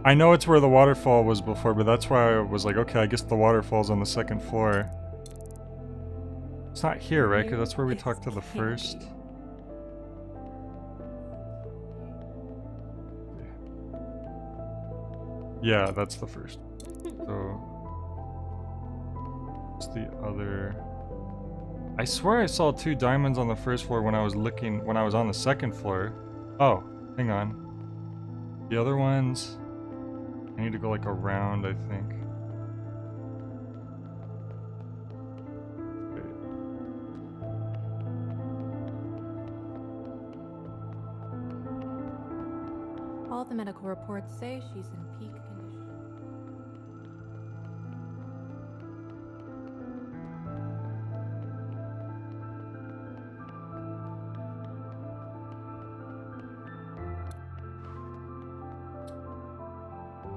I know it's where the waterfall was before, but that's why I was like, okay, I guess the waterfall's on the second floor. It's not here, right? Because that's where we talked to the first. Yeah, that's the first. So, what's the other? I swear I saw two diamonds on the first floor when I was on the second floor. Oh, hang on. The other ones, I need to go like around, I think. All the medical reports say she's in peak condition.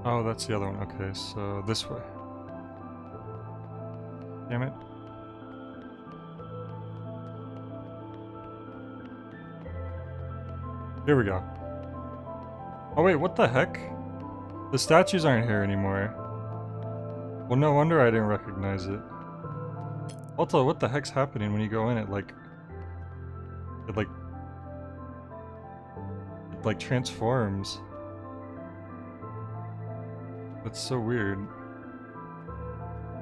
Oh, that's the other one. Okay, so this way. Damn it. Here we go. Oh wait, what the heck? The statues aren't here anymore. Well, no wonder I didn't recognize it. Also, what the heck's happening when you go in? It like transforms. That's so weird.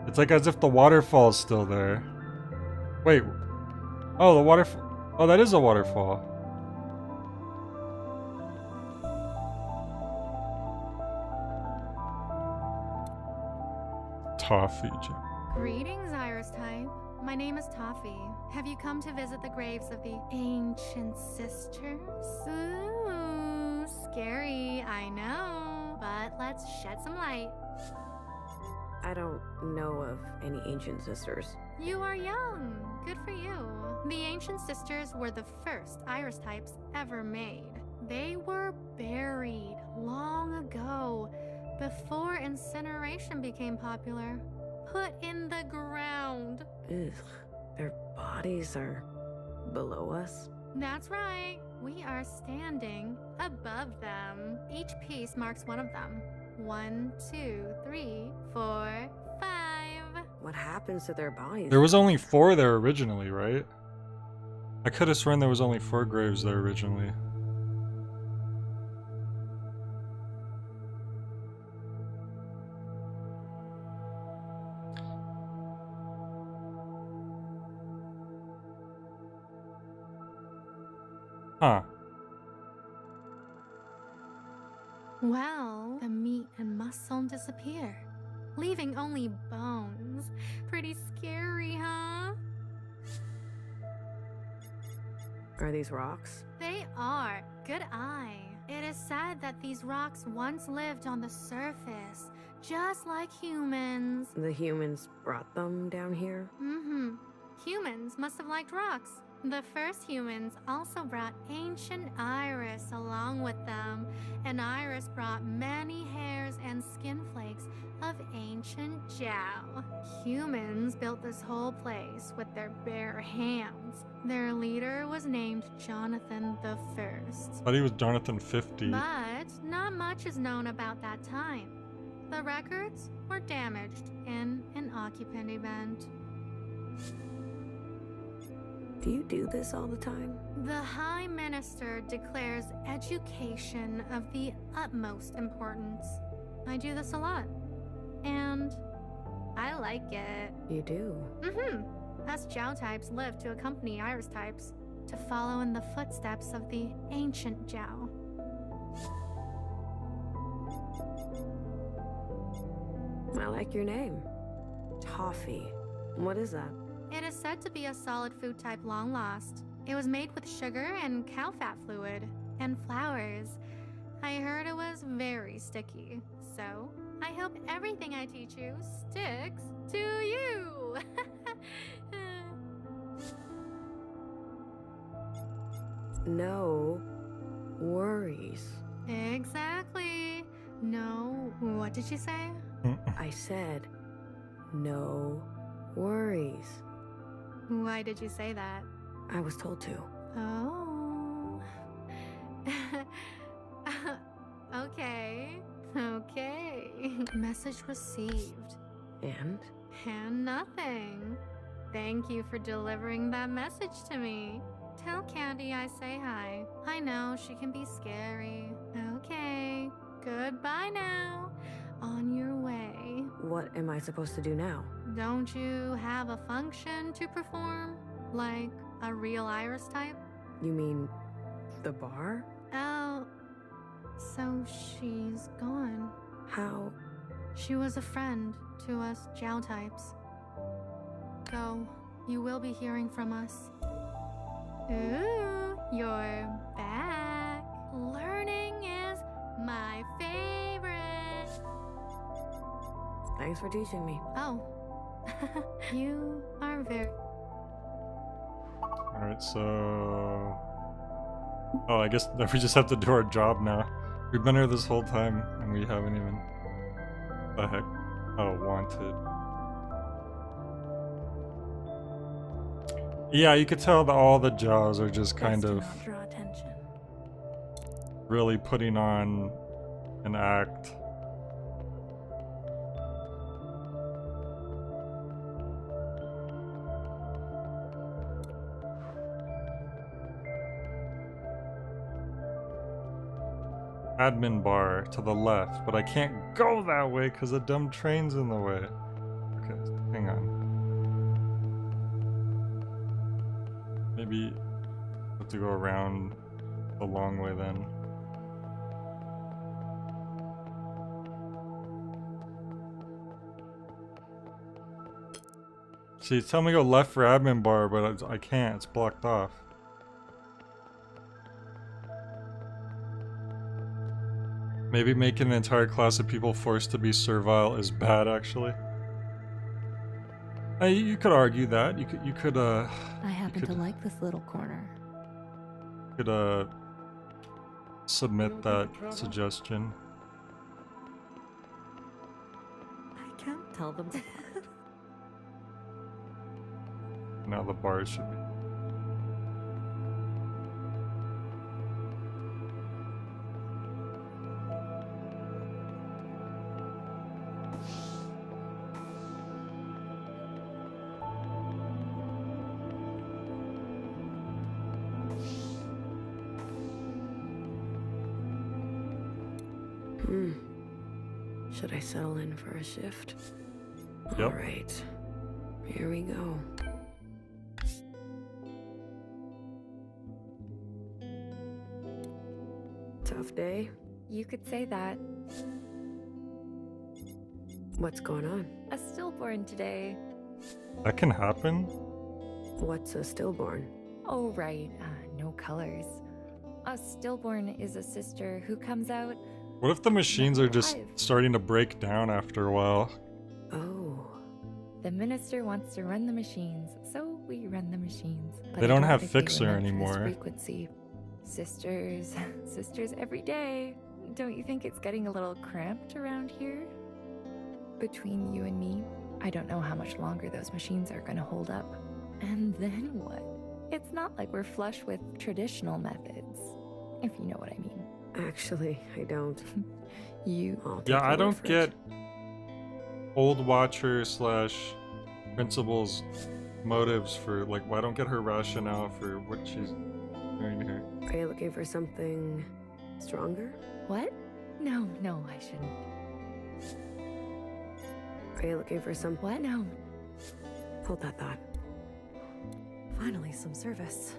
It's like as if the waterfall's still there. Wait. Oh, the waterfall. Oh, that is a waterfall. Toffee. Greetings, Iris type. My name is Toffee. Have you come to visit the graves of the ancient sisters? Ooh, scary, I know. But let's shed some light. I don't know of any ancient sisters. You are young. Good for you. The ancient sisters were the first Iris types ever made. They were buried long ago, before incineration became popular. Put in the ground. Ugh, their bodies are below us? That's right. We are standing above them. Each piece marks one of them. 1, 2, 3, 4, 5. What happens to their bodies? There was only 4 there originally, right? I could have sworn there was only 4 graves there originally. Huh. Well, the meat and muscle disappear, leaving only bones. Pretty scary, huh? Are these rocks? They are. Good eye. It is said that these rocks once lived on the surface, just like humans. The humans brought them down here? Mm-hmm. Humans must have liked rocks. The first humans also brought ancient Iris along with them, and Iris brought many hairs and skin flakes of ancient Jiao. Humans built this whole place with their bare hands. Their leader was named Jonathan the First. I thought he was Jonathan 50. But not much is known about that time. The records were damaged in an occupant event. Do you do this all the time? The High Minister declares education of the utmost importance. I do this a lot. And I like it. You do? Mm-hmm. Us Jiao types live to accompany Iris types, to follow in the footsteps of the ancient Jiao. I like your name. Toffee. What is that? It is said to be a solid food type long lost. It was made with sugar and cow fat fluid and flowers. I heard it was very sticky. So, I hope everything I teach you sticks to you. No worries. Exactly. No, what did you say? I said no worries. Why did you say that? I was told to. Oh. Okay. Okay. Message received. And? And nothing. Thank you for delivering that message to me. Tell Candy I say hi. I know she can be scary. Okay. Goodbye now. On your way. What am I supposed to do now? Don't you have a function to perform? Like a real Iris type? You mean the bar? Oh, So she's gone. How? She was a friend to us Jiao types. Go. You will be hearing from us. Ooh, you're back. Learning is my favorite. Thanks for teaching me. Oh. You are very... Alright, so... Oh, I guess we just have to do our job now. We've been here this whole time, and we haven't even... The heck? Oh, wanted. Yeah, you could tell that all the jaws are just kind of... Draw attention. really putting on an act. Admin bar to the left, but I can't go that way because the dumb train's in the way. Okay, hang on. Maybe I have to go around the long way then. See, tell me to go left for admin bar, but I can't. It's blocked off. Maybe making an entire class of people forced to be servile is bad, actually. You could argue that. You could I happen to like this little corner. Could submit that suggestion. I can't tell them apart. Now the bars should be. Should I settle in for a shift? Yep. Alright. Here we go. Tough day? You could say that. What's going on? A stillborn today. That can happen? What's a stillborn? Oh, right. No colors. A stillborn is a sister who comes out. What if the machines are just alive. starting to break down after a while? Oh. The minister wants to run the machines, so we run the machines. But They I don't have think they were Fixer meant for this anymore. Frequency. Sisters, sisters every day. Don't you think it's getting a little cramped around here? Between you and me, I don't know how much longer those machines are going to hold up. And then what? It's not like we're flush with traditional methods, if you know what I mean. Actually, I don't. You. Yeah, I don't get old watcher slash principal's motives for, like, I don't get her rationale for what she's doing here. Are you looking for something stronger? What? No, I shouldn't. Are you looking for some... What? No. Hold that thought. Finally, some service.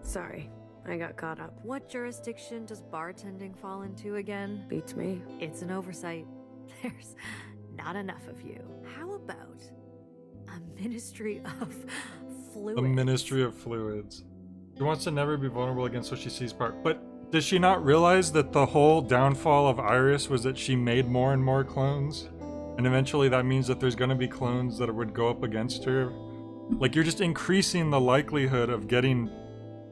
Sorry, I got caught up. What jurisdiction does bartending fall into again? Beats me. It's an oversight. There's not enough of you. How about a ministry of fluids? The Ministry of Fluids. She wants to never be vulnerable against what she sees part. But does she not realize that the whole downfall of Iris was that she made more and more clones? And eventually that means that there's gonna be clones that would go up against her. Like, you're just increasing the likelihood of getting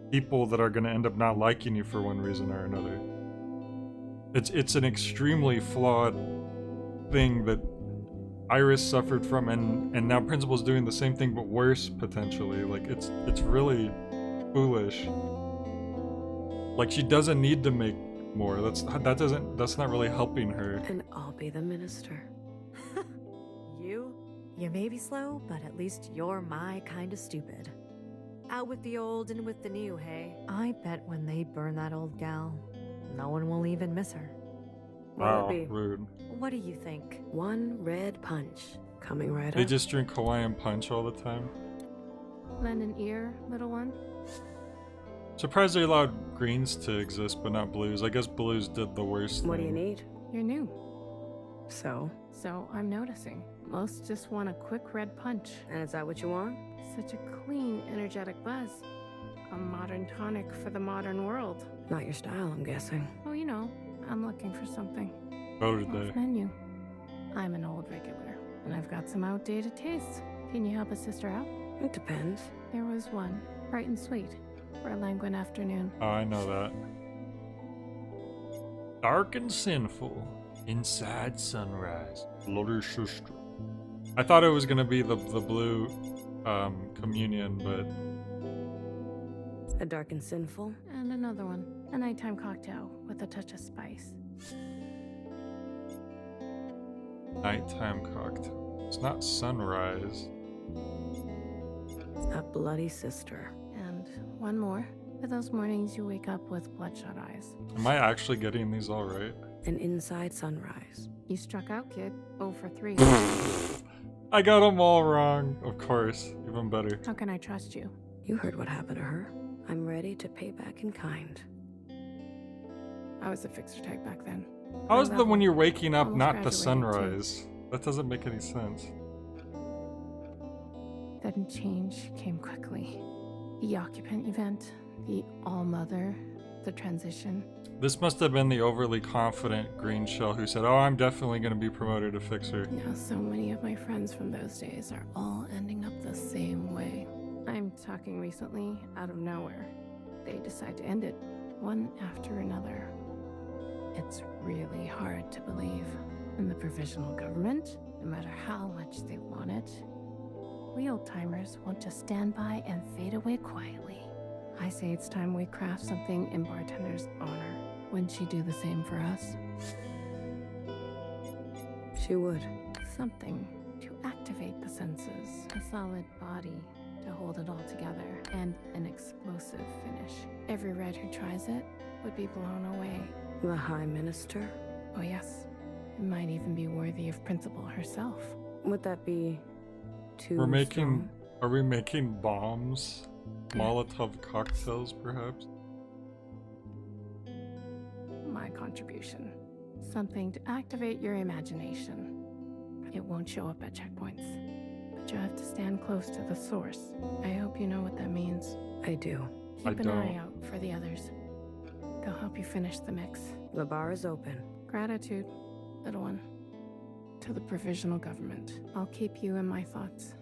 people that are gonna end up not liking you for one reason or another. It's an extremely flawed thing that Iris suffered from, and now Principal's doing the same thing but worse, potentially. Like, it's really foolish. Like, she doesn't need to make more. That's not really helping her. And I'll be the minister. You may be slow, but at least you're my kind of stupid. Out with the old and with the new, hey? I bet when they burn that old gal, no one will even miss her. Wow, rude. What do you think? One red punch. Coming right up. They just drink Hawaiian punch all the time. Lend an ear, little one. Surprised they allowed greens to exist, but not blues. I guess blues did the worst What do thing. you need? You're new, So? so I'm noticing. Most just want a quick red punch. And is that what you want? Such a clean, energetic buzz. A modern tonic for the modern world. Not your style, I'm guessing. Oh, you know, I'm looking for something. Voted they. Off menu. I'm an old regular, and I've got some outdated tastes. Can you help a sister out? It depends. There was one, bright and sweet, for a languid afternoon. Oh, I know that. Dark and sinful, inside sunrise, bloody sister. I thought it was gonna be the blue communion, but A dark and sinful? And another one, a nighttime cocktail with a touch of spice. nighttime cocktail. It's not sunrise. A bloody sister. And one more, for those mornings you wake up with bloodshot eyes. Am I actually getting these all right? An inside sunrise. You struck out, kid. 0 for 3. I got them all wrong. Of course, even better. How can I trust you? You heard what happened to her. I'm ready to pay back in kind. I was a fixer type back then. How is the when you're waking up Almost not the graduated, sunrise? That doesn't make any sense. Then change came quickly. The occupant event, the all-mother, the transition. This must have been the overly confident green shell who said, "Oh, I'm definitely going to be promoted to fixer." Now so many of my friends from those days are all ending up the same way. I'm talking recently, out of nowhere. They decide to end it, one after another. It's really hard to believe. In the provisional government, no matter how much they want it, we old-timers want to stand by and fade away quietly. I say it's time we craft something in Bartender's honor. Wouldn't she do the same for us? She would. Something to activate the senses. A solid body to hold it all together. And an explosive finish. Every red who tries it would be blown away. The High Minister? Oh yes. It might even be worthy of Principal herself. Would that be too Are we strong? making bombs? Molotov cocktails, perhaps? My contribution. Something to activate your imagination. It won't show up at checkpoints, but you have to stand close to the source. I hope you know what that means. I do. Keep an eye out for the others. They'll help you finish the mix. The bar is open. Gratitude, little one. To the provisional government. I'll keep you in my thoughts.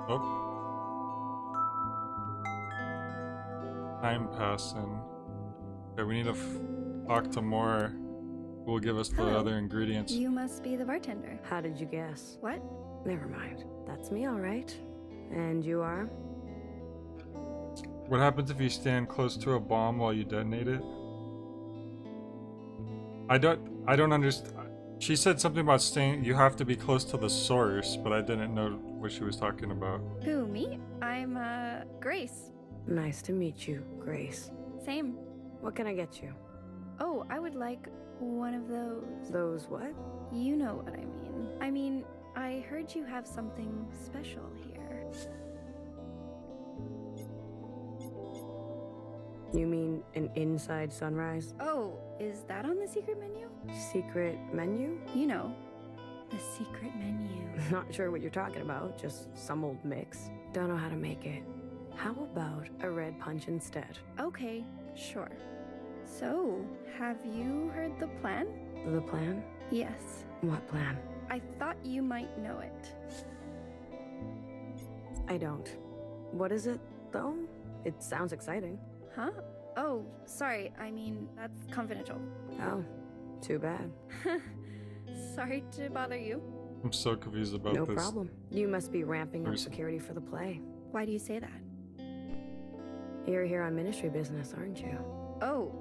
Oh. Time passing. Okay, we need to talk to more who will give us the Hello. other ingredients. You must be the bartender. How did you guess? What? Never mind. That's me, all right. And you are? What happens if you stand close to a bomb while you detonate it? I don't understand. She said something about staying, you have to be close to the source, but I didn't know what she was talking about. Who, me? I'm, Grace. Nice to meet you, Grace. Same. What can I get you? Oh, I would like one of those. Those what? You know what I mean. I mean, I heard you have something special here. You mean an inside sunrise? Oh, is that on the secret menu? Secret menu? You know, the secret menu. Not sure what you're talking about, just some old mix. Don't know how to make it. How about a red punch instead? Okay, sure. So, have you heard the plan? The plan? Yes. What plan? I thought you might know it. I don't. What is it, though? It sounds exciting. Huh? Oh, sorry. I mean, that's confidential. Oh, too bad. Sorry to bother you. I'm so confused about No this. problem. You must be ramping up There's- security for the play. Why do you say that? You're here on ministry business, aren't you? Oh,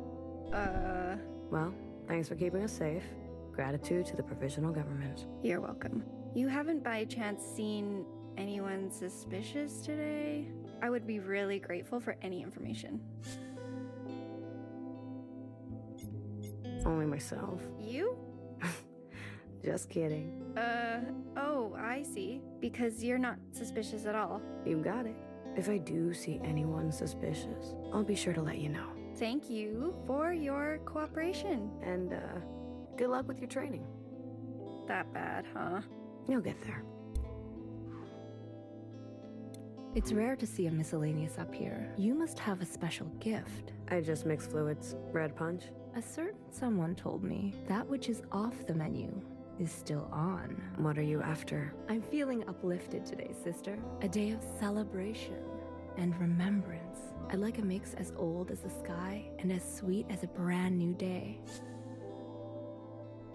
Well, thanks for keeping us safe. Gratitude to the provisional government. You're welcome. You haven't by chance seen anyone suspicious today? I would be really grateful for any information. Only myself. You? Just kidding. Oh, I see. Because you're not suspicious at all. You got it. If I do see anyone suspicious, I'll be sure to let you know. Thank you for your cooperation. And, good luck with your training. That bad, huh? You'll get there. It's rare to see a miscellaneous up here. You must have a special gift. I just mix fluids. Red punch? A certain someone told me that which is off the menu is still on. What are you after? I'm feeling uplifted today, sister. A day of celebration and remembrance. I'd like a mix as old as the sky and as sweet as a brand new day.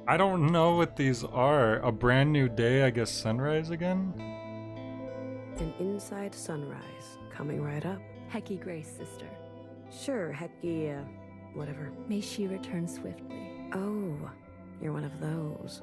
I don't know what these are. A brand new day, I guess sunrise again? An inside sunrise, coming right up. Hecky Grace, sister. Sure, Hecky, whatever. May she return swiftly. Oh, you're one of those.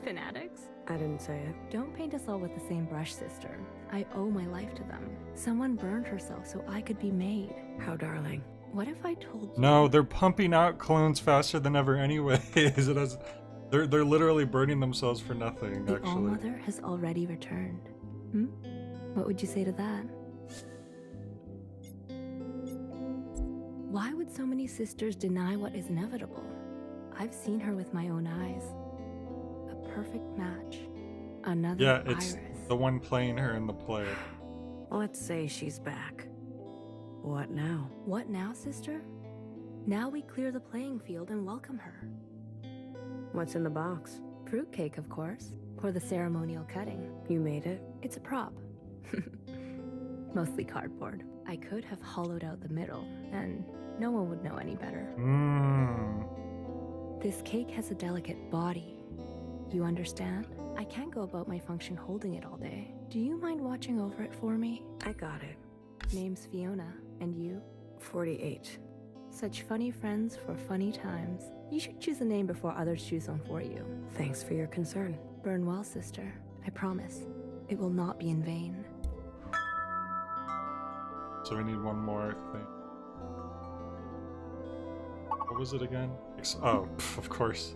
Fanatics? I didn't say it. Don't paint us all with the same brush, sister. I owe my life to them. Someone burned herself so I could be made. How darling. What if I told you? No, they're pumping out clones faster than ever anyways. They're literally burning themselves for nothing, The actually. All-Mother has already returned. What would you say to that? Why would so many sisters deny what is inevitable? I've seen her with my own eyes. A perfect match. Another Yeah, it's Iris. the one playing her in the play. Let's say she's back. What now? What now, sister? Now we clear the playing field and welcome her. What's in the box? Fruitcake, of course, for the ceremonial cutting. You made it? It's a prop. Mostly cardboard. I could have hollowed out the middle, and no one would know any better. This cake has a delicate body. You understand? I can't go about my function holding it all day. Do you mind watching over it for me? I got it. Name's Fiona, and you? 48. Such funny friends for funny times. You should choose a name before others choose one for you. Thanks for your concern. Burn well, sister. I promise. It will not be in vain. So we need one more thing. What was it again? Oh, of course.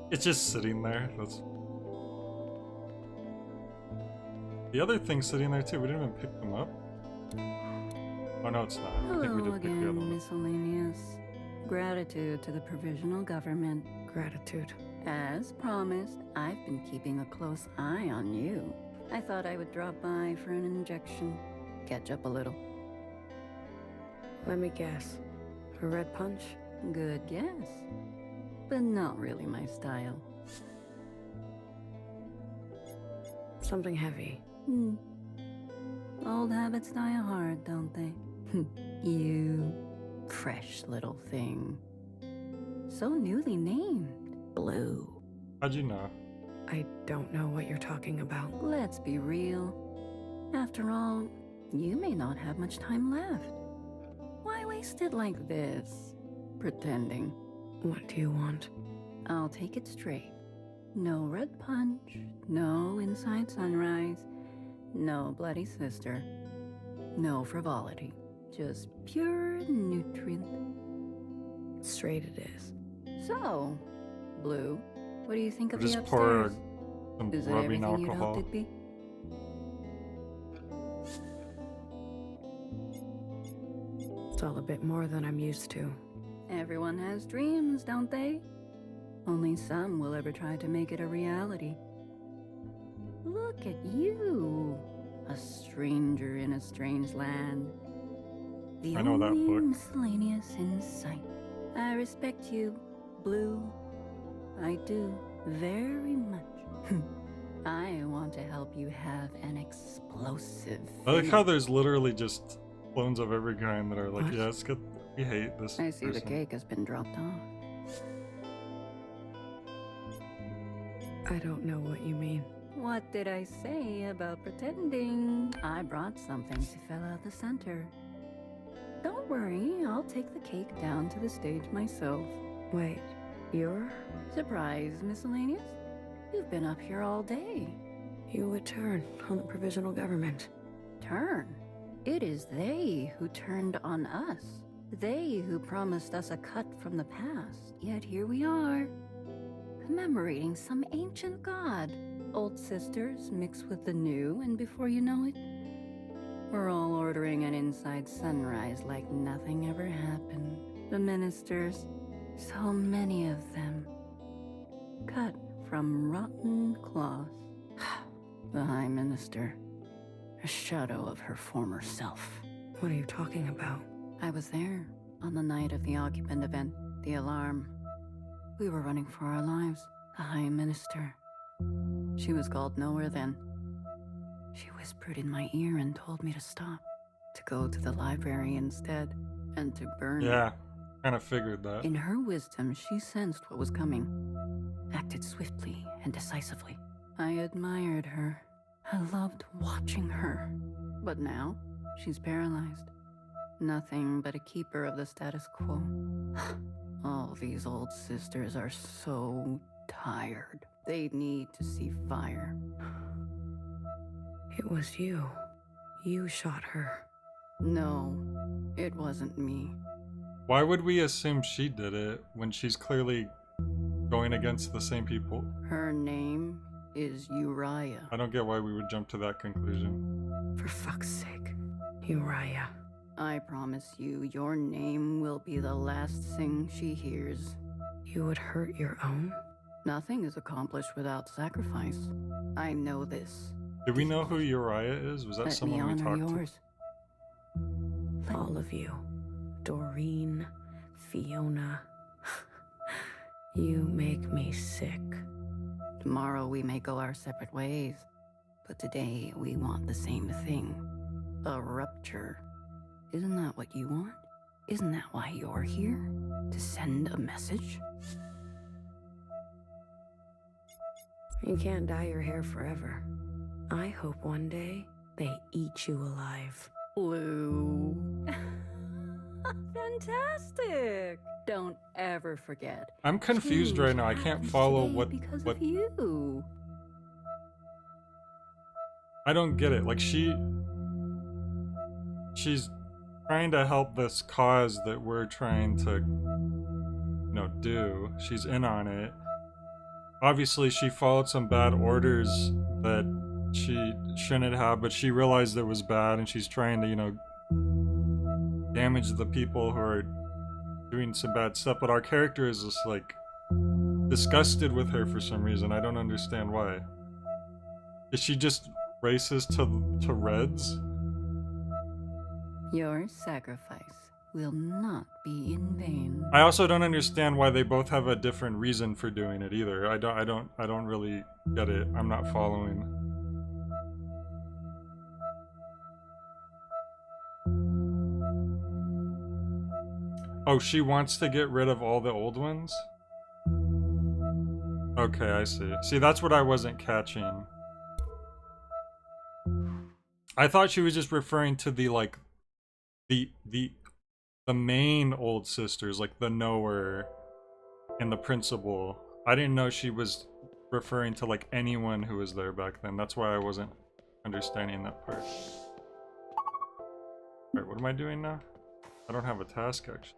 It's just sitting there. That's the other thing's sitting there too. We didn't even pick them up. Oh no, it's not. I think we Hello did pick the other again, one. miscellaneous. Gratitude to the provisional government. Gratitude. As promised, I've been keeping a close eye on you. I thought I would drop by for an injection. Catch up a little. Let me guess. A red punch? Good guess. But not really my style. Something heavy. Old habits die hard, don't they? You fresh little thing. So newly named. Blue. How'd you know? I don't know what you're talking about. Let's be real. After all, you may not have much time left. Why waste it like this? Pretending. What do you want? I'll take it straight. No red punch, no inside sunrise, no bloody sister, no frivolity. Just pure nutrient. Straight it is. So, Blue, what do you think of Just the pour upstairs? some Is it rubbing everything you'd alcohol. hoped it'd be? It's all a bit more than I'm used to. Everyone has dreams, don't they? Only some will ever try to make it a reality. Look at you, a stranger in a strange land. The I know that only book. miscellaneous in sight. I respect you, Blue. I do, very much. I want to help you have an explosive I like how finish. there's literally just clones of every kind that are like, What? yeah, it's good. We hate this I see the person. cake has been dropped off. I don't know what you mean. What did I say about pretending? I brought something to fill out the center. Don't worry, I'll take the cake down to the stage myself. Wait, you're? Surprise, miscellaneous? You've been up here all day. You would turn on the provisional government. Turn? It is they who turned on us. They who promised us a cut from the past. Yet here we are, commemorating some ancient god. Old sisters mix with the new, and before you know it, We're all ordering an inside sunrise like nothing ever happened. The ministers, so many of them, cut from rotten cloth. The High Minister, a shadow of her former self. What are you talking about? I was there on the night of the occupant event, the alarm. We were running for our lives. The High Minister. She was called nowhere then. She whispered in my ear and told me to stop, to go to the library instead, and to burn. Yeah, kind of figured that. In her wisdom, she sensed what was coming, acted swiftly and decisively. I admired her. I loved watching her. But now, she's paralyzed. Nothing but a keeper of the status quo. All these old sisters are so tired. They need to see fire. It was you. You shot her. No, it wasn't me. Why would we assume she did it when she's clearly going against the same people? Her name is Uriah. I don't get why we would jump to that conclusion. For fuck's sake, Uriah. I promise you, your name will be the last thing she hears. You would hurt your own? Nothing is accomplished without sacrifice. I know this. Do we know who Uriah is? Was that Let someone we me honor talked yours. to? All of you. Doreen, Fiona. You make me sick. Tomorrow we may go our separate ways, but today we want the same thing. A rupture. Isn't that what you want? Isn't that why you're here? To send a message? You can't dye your hair forever. I hope one day they eat you alive. Lou. Fantastic! Don't ever forget. I'm confused Change right now. I can't follow happens what. today because what of you. I don't get it. Like she's trying to help this cause that we're trying to, do. She's in on it. Obviously, she followed some bad orders that she shouldn't have, but she realized it was bad, and she's trying to, damage the people who are doing some bad stuff. But our character is just like disgusted with her for some reason. I don't understand why. Is she just racist to Reds? Your sacrifice will not be in vain. I also don't understand why they both have a different reason for doing it either. I don't really get it. I'm not following. Oh, she wants to get rid of all the old ones? Okay, I see. See, that's what I wasn't catching. I thought she was just referring to the main old sisters, like the knower and the principal. I didn't know she was referring to like anyone who was there back then. That's why I wasn't understanding that part. Alright, what am I doing now? I don't have a task actually.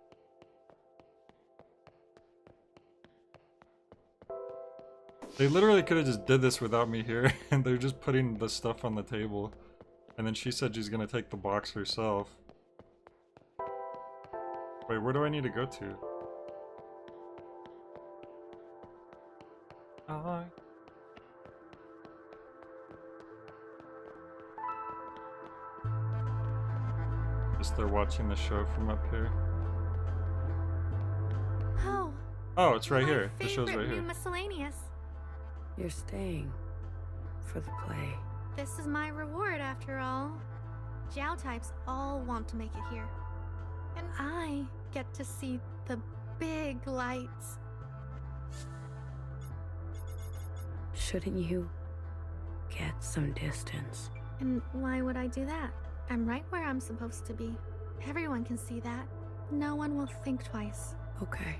They literally could have just did this without me here, and they're just putting the stuff on the table. And then she said she's gonna take the box herself. Wait, where do I need to go to? Guess they're watching the show from up here. Oh. Oh, it's right my here. The show's favorite right new here. Miscellaneous. You're staying for the play. This is my reward after all. Jiao types all want to make it here. And I get to see the big lights. Shouldn't you get some distance? And why would I do that? I'm right where I'm supposed to be. Everyone can see that. No one will think twice. Okay.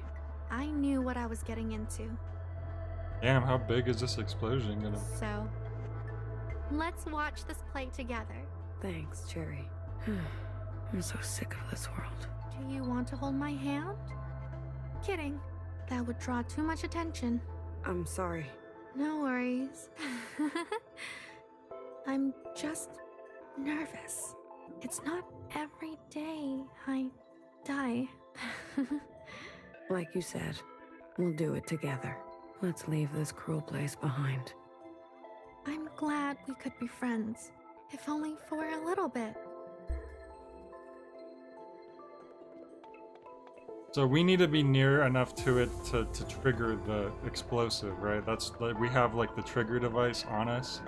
I knew what I was getting into. Damn, how big is this explosion gonna be? So, let's watch this play together. Thanks, Cherry. I'm so sick of this world. Do you want to hold my hand? Kidding. That would draw too much attention. I'm sorry. No worries. I'm just nervous. It's not every day I die. Like you said, we'll do it together. Let's leave this cruel place behind. I'm glad we could be friends, if only for a little bit. So we need to be near enough to it to trigger the explosive, right? That's like, we have like the trigger device on us.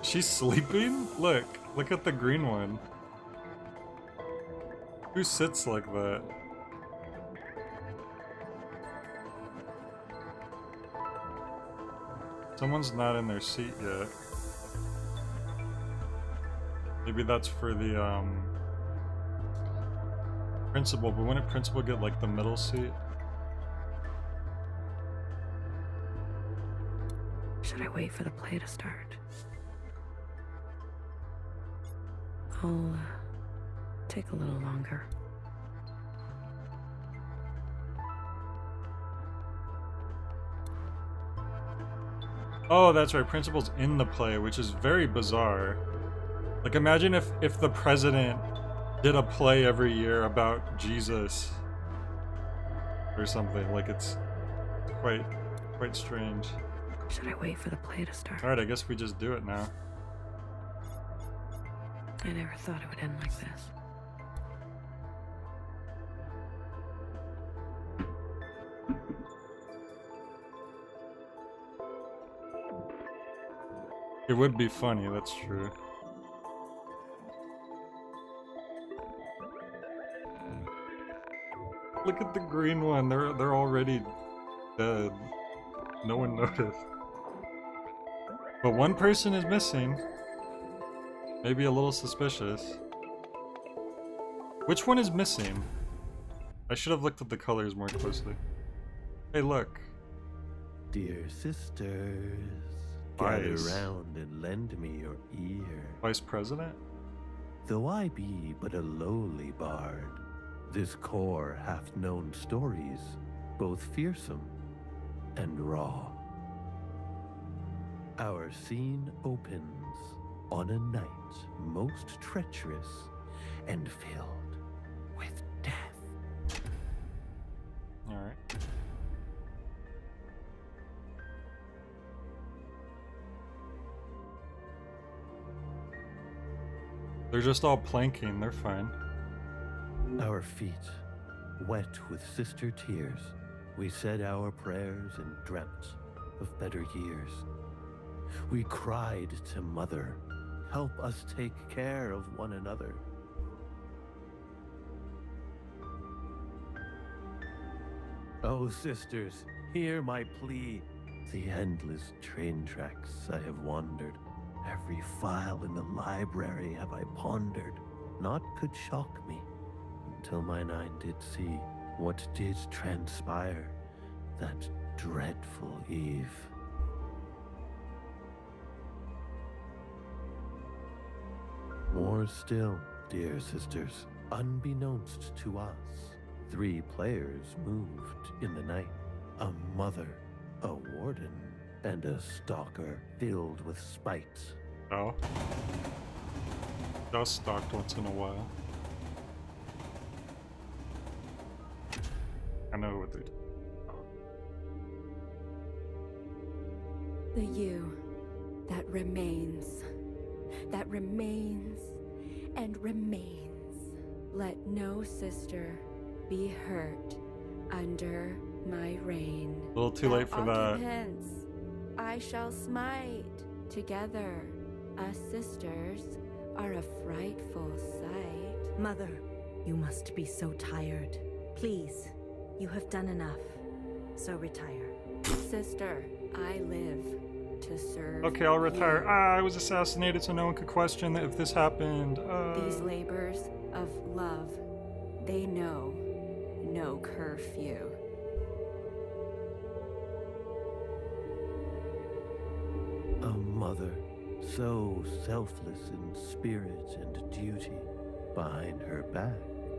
She's sleeping? Look at the green one. Who sits like that? Someone's not in their seat yet. Maybe that's for the principal, but wouldn't principal get like the middle seat? Should I wait for the play to start? I'll take a little longer. Oh, that's right. Principal's in the play, which is very bizarre. Like, imagine if the president did a play every year about Jesus or something. Like, it's quite strange. Should I wait for the play to start? All right, I guess we just do it now. I never thought it would end like this. It would be funny, that's true. Look at the green one, they're already dead. No one noticed. But one person is missing. Maybe a little suspicious. Which one is missing? I should have looked at the colors more closely. Hey, look. Dear sisters, gather round and lend me your ear. Vice President? Though I be but a lowly bard, this core hath known stories, both fearsome and raw. Our scene opens on a night most treacherous and filled with death. Alright. They're just all planking, they're fine. Our feet, wet with sister tears, we said our prayers and dreamt of better years. We cried to Mother, help us take care of one another. Oh, sisters, hear my plea. The endless train tracks I have wandered. Every file in the library have I pondered. Naught could shock me until mine eye did see what did transpire that dreadful eve. More still, dear sisters, unbeknownst to us, 3 players moved in the night. A mother, a warden, and a stalker filled with spite. Oh. Just stalked once in a while. I know what they do. The you that remains and remains. Let no sister be hurt under my reign. A little too late for that. Occupants, I shall smite together. Us sisters are a frightful sight. Mother, you must be so tired. Please, you have done enough. So retire. Sister, I live to serve. Okay, I'll retire. you. I was assassinated so no one could question if this happened. These labors of love, they know no curfew. A mother, so selfless in spirit and duty. Behind her back,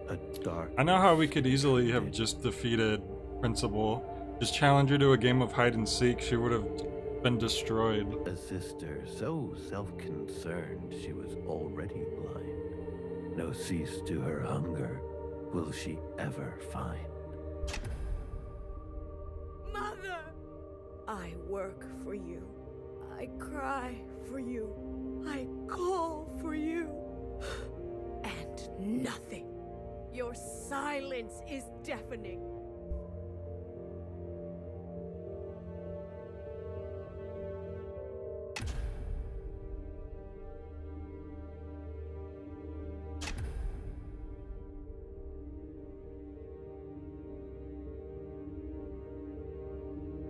a dark... I know how we could easily have just defeated Principal Just challenge her to a game of hide and seek, she would have been destroyed. A sister so self-concerned she was already blind. No cease to her hunger will she ever find. Mother! I work for you. I cry for you. I call for you. And nothing. Your silence is deafening.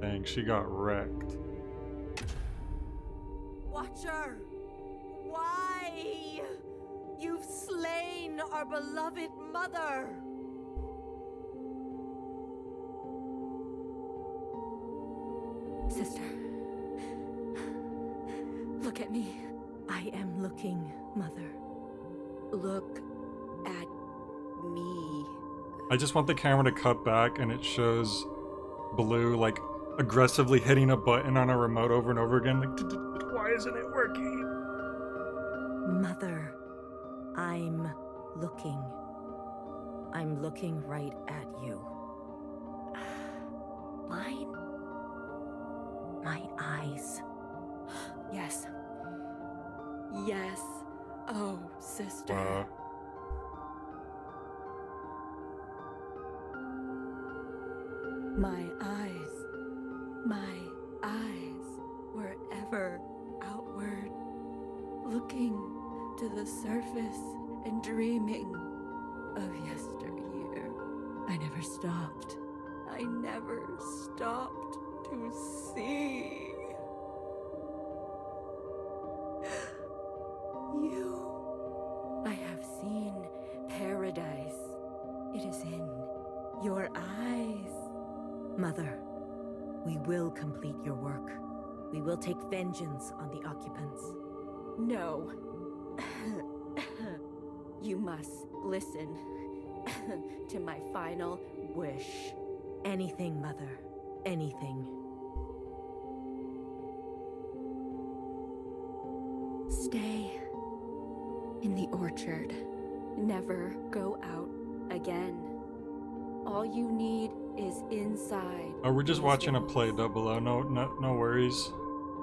Dang, she got wrecked. Watcher! Why? You've slain our beloved mother! Sister, look at me. I am looking, Mother. Look at me. I just want the camera to cut back and it shows Blue like aggressively hitting a button on a remote over and over again. Like, why isn't it working? Mother, I'm looking. I'm looking right at you. Mine? My eyes. Yes. Yes. Oh, sister. My eyes were ever outward, looking to the surface and dreaming of yesteryear. I never stopped. I never stopped to see. You. I have seen paradise. It is in your eyes. Mother, we will complete your work. We will take vengeance on the occupants. No. You must listen to my final wish. Anything, Mother. Anything. Stay in the orchard. Never go out again. All you need is inside. Oh, we're just watching a play, 00. No worries.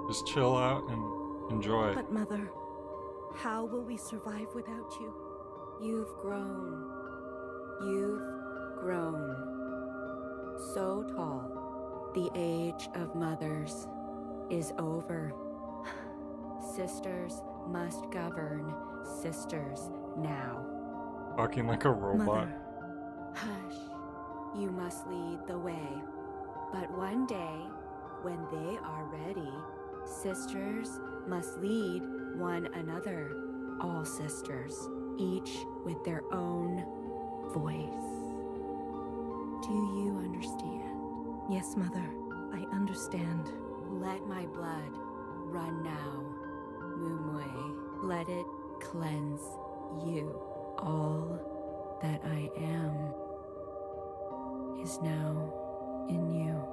Just chill out and enjoy. But Mother, how will we survive without you? You've grown. You've grown. So tall. The age of mothers is over. Sisters must govern sisters now. Talking like a robot. Mother. Hush. You must lead the way. But one day, when they are ready, sisters must lead one another. All sisters, each with their own voice. Do you understand? Yes, Mother. I understand. Let my blood run now, Mumwe. Let it cleanse you. All that I am is now in you.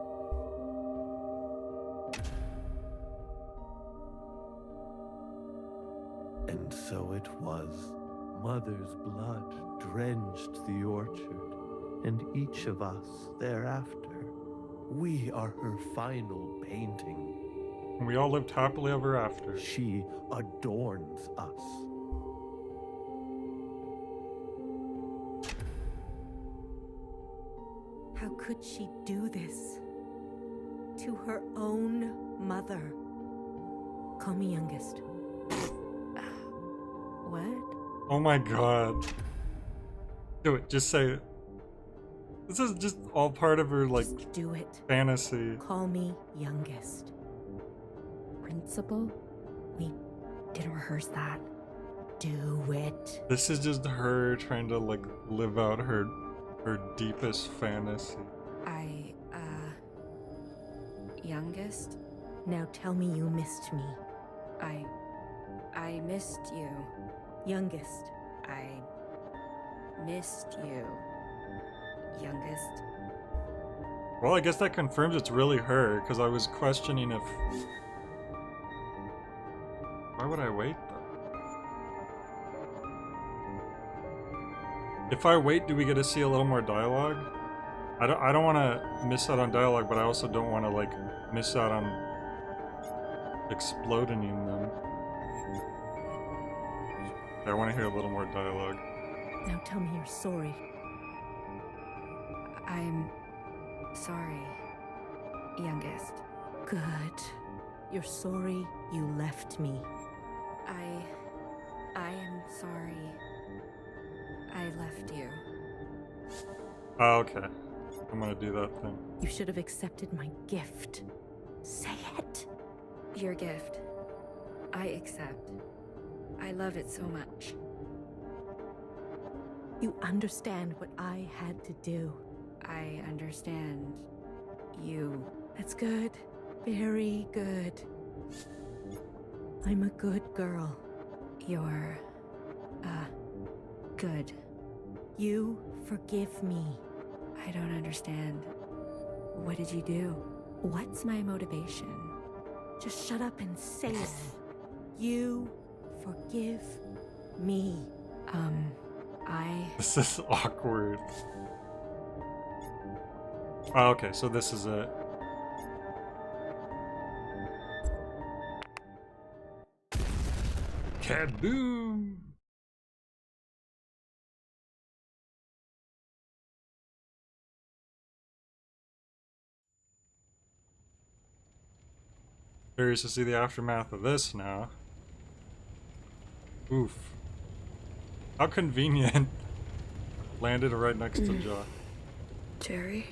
And so it was. Mother's blood drenched the orchard, and each of us thereafter. We are her final painting. And we all lived happily ever after. She adorns us. How could she do this? To her own mother. Call me youngest. What? Oh my god. Do it, just say it. This is just all part of her, like, just do it. Fantasy. Call me youngest. Principal? We didn't rehearse that. Do it. This is just her trying to, like, live out her deepest fantasy. Youngest? Now tell me you missed me. I missed you. Youngest. I missed you. Youngest. Well, I guess that confirms it's really her, because I was questioning if... Why would I wait, though? If I wait, do we get to see a little more dialogue? I don't want to miss out on dialogue, but I also don't want to, like, miss out on exploding them. I want to hear a little more dialogue. Now tell me you're sorry. I'm sorry, youngest. Good. You're sorry you left me. I am sorry I left you. Oh, okay. I'm gonna do that then. You should have accepted my gift. Say it. Your gift. I accept. I love it so much. You understand what I had to do. I understand you. That's good. Very good. I'm a good girl. You're, good. You forgive me. I don't understand. What did you do? What's my motivation? Just shut up and say it. You forgive me. This is awkward. Oh, okay, so this is it. Kaboom! Curious to see the aftermath of this now. Oof. How convenient. Landed right next to Jaw. Jerry,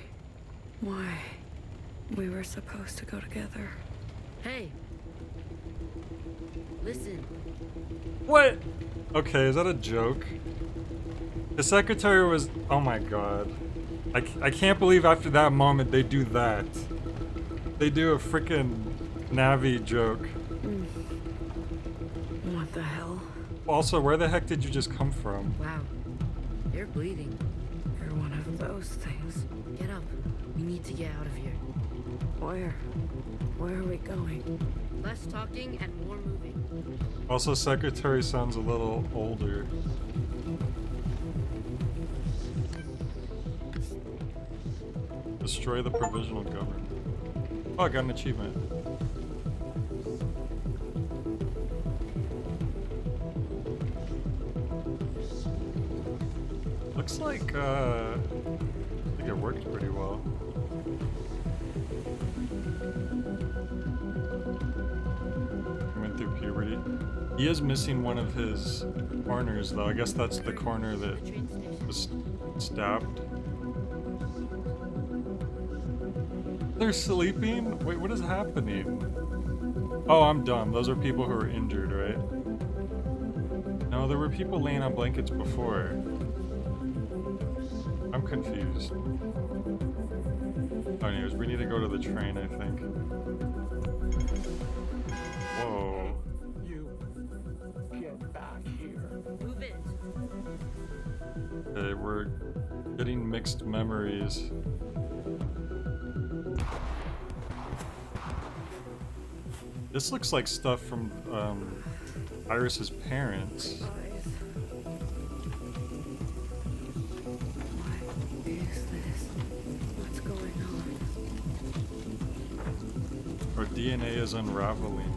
why? We were supposed to go together. Hey! Listen. What? Okay, is that a joke? The secretary was... Oh my god. I can't believe after that moment they do that. They do a freaking Navi joke. What the hell? Also, where the heck did you just come from? Wow. You're bleeding. You're one of those things. Get up. We need to get out of here. Where? Where are we going? Less talking and more moving. Also, secretary sounds a little older. Destroy the provisional government. Oh, I got an achievement. Looks like, I think it worked pretty well. He went through puberty. He is missing one of his corners, though. I guess that's the corner that was stabbed. They're sleeping? Wait, what is happening? Oh, I'm dumb. Those are people who are injured, right? No, there were people laying on blankets before. I'm confused. Oh, anyways, we need to go to the train, I think. Whoa. You get back here. Move it. Okay, we're getting mixed memories. This looks like stuff from Iris's parents. What is this? What's going on? Our DNA is unraveling.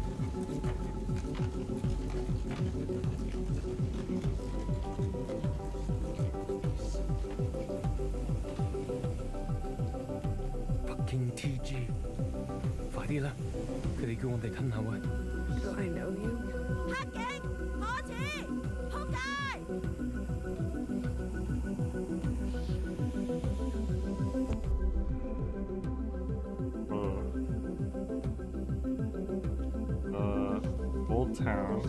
Fucking TG. 快啲啦，佢哋叫我哋吞口啊！ Do I know you? 黑警，可恥，仆街！ Old Town.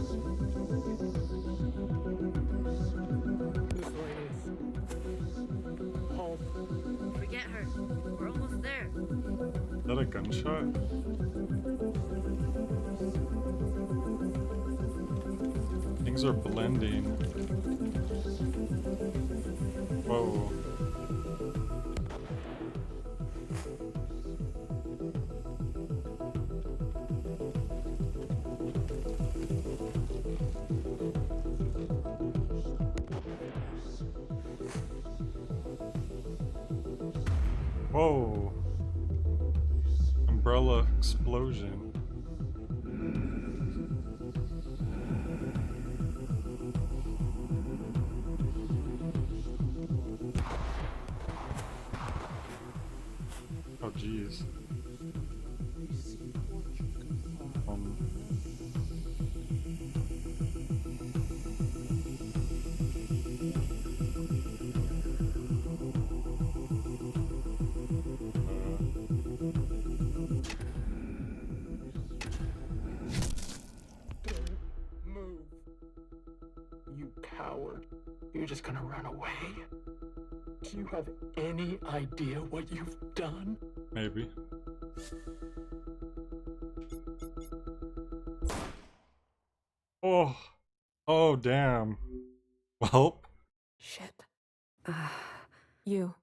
Forget her. We're almost there. Is that a gunshot? Things are blending. Whoa. Whoa. Umbrella explosion. Oh jeez. Move. You coward. You're just gonna run away? Do you have any idea what you've done? Maybe. Oh. Oh, damn. Well. Shit. You,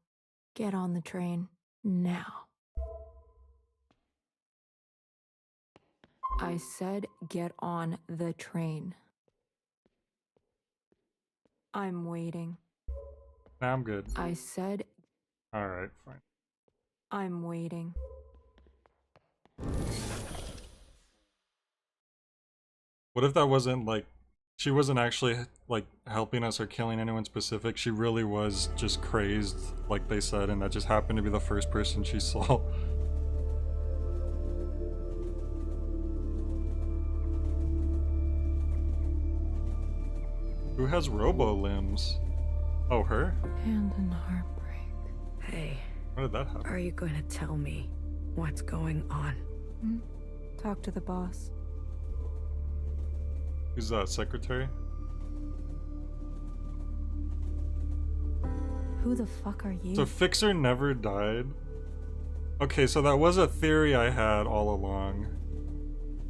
get on the train now. I said get on the train. I'm waiting. Nah, I'm good. I said Alright, fine. I'm waiting. What if that wasn't like, she wasn't actually like helping us or killing anyone specific, she really was just crazed, like they said, and that just happened to be the first person she saw. Who has robo limbs? Oh, her? And in heartbreak. Hey. How did that happen? Are you going to tell me what's going on? Talk to the boss. Who's that, secretary? Who the fuck are you? So Fixer never died? Okay, so that was a theory I had all along.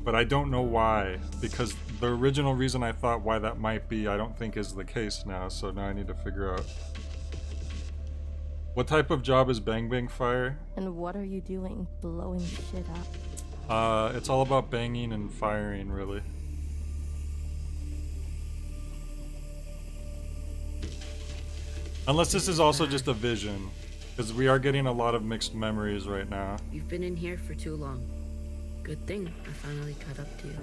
But I don't know why, because the original reason I thought why that might be, I don't think is the case now, so now I need to figure out. What type of job is Bang Bang Fire? And what are you doing blowing shit up? It's all about banging and firing, really. Unless this is also just a vision, because we are getting a lot of mixed memories right now. You've been in here for too long. Good thing I finally caught up to you.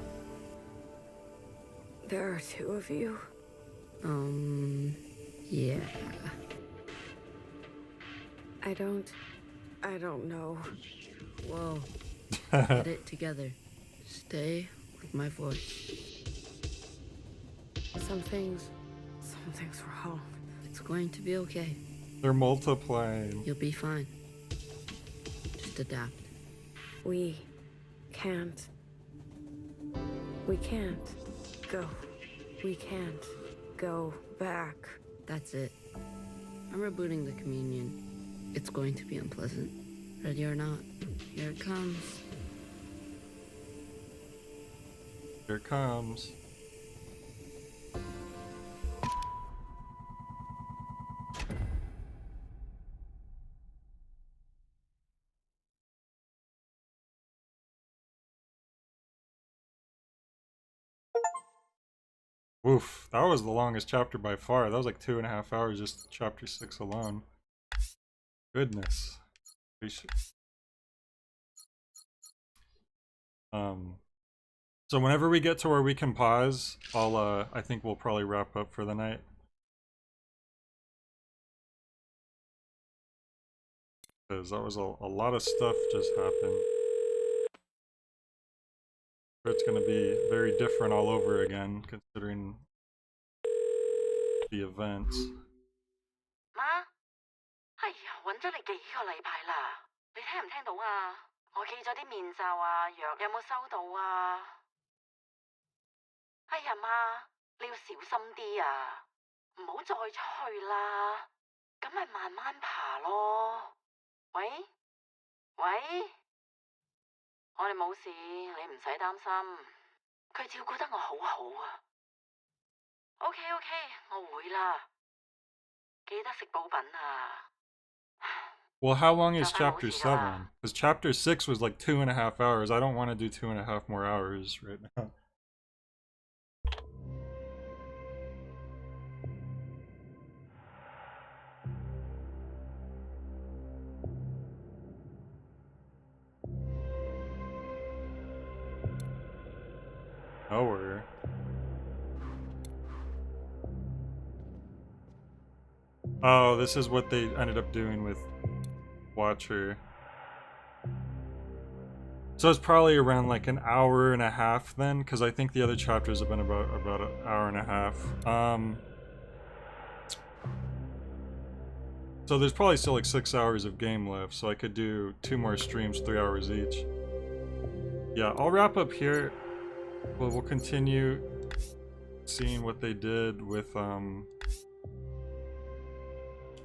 There are two of you? Yeah. I don't know. Whoa. Get it together. Stay with my voice. Something's wrong. It's going to be okay. They're multiplying. You'll be fine. Just adapt. We can't go. We can't go back. That's it. I'm rebooting the communion. It's going to be unpleasant. Ready or not, here it comes. Here it comes. Oof, that was the longest chapter by far. That was like 2.5 hours, just chapter 6 alone. Goodness. So whenever we get to where we can pause, I think we'll probably wrap up for the night. Because that was a lot of stuff just happened. It's gonna be very different all over again, considering the events. 媽，哎呀，揾咗你幾個禮拜啦，你聽唔聽到啊？我寄咗啲面罩啊、藥，你有冇收到啊？哎呀媽，你要小心啲啊，唔好再出去啦，咁咪慢慢爬咯。喂，喂。 我哋冇事，你唔使擔心。佢照顧得我好好啊。OK， 我會啦。記得食補品啊。 Well, how long is chapter 7? Because chapter 6 was like 2.5 hours. I don't want to do 2.5 more hours right now. Nowhere. Oh, this is what they ended up doing with Watcher. So it's probably around like an hour and a half then, because I think the other chapters have been about an hour and a half. So there's probably still like 6 hours of game left, so I could do 2 more streams, 3 hours each. Yeah, I'll wrap up here. We'll continue seeing what they did with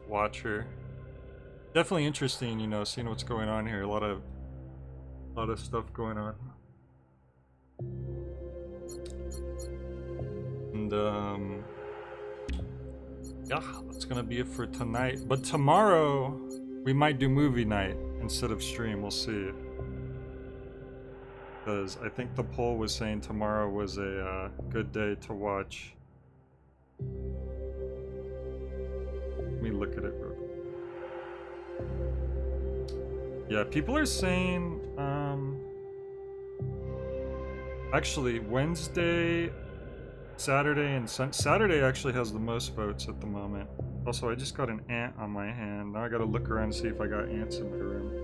Watcher. Definitely interesting, you know, seeing what's going on here. A lot of stuff going on. And yeah, that's gonna be it for tonight. But tomorrow we might do movie night instead of stream. We'll see. Because I think the poll was saying tomorrow was a good day to watch. Let me look at it real quick. Yeah, people are saying, actually Wednesday, Saturday, and Saturday actually has the most votes at the moment. Also, I just got an ant on my hand. Now I gotta look around and see if I got ants in my room.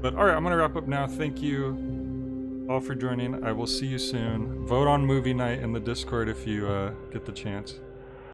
But alright, I'm gonna wrap up now. Thank you all for joining. I will see you soon. Vote on movie night in the Discord if you get the chance.